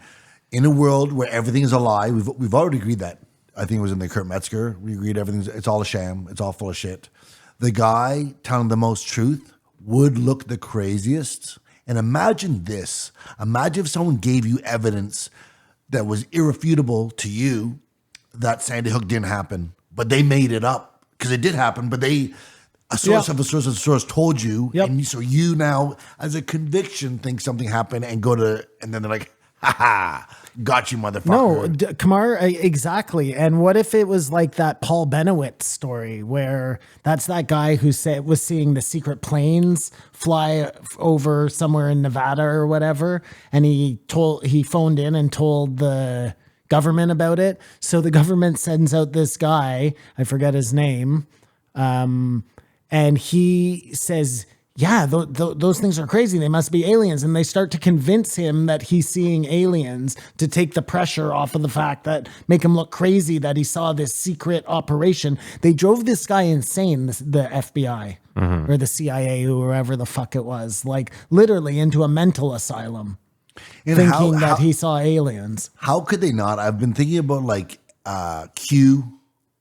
In a world where everything is a lie, we've already agreed that. I think it was in the Kurt Metzger. We agreed it's all a sham. It's all full of shit. The guy telling the most truth would look the craziest. And imagine this. Imagine if someone gave you evidence that was irrefutable to you that Sandy Hook didn't happen, but they made it up because it did happen, but a source of a source of a source told you. Yep. And so you now, as a conviction, think something happened and and then they're like, ha ha, got you, motherfucker. No, Kamar, exactly. And what if it was like that Paul Benowitz story where that's that guy who was seeing the secret planes fly over somewhere in Nevada or whatever, and he phoned in and told the government about it. So the government sends out this guy, I forget his name, and he says yeah, those things are crazy. They must be aliens. And they start to convince him that he's seeing aliens to take the pressure off of the fact that make him look crazy that he saw this secret operation. They drove this guy insane, the FBI or the CIA or whoever the fuck it was, like literally into a mental asylum, And thinking that he saw aliens. How could they not? I've been thinking about like Q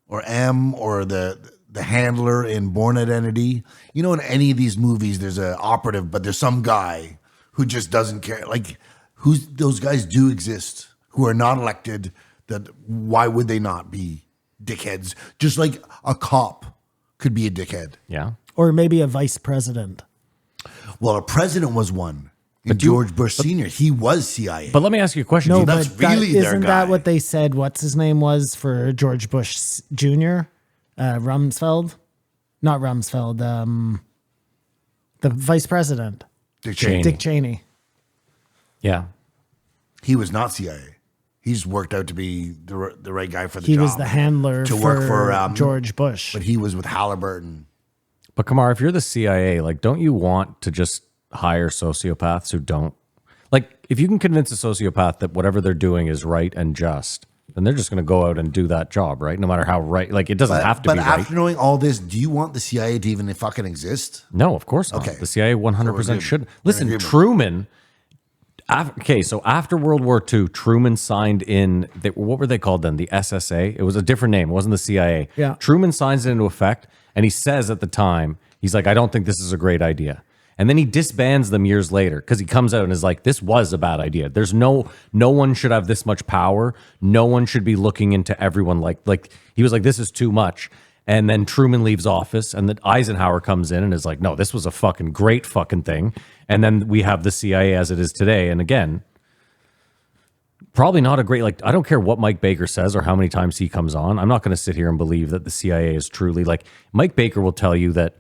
or M or the handler in Born Identity. You know, in any of these movies, there's an operative, but there's some guy who just doesn't care. Like, those guys do exist who are not elected. That why would they not be dickheads? Just like a cop could be a dickhead. Yeah. Or maybe a vice president. Well, a president was one. George Bush Sr., he was CIA. But let me ask you a question. No, that's but that, really their isn't guy. that what they said? What's his name was for George Bush Jr.? Rumsfeld? Not Rumsfeld. The vice president. Dick Cheney. Dick Cheney. Yeah. He was not CIA. He just worked out to be the right guy for the He job. was the handler to for, work for George Bush. But he was with Halliburton. But Kamar, if you're the CIA, like, don't you want to just hire sociopaths who don't, like, if you can convince a sociopath that whatever they're doing is right and just, then they're just going to go out and do that job, right? No matter how right, like, it doesn't have to But be after right. knowing all this, do you want the CIA to even fucking exist? No, of course not. Okay. The CIA 100% should. Listen, agreement. Truman. Okay, so after World War II, Truman signed in. What were they called then? The SSA. It was a different name. It wasn't the CIA. Yeah. Truman signs it into effect, and he says at the time, he's like, "I don't think this is a great idea." And then he disbands them years later because he comes out and is like, "This was a bad idea. There's no one should have this much power. No one should be looking into everyone like." He was like, "This is too much." And then Truman leaves office, and then Eisenhower comes in and is like, "No, this was a fucking great fucking thing." And then we have the CIA as it is today. And again, probably not a great, like, I don't care what Mike Baker says or how many times he comes on. I'm not going to sit here and believe that the CIA is truly, like, Mike Baker will tell you that,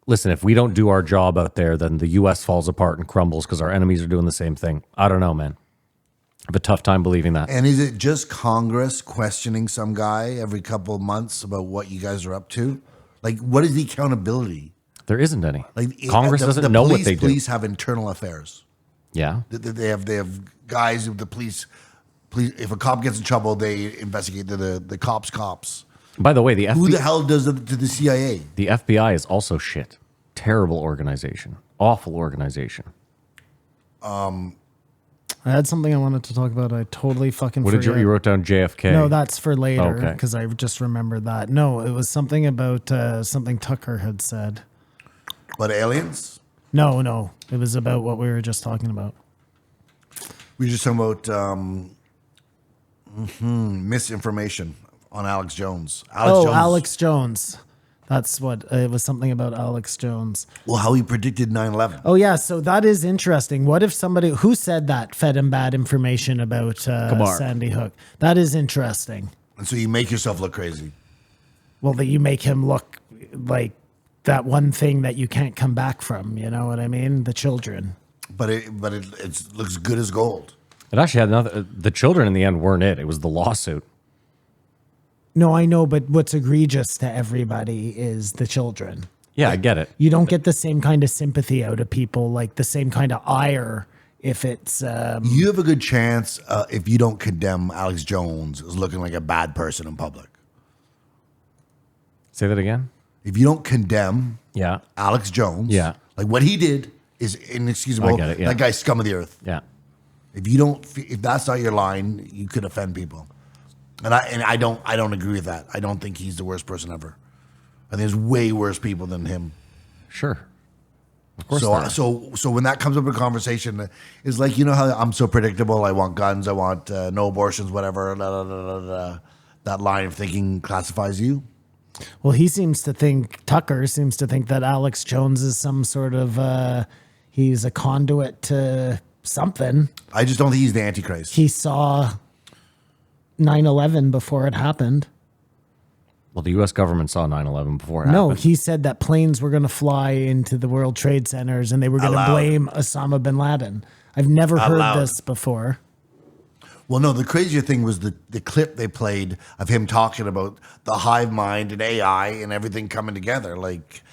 listen, if we don't do our job out there, then the U.S. falls apart and crumbles because our enemies are doing the same thing. I don't know, man. I have a tough time believing that. And is it just Congress questioning some guy every couple of months about what you guys are up to? Like, what is the accountability? There isn't any. Like Congress the doesn't know what they do. Police have internal affairs. Yeah. They have guys with the police. If a cop gets in trouble, they investigate the cops. By the way, the Who the FBI, hell does it to the CIA? the FBI is also shit. Terrible organization. Awful organization. I had something I wanted to talk about. I totally fucking What did forget. you wrote down JFK? No, that's for later Okay. because I just remembered that. No, it was something about something Tucker had said. What, aliens? No, it was about what we were just talking about. We were just talking about misinformation on Alex Jones. Alex Jones. That's what it was. Something about Alex Jones. Well, how he predicted 9/11. Oh yeah, so that is interesting. What if somebody who said that fed him bad information about Sandy Hook? That is interesting. And so you make yourself look crazy. Well, that you make him look like that one thing that you can't come back from. You know what I mean? The children. But it looks good as gold. It actually had another. The children in the end weren't it. It was the lawsuit. No, I know, but what's egregious to everybody is the children. Yeah, I get it. You don't get the same kind of sympathy out of people, like the same kind of ire if it's... You have a good chance if you don't condemn Alex Jones as looking like a bad person in public. Say that again. If you don't condemn Yeah. Alex Jones, Yeah. like what he did is inexcusable. I get it, yeah. That guy's scum of the earth. Yeah. If that's not your line, you could offend people. And I don't agree with that. I don't think he's the worst person ever. I think there's way worse people than him. Sure. Of course. there are. So when that comes up in conversation, it's like, you know how I'm so predictable. I want guns. I want no abortions. Whatever. That line of thinking classifies you. Well, Tucker seems to think that Alex Jones is some sort of, he's a conduit to something. I just don't think he's the Antichrist. He saw 9/11 before it happened. Well, the U.S. government saw 9/11 before it No, happened. he said that planes were going to fly into the World Trade Centers and they were going to Allowed. blame Osama bin Laden. I've never heard Allowed. this before. Well, no, the crazier thing was the clip they played of him talking about the hive mind and AI and everything coming together. Like,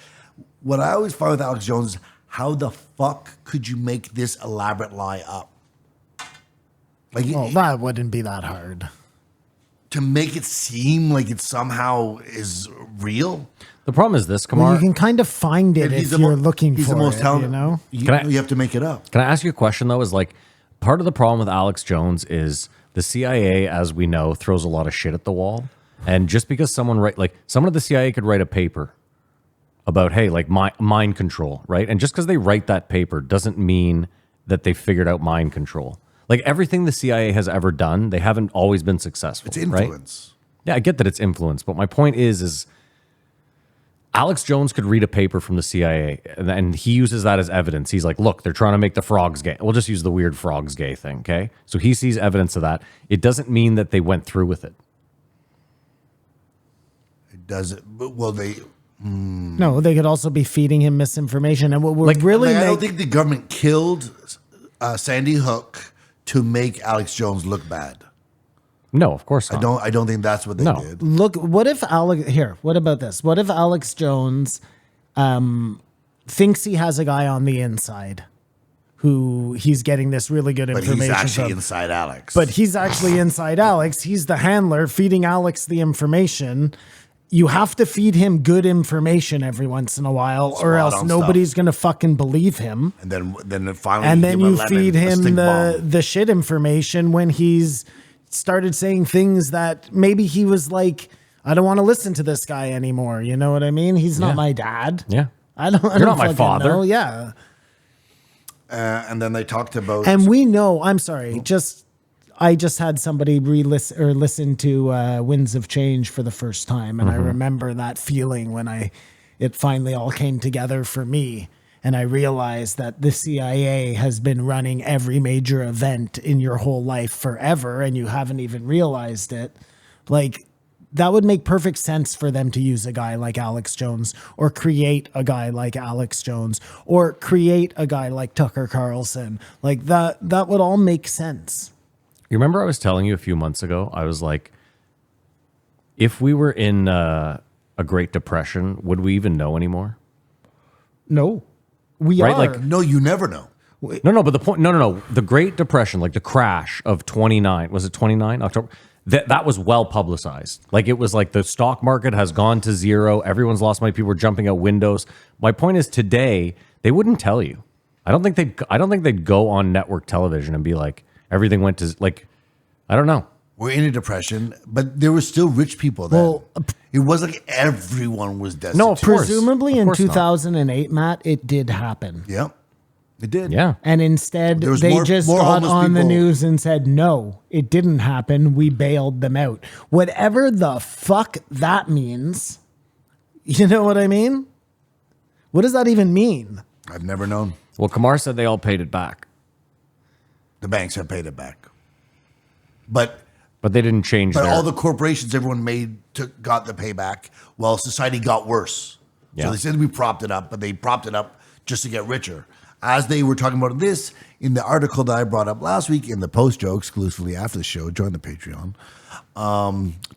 what I always find with Alex Jones, how the fuck could you make this elaborate lie up? Like, Well, that wouldn't be that hard. to make it seem like it somehow is real. The problem is this, Kamar. Well, you can kind of find it if you're looking he's for the most it, talented. you know? You have to make it up. Can I ask you a question though? Is like part of the problem with Alex Jones is the CIA, as we know, throws a lot of shit at the wall. And just because someone at the CIA could write a paper about, hey, like mind control, right? And just because they write that paper doesn't mean that they figured out mind control. Like everything the CIA has ever done, they haven't always been successful. It's influence. Right? Yeah, I get that it's influence, but my point is Alex Jones could read a paper from the CIA and he uses that as evidence. He's like, look, they're trying to make the frogs gay. We'll just use the weird frogs gay thing, okay? So he sees evidence of that. It doesn't mean that they went through with it. It doesn't. Well, they. No, they could also be feeding him misinformation. And what we're really I don't think the government killed Sandy Hook to make Alex Jones look bad. No, of course not. I don't think that's what they did. Look, what if what about this? What if Alex Jones thinks he has a guy on the inside who he's getting this really good But information he's actually from? inside Alex. But he's actually inside Alex. He's the handler feeding Alex the information. You have to feed him good information every once in a while, or Spot else on nobody's going to fucking believe him. and then finally, And then give you a lemon, feed a him stink bomb. the shit information when he's started saying things that maybe he was like, I don't want to listen to this guy anymore. You know what I mean? He's not my dad. Yeah. I don't You're not my fucking father. know. Yeah. And then they talked about. And we know, I'm sorry, I just had somebody listen to Winds of Change for the first time. And I remember that feeling when it finally all came together for me. And I realized that the CIA has been running every major event in your whole life forever, and you haven't even realized it. Like, that would make perfect sense for them to use a guy like Alex Jones, or create a guy like Alex Jones, or create a guy like Tucker Carlson. Like, that would all make sense. You remember I was telling you a few months ago, I was like, if we were in a Great Depression, would we even know anymore? No. We Right, are. like- No, you never know. No, but the point, no. The Great Depression, like the crash of 29, was it 29 October? That was well publicized. Like it was like the stock market has gone to zero. Everyone's lost money. People were jumping out windows. My point is today, they wouldn't tell you. I don't think they'd go on network television and be like, everything went to like, I don't know. We're in a depression, but there were still rich people then. Well, it wasn't like everyone was destitute. No, of course. Presumably Of in course not. 2008, Matt, it did happen. Yeah, it did. Yeah. And instead, There was they more just got homeless on the people. news and said, no, it didn't happen. We bailed them out. Whatever the fuck that means. You know what I mean? What does that even mean? I've never known. Well, Kamar said they all paid it back, The banks have paid it back, but but they didn't change their. all the corporations everyone made got the payback. Well, society got worse. Yeah. So they said we propped it up, but they propped it up just to get richer. As they were talking about this in the article that I brought up last week in the post show, exclusively after the show, join the Patreon.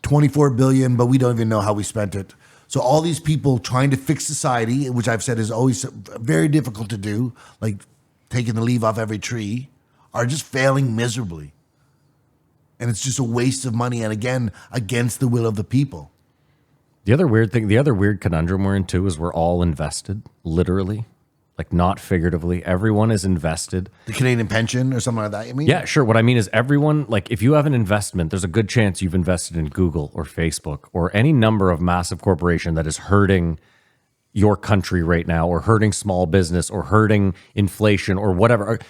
24 billion, but we don't even know how we spent it. So all these people trying to fix society, which I've said is always very difficult to do, like taking the leaf off every tree, are just failing miserably. And it's just a waste of money, and again, against the will of the people. The other weird conundrum we're in too is we're all invested, literally, like not figuratively. Everyone is invested. The Canadian pension or something like that, you mean? Yeah, sure. What I mean is everyone, like if you have an investment, there's a good chance you've invested in Google or Facebook or any number of massive corporation that is hurting your country right now, or hurting small business, or hurting inflation, or whatever.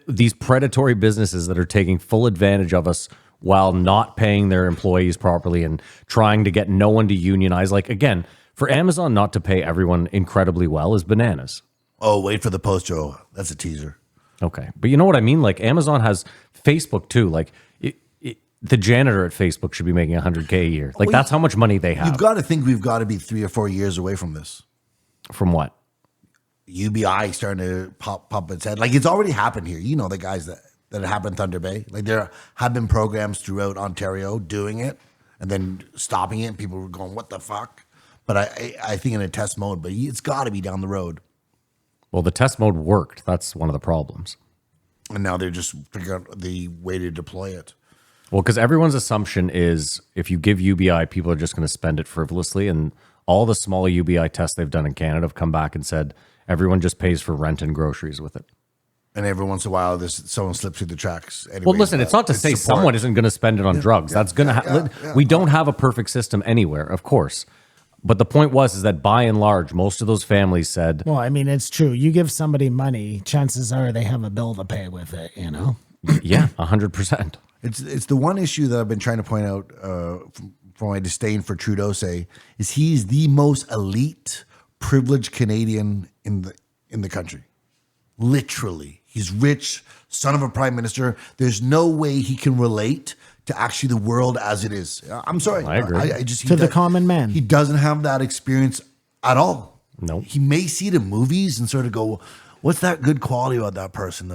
These predatory businesses that are taking full advantage of us while not paying their employees properly and trying to get no one to unionize. Like, again, for Amazon not to pay everyone incredibly well is bananas. Oh, wait for the post show. That's a teaser. Okay. But you know what I mean? Like, Amazon has Facebook too. Like, the janitor at Facebook should be making $100K a year. Like, that's how much money they have. You've got to think we've got to be 3 or 4 years away from this. From what? UBI starting to pop its head. Like, it's already happened here. You know the guys that it happened in Thunder Bay. Like, there have been programs throughout Ontario doing it and then stopping it. And people were going, what the fuck? But I think in a test mode, but it's got to be down the road. Well, the test mode worked. That's one of the problems. And now they're just figuring out the way to deploy it. Well, because everyone's assumption is if you give UBI, people are just going to spend it frivolously. And all the small UBI tests they've done in Canada have come back and said everyone just pays for rent and groceries with it. And every once in a while, someone slips through the tracks. Well, listen, it's not to say someone isn't going to spend it on drugs. That's going to we don't have a perfect system anywhere, of course. But the point is that by and large, most of those families said, Well, I mean, it's true. You give somebody money, chances are they have a bill to pay with it, you know? yeah, 100%. It's the one issue that I've been trying to point out from my disdain for Trudeau is he's the most elite, privileged Canadian in the country. Literally. He's rich, son of a prime minister. There's no way he can relate to actually the world as it is. I'm sorry. I agree. To the common man. He doesn't have that experience at all. No. He may see the movies and sort of go, what's that good quality about that person?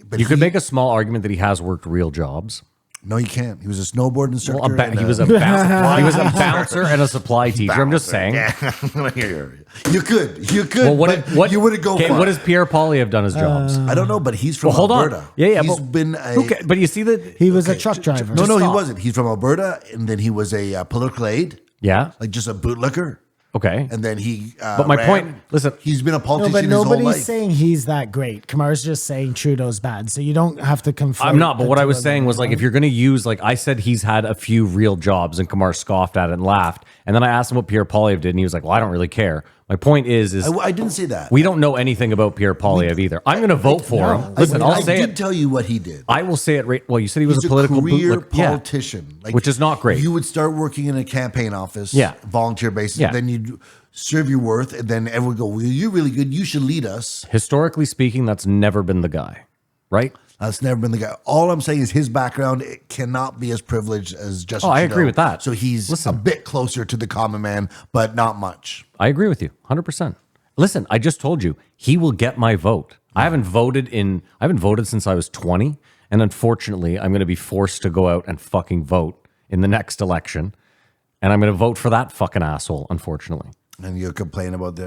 But You could make a small argument that he has worked real jobs. No, you can't. He was a snowboard instructor. Well, he was a bouncer and a a teacher. I'm just saying. Yeah. You could. Well, what you wouldn't go okay, far. what does Pierre Poilievre have done as jobs? I don't know, but he's from Hold Alberta. on. Yeah. He's but, been but you see that He was a truck driver. No, he stop. wasn't. He's from Alberta, and then he was a political aide, yeah. like just a bootlicker. Okay. And then he. But my point, listen, he's been a No, politician but his whole nobody's life. saying he's that great. Kamar's just saying Trudeau's bad. So you don't have to confront. I'm not, but what I was the two saying of was them, like, if you're going to use, like I said, he's had a few real jobs and Kamar scoffed at it and laughed. And then I asked him what Pierre Poilievre did and he was like, well, I don't really care. My point is I didn't say that. we don't know anything about Pierre Poilievre either. I'm going to vote for him. Listen, I'll say I did it. tell you what he did. I will say it right. Well, you said he was He's a political career bootlicker. Yeah. politician, Which is not great. You would start working in a campaign office, Yeah. volunteer basis. Yeah. Then you'd serve your worth, and then everyone would go, well, you're really good. You should lead us. Historically speaking, that's never been the guy, right? That's never been the guy. All I'm saying is his background it cannot be as privileged as Justin I Trudeau. agree with that. So he's a bit closer to the common man, but not much. I agree with you 100%. Listen, I just told you he will get my vote. I haven't voted since I was 20, and unfortunately, I'm going to be forced to go out and fucking vote in the next election, and I'm going to vote for that fucking asshole, unfortunately. And you'll complain about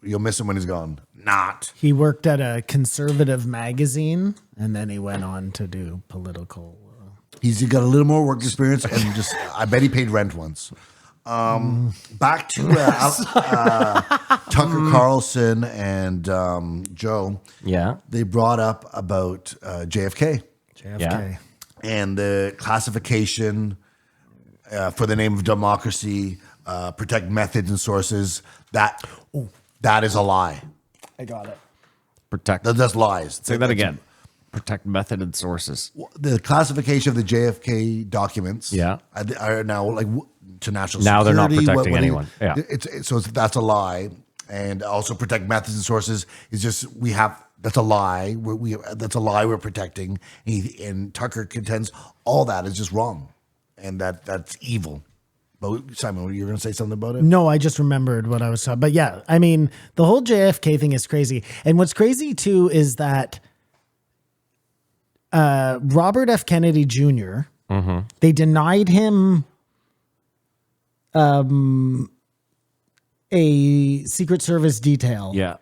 you'll miss him when he's gone. Not. He worked at a conservative magazine and then he went on to do political. He's got a little more work experience, and I bet he paid rent once. Back to Tucker Carlson and Joe. Yeah. They brought up about JFK JFK. and the classification for the name of democracy, protect methods and sources. That is a lie. I got it. Protect. That's lies. Say that again. Protect method and sources. The classification of the JFK documents, Yeah. are now like to national Now they're not security. protecting anyone. Yeah. That's a lie, and also protect methods and sources is just that's a lie. That's a lie we're protecting, and Tucker contends all that is just wrong, and that's evil. But Simon, you were going to say something about it? No, I just remembered what I was talking. But yeah, I mean, the whole JFK thing is crazy. And what's crazy too is that Robert F. Kennedy Jr., they denied him a Secret Service detail. Yeah.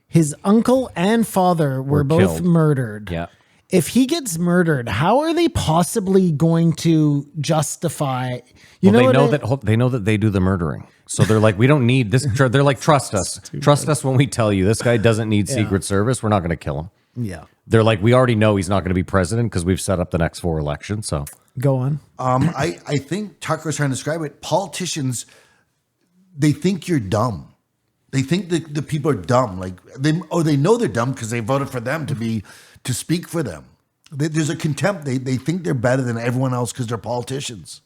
His uncle and father were both killed. murdered. Yeah. If he gets murdered, how are they possibly going to justify? They know that they do the murdering, so they're like, we don't need this. They're like, trust us when we tell you this guy doesn't need Secret Service. We're not going to kill him. Yeah, They're like, we already know he's not going to be president because we've set up the next 4 elections. So go on. I think Tucker's trying to describe it. Politicians, they think you're dumb. They think the people are dumb. Like they know they're dumb because they voted for them to speak for them. There's a contempt. They think they're better than everyone else because they're politicians.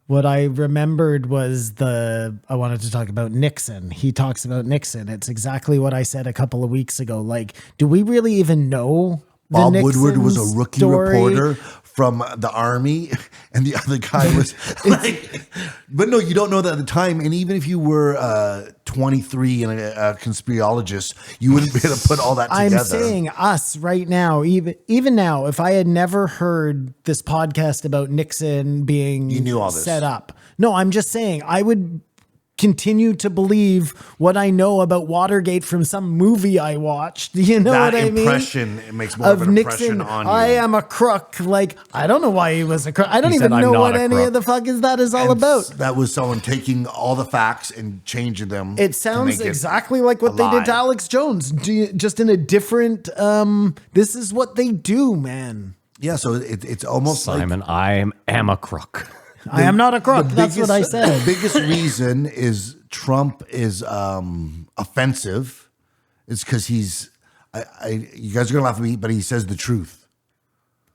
What I remembered was I wanted to talk about Nixon. He talks about Nixon. It's exactly what I said a couple of weeks ago. Like, do we really even know Bob Nixon Woodward was a rookie story? reporter from the army, and the other guy was like, but no, you don't know that at the time. And even if you were 23 and a conspirologist, you wouldn't be able to put all that together. I'm saying us right now, even now, if I had never heard this podcast about Nixon being You knew all this. set up. No, I'm just saying I would continue to believe what I know about Watergate from some movie I watched. You know That what I mean? impression, it makes more of an impression on you. I am a crook. Like, I don't know why he was a crook. I don't He even said, "I'm know not what a any crook." of the fuck is all And about. That was someone taking all the facts and changing them. It to sounds make it exactly like what a they did lie. to Alex Jones, just in a different. This is what they do, man. Yeah, so it's almost Simon, I am a crook. I am not a crook. the That's what I biggest- The said. biggest reason is Trump is offensive. It's because he's. You guys are gonna laugh at me, but he says the truth.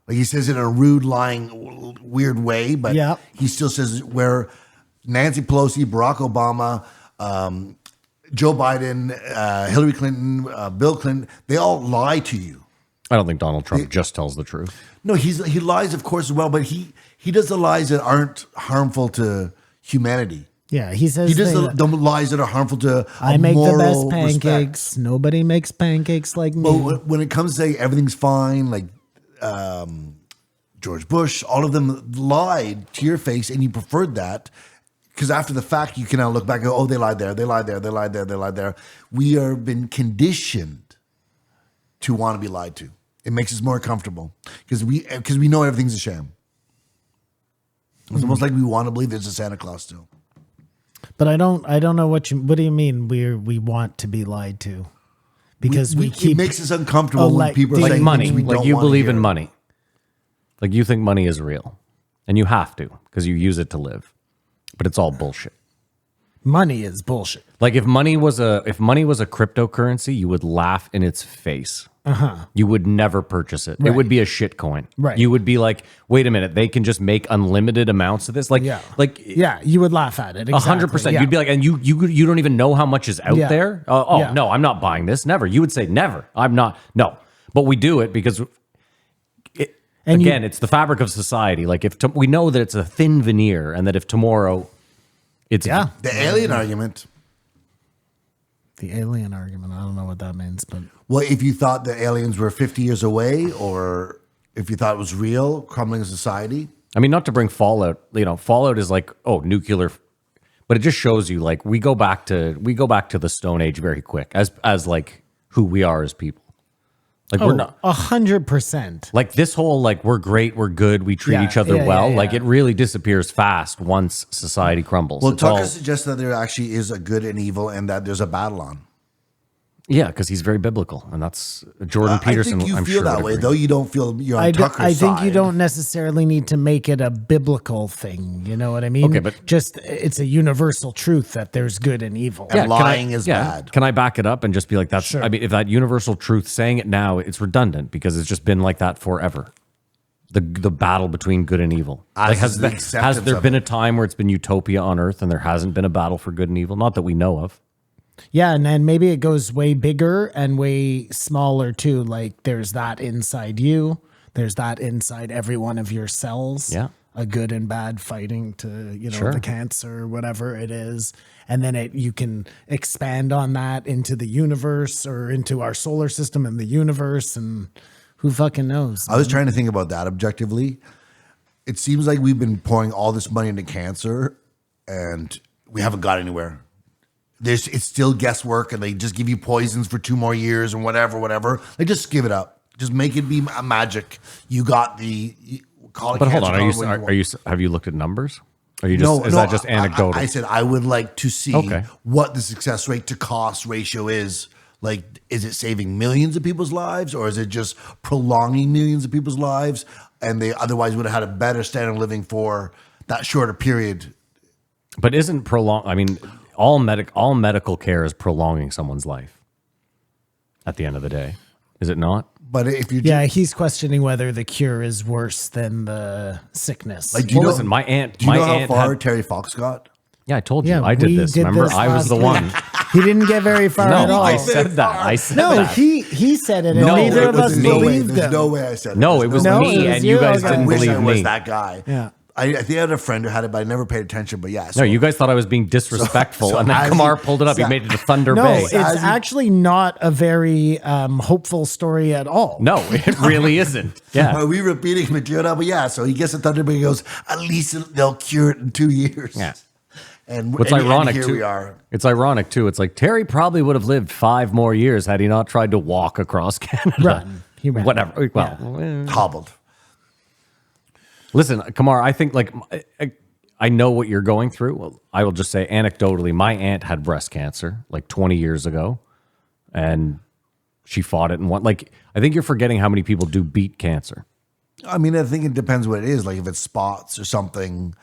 Like he says it in a rude, lying, weird way, but Yeah. he still says where Nancy Pelosi, Barack Obama, Joe Biden, Hillary Clinton, Bill Clinton, they all lie to you. I don't think Donald Trump just tells the truth. No, he lies, of course, as well, but he does the lies that aren't harmful to humanity. Yeah, he says He does things- the lies that are harmful to I a make the best moral pancakes. respect. Nobody makes pancakes like me. But when it comes to say everything's fine, like George Bush, all of them lied to your face, and you preferred that because after the fact, you can now look back and go, "Oh, they lied there, they lied there, they lied there, they lied there." We are been conditioned to want to be lied to. It makes us more comfortable because we know everything's a sham. It's almost like we want to believe there's a Santa Claus still. But I don't know what do you mean we want to be lied to? Because we keep it makes us uncomfortable when people are Like saying money, things we like don't you wanna believe hear. in money. Like you think money is real. And you have to because you use it to live. But it's all bullshit. money is bullshit. Like if money was a cryptocurrency, you would laugh in its face. You would never purchase it. It would be a shit coin. Right. You would be like, wait a minute, they can just make unlimited amounts of this. Like, Yeah, you would laugh at it. 100%. Yeah. You'd be like, and you don't even know how much is out Yeah. there. Yeah. No, I'm not buying this. Never. You would say never. I'm not. No, but we do it because. And Again, it's the fabric of society. Like if we know that it's a thin veneer, and that if tomorrow, it's Yeah. The alien argument. The alien argument. I don't know what that means, but Well, if you thought the aliens were 50 years away, or if you thought it was real, crumbling society. I mean, not to bring Fallout. Fallout is like nuclear, but it just shows you like we go back to the Stone Age very quick as like who we are as people. Like we're not 100%. like this whole like we're great, we're good, we treat Yeah, each other yeah, well. yeah, Like yeah. it really disappears fast once society crumbles. Well, It's Tucker all- suggests that there actually is a good and evil, and that there's a battle on. yeah, because he's very biblical, and that's Jordan Peterson. I think you I'm feel sure that would way, agree. though. You don't feel you're on I Tucker's think you side. don't necessarily need to make it a biblical thing. You know what I mean? Okay, but- just it's a universal truth that there's good and evil. Yeah. can lying is bad. Can I back it up and just be like, that's, Sure. I mean, if that universal truth, saying it now, it's redundant because it's just been like that forever. The battle between good and evil. As Like, is the has acceptance there of been it. a time where it's been utopia on earth and there hasn't been a battle for good and evil? Not that we know of. Yeah, and then maybe it goes way bigger and way smaller too. Like there's that inside you. There's that inside every one of your cells. Yeah. A good and bad fighting to, Sure. the cancer, whatever it is. And then you can expand on that into the universe or into our solar system and the universe, and who fucking knows? I was trying to think about that objectively. It seems like we've been pouring all this money into cancer, and we haven't got anywhere. It's still guesswork, and they just give you poisons for 2 more years and whatever. They just give it up. Just make it be a magic. You got call it. But hold on, cancer, call it what you want. have you looked at numbers? Are you just, is that just anecdotal? I said I would like to see Okay. what the success rate to cost ratio is. Like, is it saving millions of people's lives, or is it just prolonging millions of people's lives? And they otherwise would have had a better standard of living for that shorter period. But isn't I mean, all medical care is prolonging someone's life at the end of the day. Is it not? But if you Yeah, he's questioning whether the cure is worse than the sickness. like, do you Well, know, listen, my aunt. do you my know how aunt far had- Terry Fox got? Yeah, I told you. Yeah, I did we this. did Remember, this I was last the week. one. He didn't get very far at No, all. I said that. I said No, that. he said it, and No, neither it of was us me. believed There's him. no way I said it. No, There's it was No, me, it was and you. you guys I didn't wish believe I was me. that guy. Yeah. I think I had a friend who had it, but I never paid attention. But yeah, No, you guys thought I was being disrespectful, so and then as Kamar he- pulled it up. He so- made it to Thunder No, Bay. it's As he- actually not a very hopeful story at all. No, it really isn't. Yeah. Are we repeating material now? But yeah, so he gets a Thunder Bay and goes, at least they'll cure it in 2 years. Yeah. What's and ironic here too? we are. It's ironic too. It's like Terry probably would have lived 5 more years had he not tried to walk across Canada. Run. He ran. Whatever. Well, Hobbled. listen, Kamar. I think like I know what you're going through. Well, I will just say anecdotally, my aunt had breast cancer like 20 years ago, and she fought it and won. Like I think you're forgetting how many people do beat cancer. I mean, I think it depends what it is. Like if it's spots or something.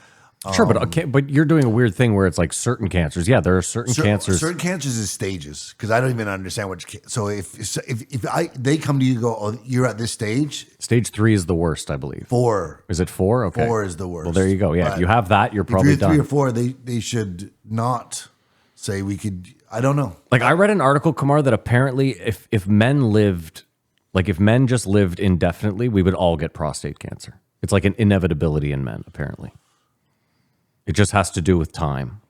Sure, but you're doing a weird thing where it's like certain cancers. Yeah, there are certain cancers. Certain cancers is stages because I don't even understand which. So if they come to you and go, oh, you're at this stage. Stage 3 is the worst, I believe. 4. Is it 4? Okay. 4 is the worst. Well, there you go. Yeah, But if you have that, you're probably if you're done. 3 or 4, they should not say we could. I don't know. Like I read an article, Kamar, that apparently if men lived, like if men just lived indefinitely, we would all get prostate cancer. It's like an inevitability in men, apparently. It just has to do with time.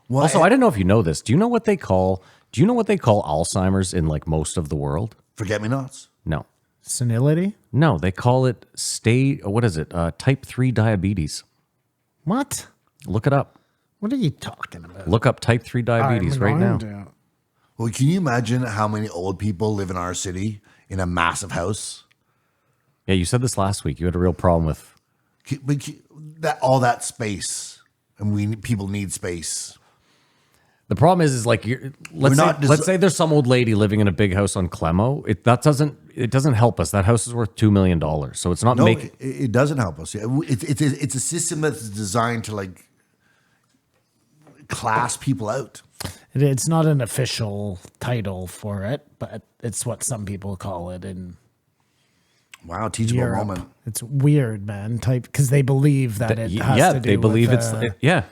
Well, Also, I don't know if you know this. Do you know what they call Alzheimer's in like most of the world? Forget me nots. No. Senility? No, they call it type 3 diabetes. What? Look it up. What are you talking about? Look up type 3 diabetes right now. Well, can you imagine how many old people live in our city in a massive house? Yeah, you said this last week. You had a real problem with But all that space, and people need space. the problem is like let's say there's some old lady living in a big house on Clemo. It doesn't help us. That house is worth $2 million, so it's not No, making. it doesn't help us. It's a system that's designed to like class people out. It's not an official title for it, but it's what some people call it in Wow, teachable Europe. moment. It's weird, man. Because they believe that it has to do they believe with, it's yeah.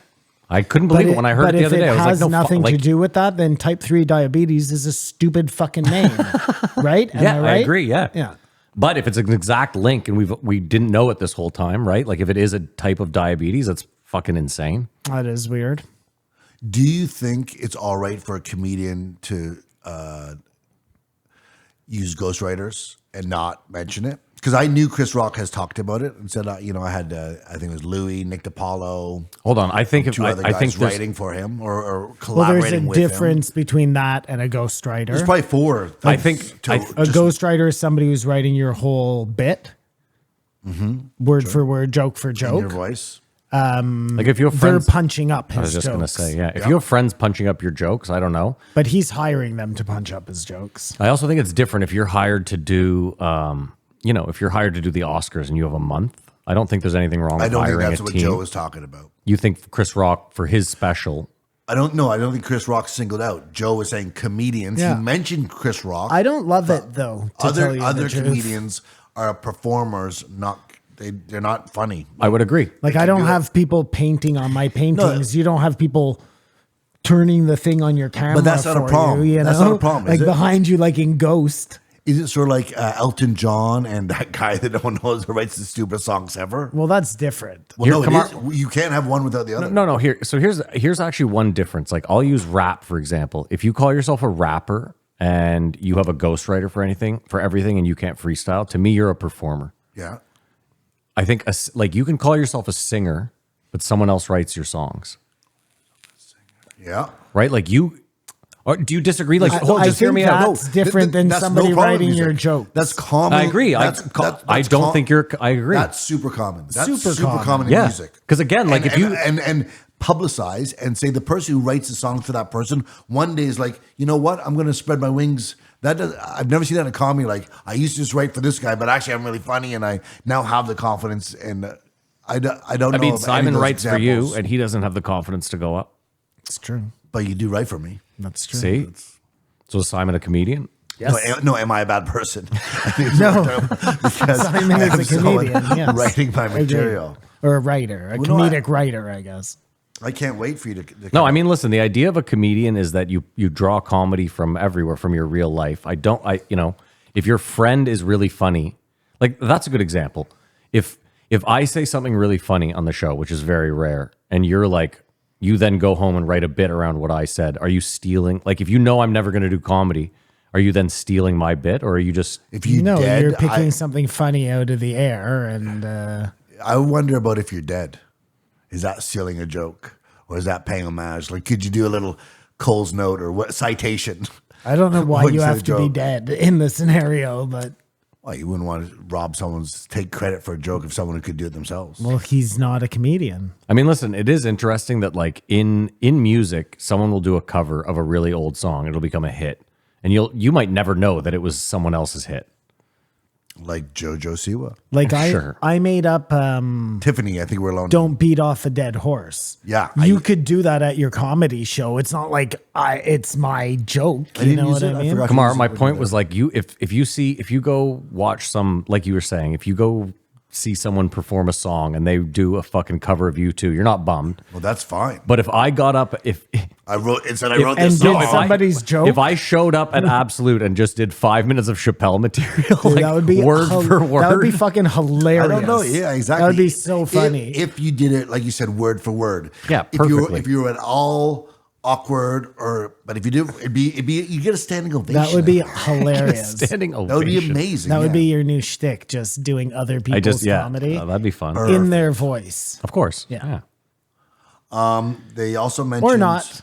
I couldn't believe it when I heard it the other day. I was like, has no, nothing to do with that, then type 3 diabetes is a stupid fucking name, right? Am Yeah, right? I agree. Yeah, Yeah. But if it's an exact link and we didn't know it this whole time, right? Like if it is a type of diabetes, that's fucking insane. That is weird. Do you think it's all right for a comedian to use ghostwriters and not mention it? Because I knew Chris Rock has talked about it and said, I had, I think it was Louis, Nick DiPaolo, Hold on, I think two other guys there's writing for him or Well, there's collaborating a with him. difference between that and a ghostwriter. There's probably 4. I think A ghostwriter is somebody who's writing your whole bit, word for word, joke for in your joke. voice. like if you have They're friends. punching up his I was just gonna jokes. say, yeah. If you have friends punching up your jokes, I don't know. But he's hiring them to punch up his jokes. I also think it's different if you're hired to do, if you're hired to do the Oscars and you have a month. I don't think there's anything wrong with I don't think hiring that's a what team. Joe was talking about. You think Chris Rock for his special? I don't know. I don't think Chris Rock singled out. Joe was saying comedians. Yeah. He mentioned Chris Rock. I don't love it though. To tell you Other the truth. comedians are performers. They're not funny. I would agree. Like I don't have people painting on my paintings. You don't have people turning the thing on your camera. But that's not a for problem. You, That's know? not a problem, Like is it? behind you, like in Ghost. Is it sort of like Elton John and that guy that no one knows who writes the stupidest songs ever? Well, that's different. Well, Here, no, come you can't have one without the other. No. Here's actually one difference. Like I'll use rap for example. If you call yourself a rapper and you have a ghostwriter for everything, and you can't freestyle, to me you're a performer. Yeah. I think like you can call yourself a singer, but someone else writes your songs, Yeah. right? Like you. Or do you disagree? Like, I just hear think me out. that's different than That's somebody problem writing music. your joke. That's common. I agree. I don't think you're. I agree. That's super common. That's Super super common. common in Yeah. music. Because again, like and, if you and publicize and say the person who writes the song for that person one day is like, you know what? I'm going to spread my wings. I've never seen that in comedy. Like I used to just write for this guy, but actually I'm really funny, and I now have the confidence. And I don't know. I mean, of any Simon of those writes for you, examples, and he doesn't have the confidence to go up. It's true. but you do write for me. That's true. See, so is Simon a comedian? Yes. No, am I a bad person? I think it's No. because Simon I is am a someone comedian, yes. writing my Agreed. material. Or a writer, a Well, no, comedic writer, I guess. I can't wait for you to No, I mean, listen, the idea of a comedian is that you draw comedy from everywhere, from your real life. If your friend is really funny, like that's a good example. If I say something really funny on the show, which is very rare, and you're like, you then go home and write a bit around what I said, are you stealing? Like, if you know I'm never going to do comedy, are you then stealing my bit, or are you just? if you No, dead, you're picking something funny out of the air, and I wonder about if you're dead. Is that stealing a joke? or is that paying homage? Like, could you do a little Cole's note or what citation? I don't know why When you you say have to be joke. dead in the scenario, but Well, you wouldn't want to rob someone's take credit for a joke if someone could do it themselves. well, he's not a comedian. I mean, listen, it is interesting that like in music, someone will do a cover of a really old song. It'll become a hit. And you might never know that it was someone else's hit. Like JoJo Siwa. Like Sure. I made up Tiffany, I think we're alone. "Don't Beat Off a Dead Horse." Yeah, You could do that at your comedy show. It's not like it's my joke. You didn't know use what it. I I mean? forgot. Kamar, Music my would point do was that. like if you go watch some, like you were saying, if you go see someone perform a song and they do a fucking cover of U2, you're not bummed. Well, that's fine. But if I got up, I wrote and this did song. somebody's joke. If I showed up at Absolute and just did 5 minutes of Chappelle material, Dude, like that would be word for word, That would be fucking hilarious. I don't know. Yeah, exactly. That would be so funny. If you did it, like you said, word for word. Yeah, If you were at all awkward but if you do, it'd be you get a standing ovation. that would be hilarious. standing ovation. That would be amazing. That would yeah. be your new shtick, just doing other people's comedy that'd be fun. in their voice. Of course, Yeah. They also mentioned Or not.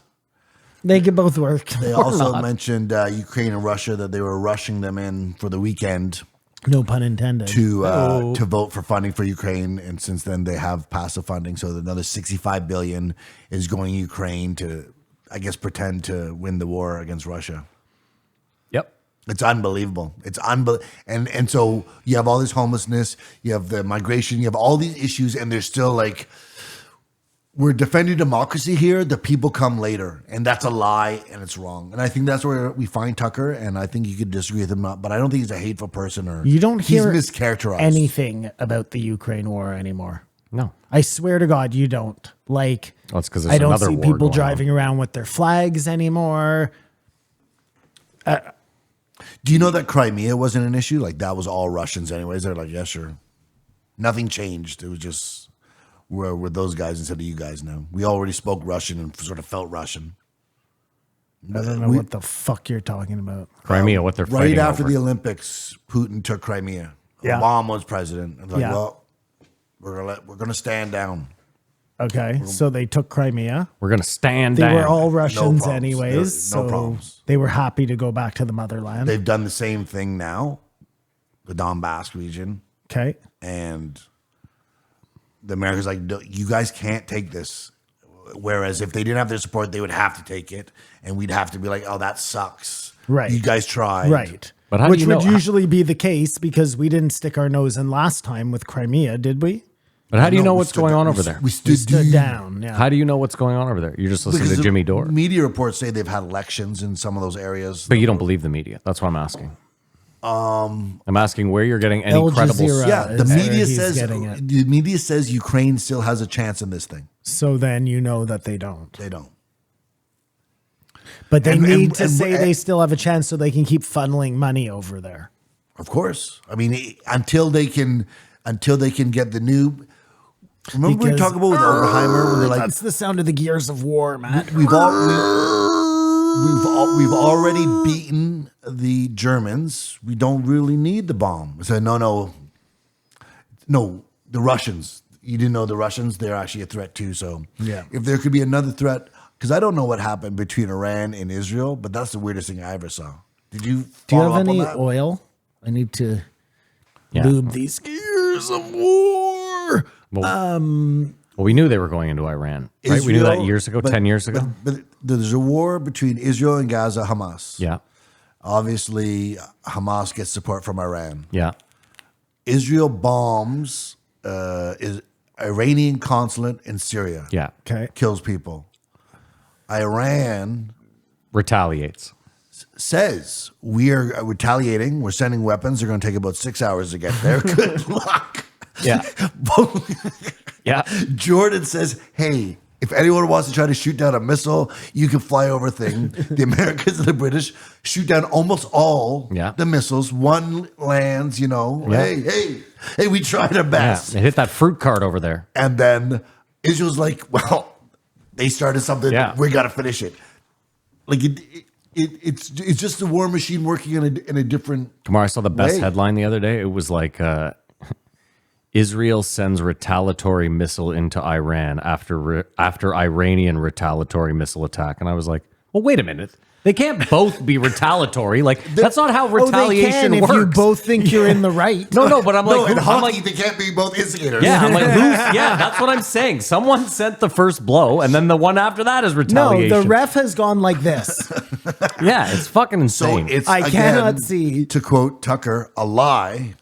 They could both work. They also mentioned Ukraine and Russia, that they were rushing them in for the weekend No pun intended. to vote for funding for Ukraine, and since then they have passed the funding, so another $65 billion is going to Ukraine to, I guess, pretend to win the war against Russia. Yep. It's unbelievable. It's and so you have all this homelessness, you have the migration, you have all these issues, and they're still like, we're defending democracy here. The people come later, and that's a lie, and it's wrong. And I think that's where we find Tucker. And I think you could disagree with him, but I don't think he's a hateful person or You don't hear he's mischaracterized anything about the Ukraine war anymore. No. I swear to God, you don't. Like, Well, it's 'cause there's I don't another see war people going driving around with their flags anymore. Do you know that Crimea wasn't an issue? Like that was all Russians, anyways. They're like, yeah, sure. Nothing changed. It was just we're those guys instead of you guys now. We already spoke Russian and sort of felt Russian. I don't know what the fuck you're talking about. Crimea, what they're Right fighting after over. the Olympics, Putin took Crimea. Yeah. Obama was president. And they're like, Yeah. well, we're gonna stand down. Okay, so they took Crimea. We're gonna stand They down. were all Russians problems. anyways, No so problems. they were happy to go back to the motherland. They've done the same thing now, the Donbass region, Okay. and the Americans like, "No, you guys can't take this. Whereas if they didn't have their support, they would have to take it, and we'd have to be like, oh, that sucks. Right. You guys tried. Right. But how do Which you would know- usually be the case because we didn't stick our nose in last time with Crimea, did we? But how do you No, know we what's stood- going on we over s- there? We We stood, stood down. Yeah. How do you know what's going on over there? You're just listening because to the Jimmy Dore. Media reports say they've had elections in some of those areas. But you don't believe the media. That's what I'm asking. I'm asking where you're getting any Al credible. Jazeera. Yeah, the is where media he's says getting it. the media says Ukraine still has a chance in this thing. So then you know that they don't. They don't. But they And- need and- to and- say and- they still have a chance so they can keep funneling money over there. Of course. I mean, until they can get the new. Remember we were Because- talking about with Oppenheimer when they're like, That's the sound of the gears of war, Matt. we've already beaten the Germans. We don't really need the bomb. So no, the Russians. You didn't know the Russians? They're actually a threat too. So Yeah. if there could be another threat, because I don't know what happened between Iran and Israel, but that's the weirdest thing I ever saw. Did you? Do you follow have up on any that? oil? I need to Yeah. lube these gears of war. Well, we knew they were going into Iran, right? We knew that years ago, 10 years ago. But there's a war between Israel and Gaza, Hamas. Yeah. Obviously, Hamas gets support from Iran. Yeah. Israel bombs is Iranian consulate in Syria. Yeah. Okay. Kills people. Iran Retaliates. says we are retaliating. We're sending weapons. They're going to take about 6 hours to get there. Good luck. Yeah. Yeah. Jordan says, hey, if anyone wants to try to shoot down a missile, you can fly over thing. The Americans and the British shoot down almost all the missiles. One lands, Yeah. Hey, we tried our Yeah. best. They hit that fruit cart over there. And then Israel's like, well, they started something. Yeah. We got to finish it. Like it's just the war machine working in a different. Kamar, I saw the best Way. headline the other day. It was like, Israel sends retaliatory missile into Iran after Iranian retaliatory missile attack. And I was like, well, wait a minute. They can't both be retaliatory. Like, that's not how retaliation they can works. if you both think you're in the right. No, but I'm like, in I'm hockey, like, they can't be both instigators. yeah, I'm like, that's what I'm saying. Someone sent the first blow, and then the one after that is retaliation. No, the ref has gone like this. Yeah, it's fucking So insane. it's, I again, cannot see. to quote Tucker, a lie,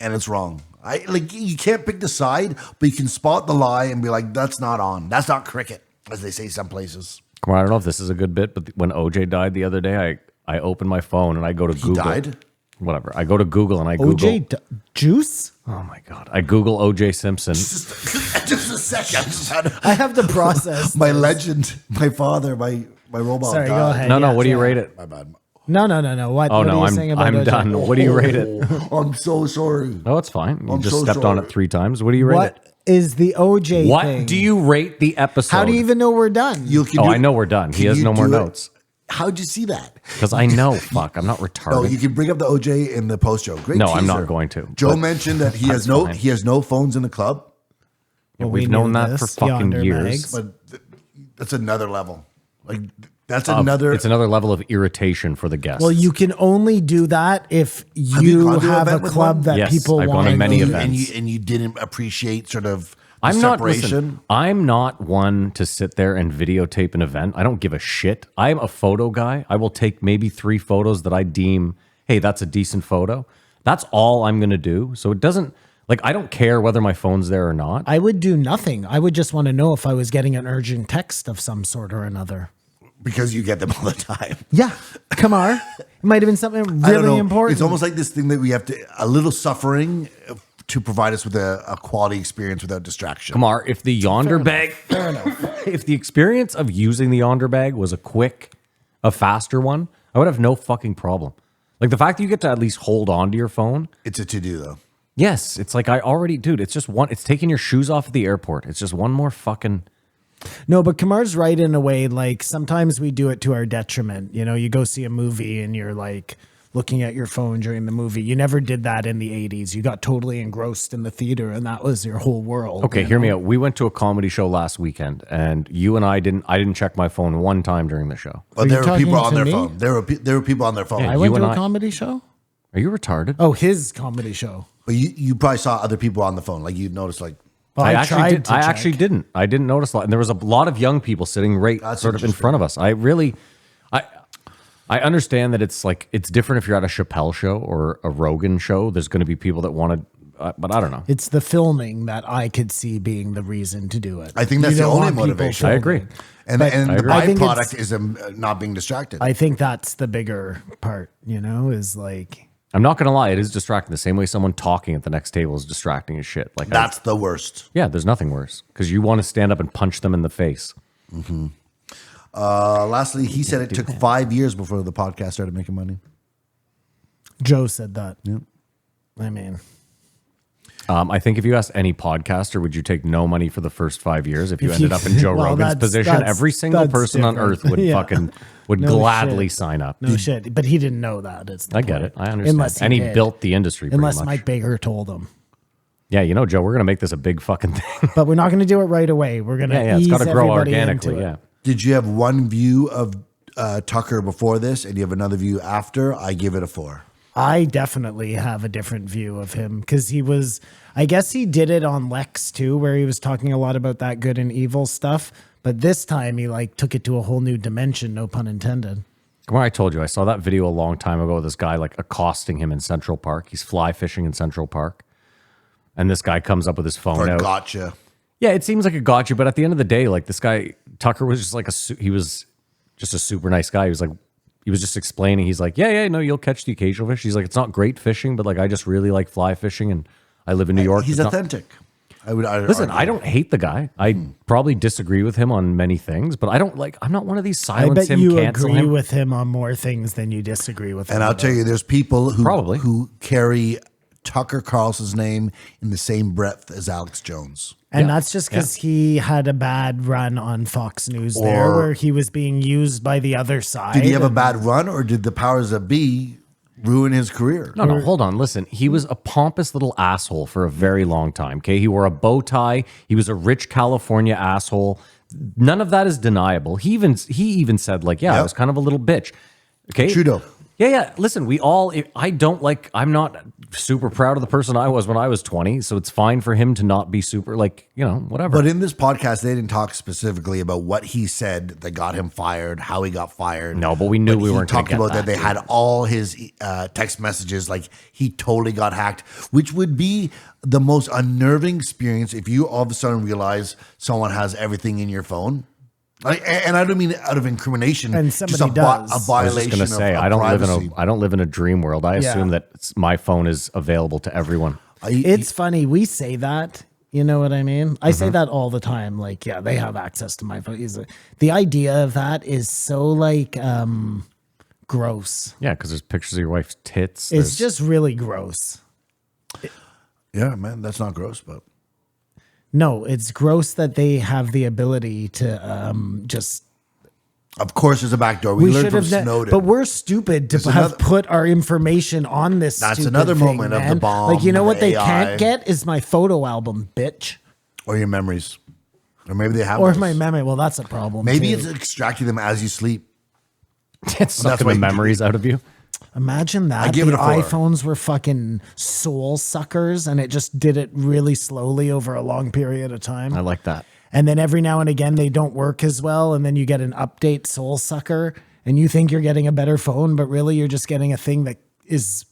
and it's wrong. You can't pick the side, but you can spot the lie and be like, that's not on. That's not cricket, as they say some places. Well, I don't know if this is a good bit, but when OJ died the other day, I opened my phone and I go to Google. Died? Whatever. I go to Google and I Google. OJ Juice? Oh my God. I Google OJ Simpson. Just a second. I have to process. My legend, my father, my robot. Sorry, died. go ahead. No, Yeah, what do you sorry. rate it? My bad. No. What? Oh, what no, are you saying about I'm OJ? done. What do you rate it? I'm so sorry. No, it's fine. You I'm just so stepped on sorry. it 3 times. What do you rate What it? is the OJ What thing? do you rate the episode? How do you even know we're done? I know we're done. He Can has you no more do it? notes. How'd you see that? Because I know. Fuck, I'm not retarded. No, you can bring up the OJ in the post show. Great. No, I'm not teaser. going to, Joe but mentioned that he has fine. no phones in the club, Yeah, Well, we've we known knew that this, for fucking Yonder years. Mags. but that's another level. Like that's another. It's another level of irritation for the guests. Well, you can only do that if you you gone to an have a event with club one? that Yes, people I've gone want. to many to- events. and you didn't appreciate sort of the I'm not separation. listen, I'm not one to sit there and videotape an event. I don't give a shit. I'm a photo guy. I will take maybe 3 photos that I deem, hey, that's a decent photo. That's all I'm going to do. So it doesn't like I don't care whether my phone's there or not. I would do nothing. I would just want to know if I was getting an urgent text of some sort or another. Because you get them all the time. Yeah, Kamar. It might have been something I don't really know. important. It's almost like this thing that we have to a little suffering to provide us with a quality experience without distraction. Kamar, if the Yonder bag, if the experience of using the Yonder bag was a faster one, I would have no fucking problem. Like the fact that you get to at least hold on to your phone. It's a to do though. Yes, it's like dude, it's just one, it's taking your shoes off at the airport. It's just one more fucking. No, but Kamar's right in a way. Like sometimes we do it to our detriment. You know, you go see a movie and you're like looking at your phone during the movie. You never did that in the 80s. You got totally engrossed in the theater and that was your whole world. Okay, hear me out. We went to a comedy show last weekend and you and I didn't check my phone one time during the show. But Are there you were people talking on to their me? phone. There were people on their phone. Yeah. I went You to and a I- comedy show. Are you retarded? Oh, his comedy show. But you probably saw other people on the phone. Like you noticed like Well, I tried to actually check. didn't. I didn't notice a lot. And there was a lot of young people sitting right That's sort of in interesting. front of us. I understand that it's like it's different if you're at a Chappelle show or a Rogan show. There's going to be people that want to, but I don't know. It's the filming that I could see being the reason to do it. I think that's You the don't only want people motivation. I agree. filming. and But and I the agree. I think byproduct it's- is not being distracted. I think that's the bigger part, you know, is like, I'm not going to lie. It is distracting. The same way someone talking at the next table is distracting as shit. Like That's the worst. yeah, there's nothing worse because you want to stand up and punch them in the face. Lastly, he said it took 5 years before the podcast started making money. Joe said that. Yep. I mean, I think if you asked any podcaster, would you take no money for the first 5 years if you If ended you- up in Joe well, Rogan's that's- position? that's- Every single that's person on different. earth would Yeah. fucking would No gladly shit. sign up. no shit. But he didn't know that. It's the I get point. it. I understand. Unless And he did. built the industry pretty Unless much. Mike Baker told him. Yeah, you know, Joe, we're gonna make this a big fucking thing. But we're not going to do it right away. We're going to yeah, it's ease got to grow everybody organically. into it. Yeah. Did you have one view of Tucker before this and you have another view after? I give it a 4. I definitely have a different view of him because he was, I guess he did it on Lex too, where he was talking a lot about that good and evil stuff. But this time he like took it to a whole new dimension, no pun intended. Well, I told you, I saw that video a long time ago. This guy like accosting him in Central Park. He's fly fishing in Central Park, and this guy comes up with his phone Or out. gotcha. Yeah, it seems like a gotcha, but at the end of the day, like this guy Tucker was just like he was just a super nice guy. He was just explaining. He's like, yeah, no, you'll catch the occasional fish. He's like, it's not great fishing, but like I just really like fly fishing, and I live in New York. He's It's not- authentic. Listen, I don't hate the guy. I probably disagree with him on many things, but I don't like. I'm not one of these I silence bet him, you cancel agree him. with him on more things than you disagree with him. And I'll on tell you, there's people Probably. who carry Tucker Carlson's name in the same breath as Alex Jones. And Yeah. that's just because he had a bad run on Fox News there, Or- where he was being used by the other side. Did he have a and- bad run, or did the powers that be ruin his career. No, hold on. Listen, he was a pompous little asshole for a very long time. Okay, he wore a bow tie. He was a rich California asshole. None of that is deniable. He even said like, yeah, I was kind of a little bitch. Okay, Trudeau. Yeah. Listen, I'm not super proud of the person I was when I was 20, so it's fine for him to not be super, whatever. But in this podcast, they didn't talk specifically about what he said that got him fired, how he got fired. No, but we knew we weren't talked gonna get about that. They had all his text messages, like he totally got hacked, which would be the most unnerving experience if you all of a sudden realize someone has everything in your phone. And I don't mean out of incrimination, And just somebody a does. violation I was just going to say, of I don't privacy. live in a dream world. I assume that my phone is available to everyone. It's funny. We say that. You know what I mean? I say that all the time. Like, yeah, they have access to my phone. The idea of that is so gross. Yeah, because there's pictures of your wife's tits. It's just really gross. Yeah, man, that's not gross, but No, it's gross that they have the ability to just. of course there's a backdoor. We learned should from have, Snowden. but we're stupid to have put our information on this. That's stupid another thing, moment of the man. bomb, Like, you know the what they AI. can't get is my photo album, bitch, or your memories. Or maybe they have or those. my memory. Well, that's a problem. Maybe too. it's extracting them as you sleep. It's sucking why the you do- memories out of you. Imagine that. give The it a 4. iPhones were fucking soul suckers, and it just did it really slowly over a long period of time. I like that. And then every now and again they don't work as well, and then you get an update soul sucker, and you think you're getting a better phone, but really you're just getting a thing that is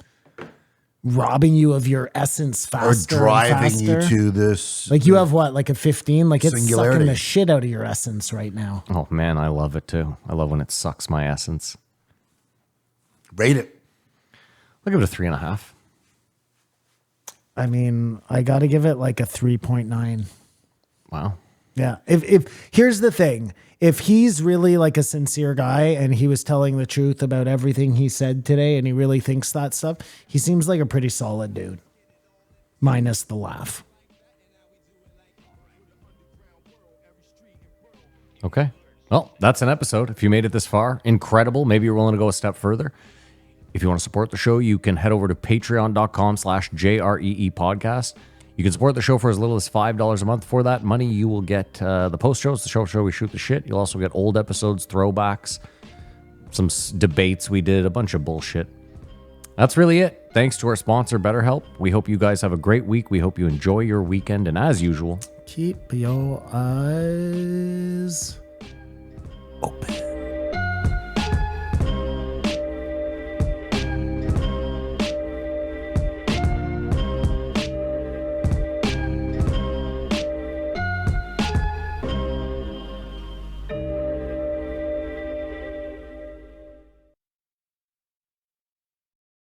robbing you of your essence Or faster driving and you faster. to this. Like you have what, like a 15? Like it's sucking Singularity. the shit out of your essence right now. Oh man, I love it too. I love when it sucks my essence. Rate it. I'll give it a 3.5. I mean, I got to give it like a 3.9. Wow. Yeah. If here's the thing, if he's really like a sincere guy and he was telling the truth about everything he said today and he really thinks that stuff, he seems like a pretty solid dude. Minus the laugh. Okay. Well, that's an episode. If you made it this far, incredible. Maybe you're willing to go a step further. If you want to support the show, you can head over to patreon.com/JREE podcast. You can support the show for as little as $5 a month. For that money, you will get the post shows, the show we shoot the shit. You'll also get old episodes, throwbacks, some debates we did, a bunch of bullshit. That's really it. Thanks to our sponsor, BetterHelp. We hope you guys have a great week. We hope you enjoy your weekend. And as usual, Keep your eyes open.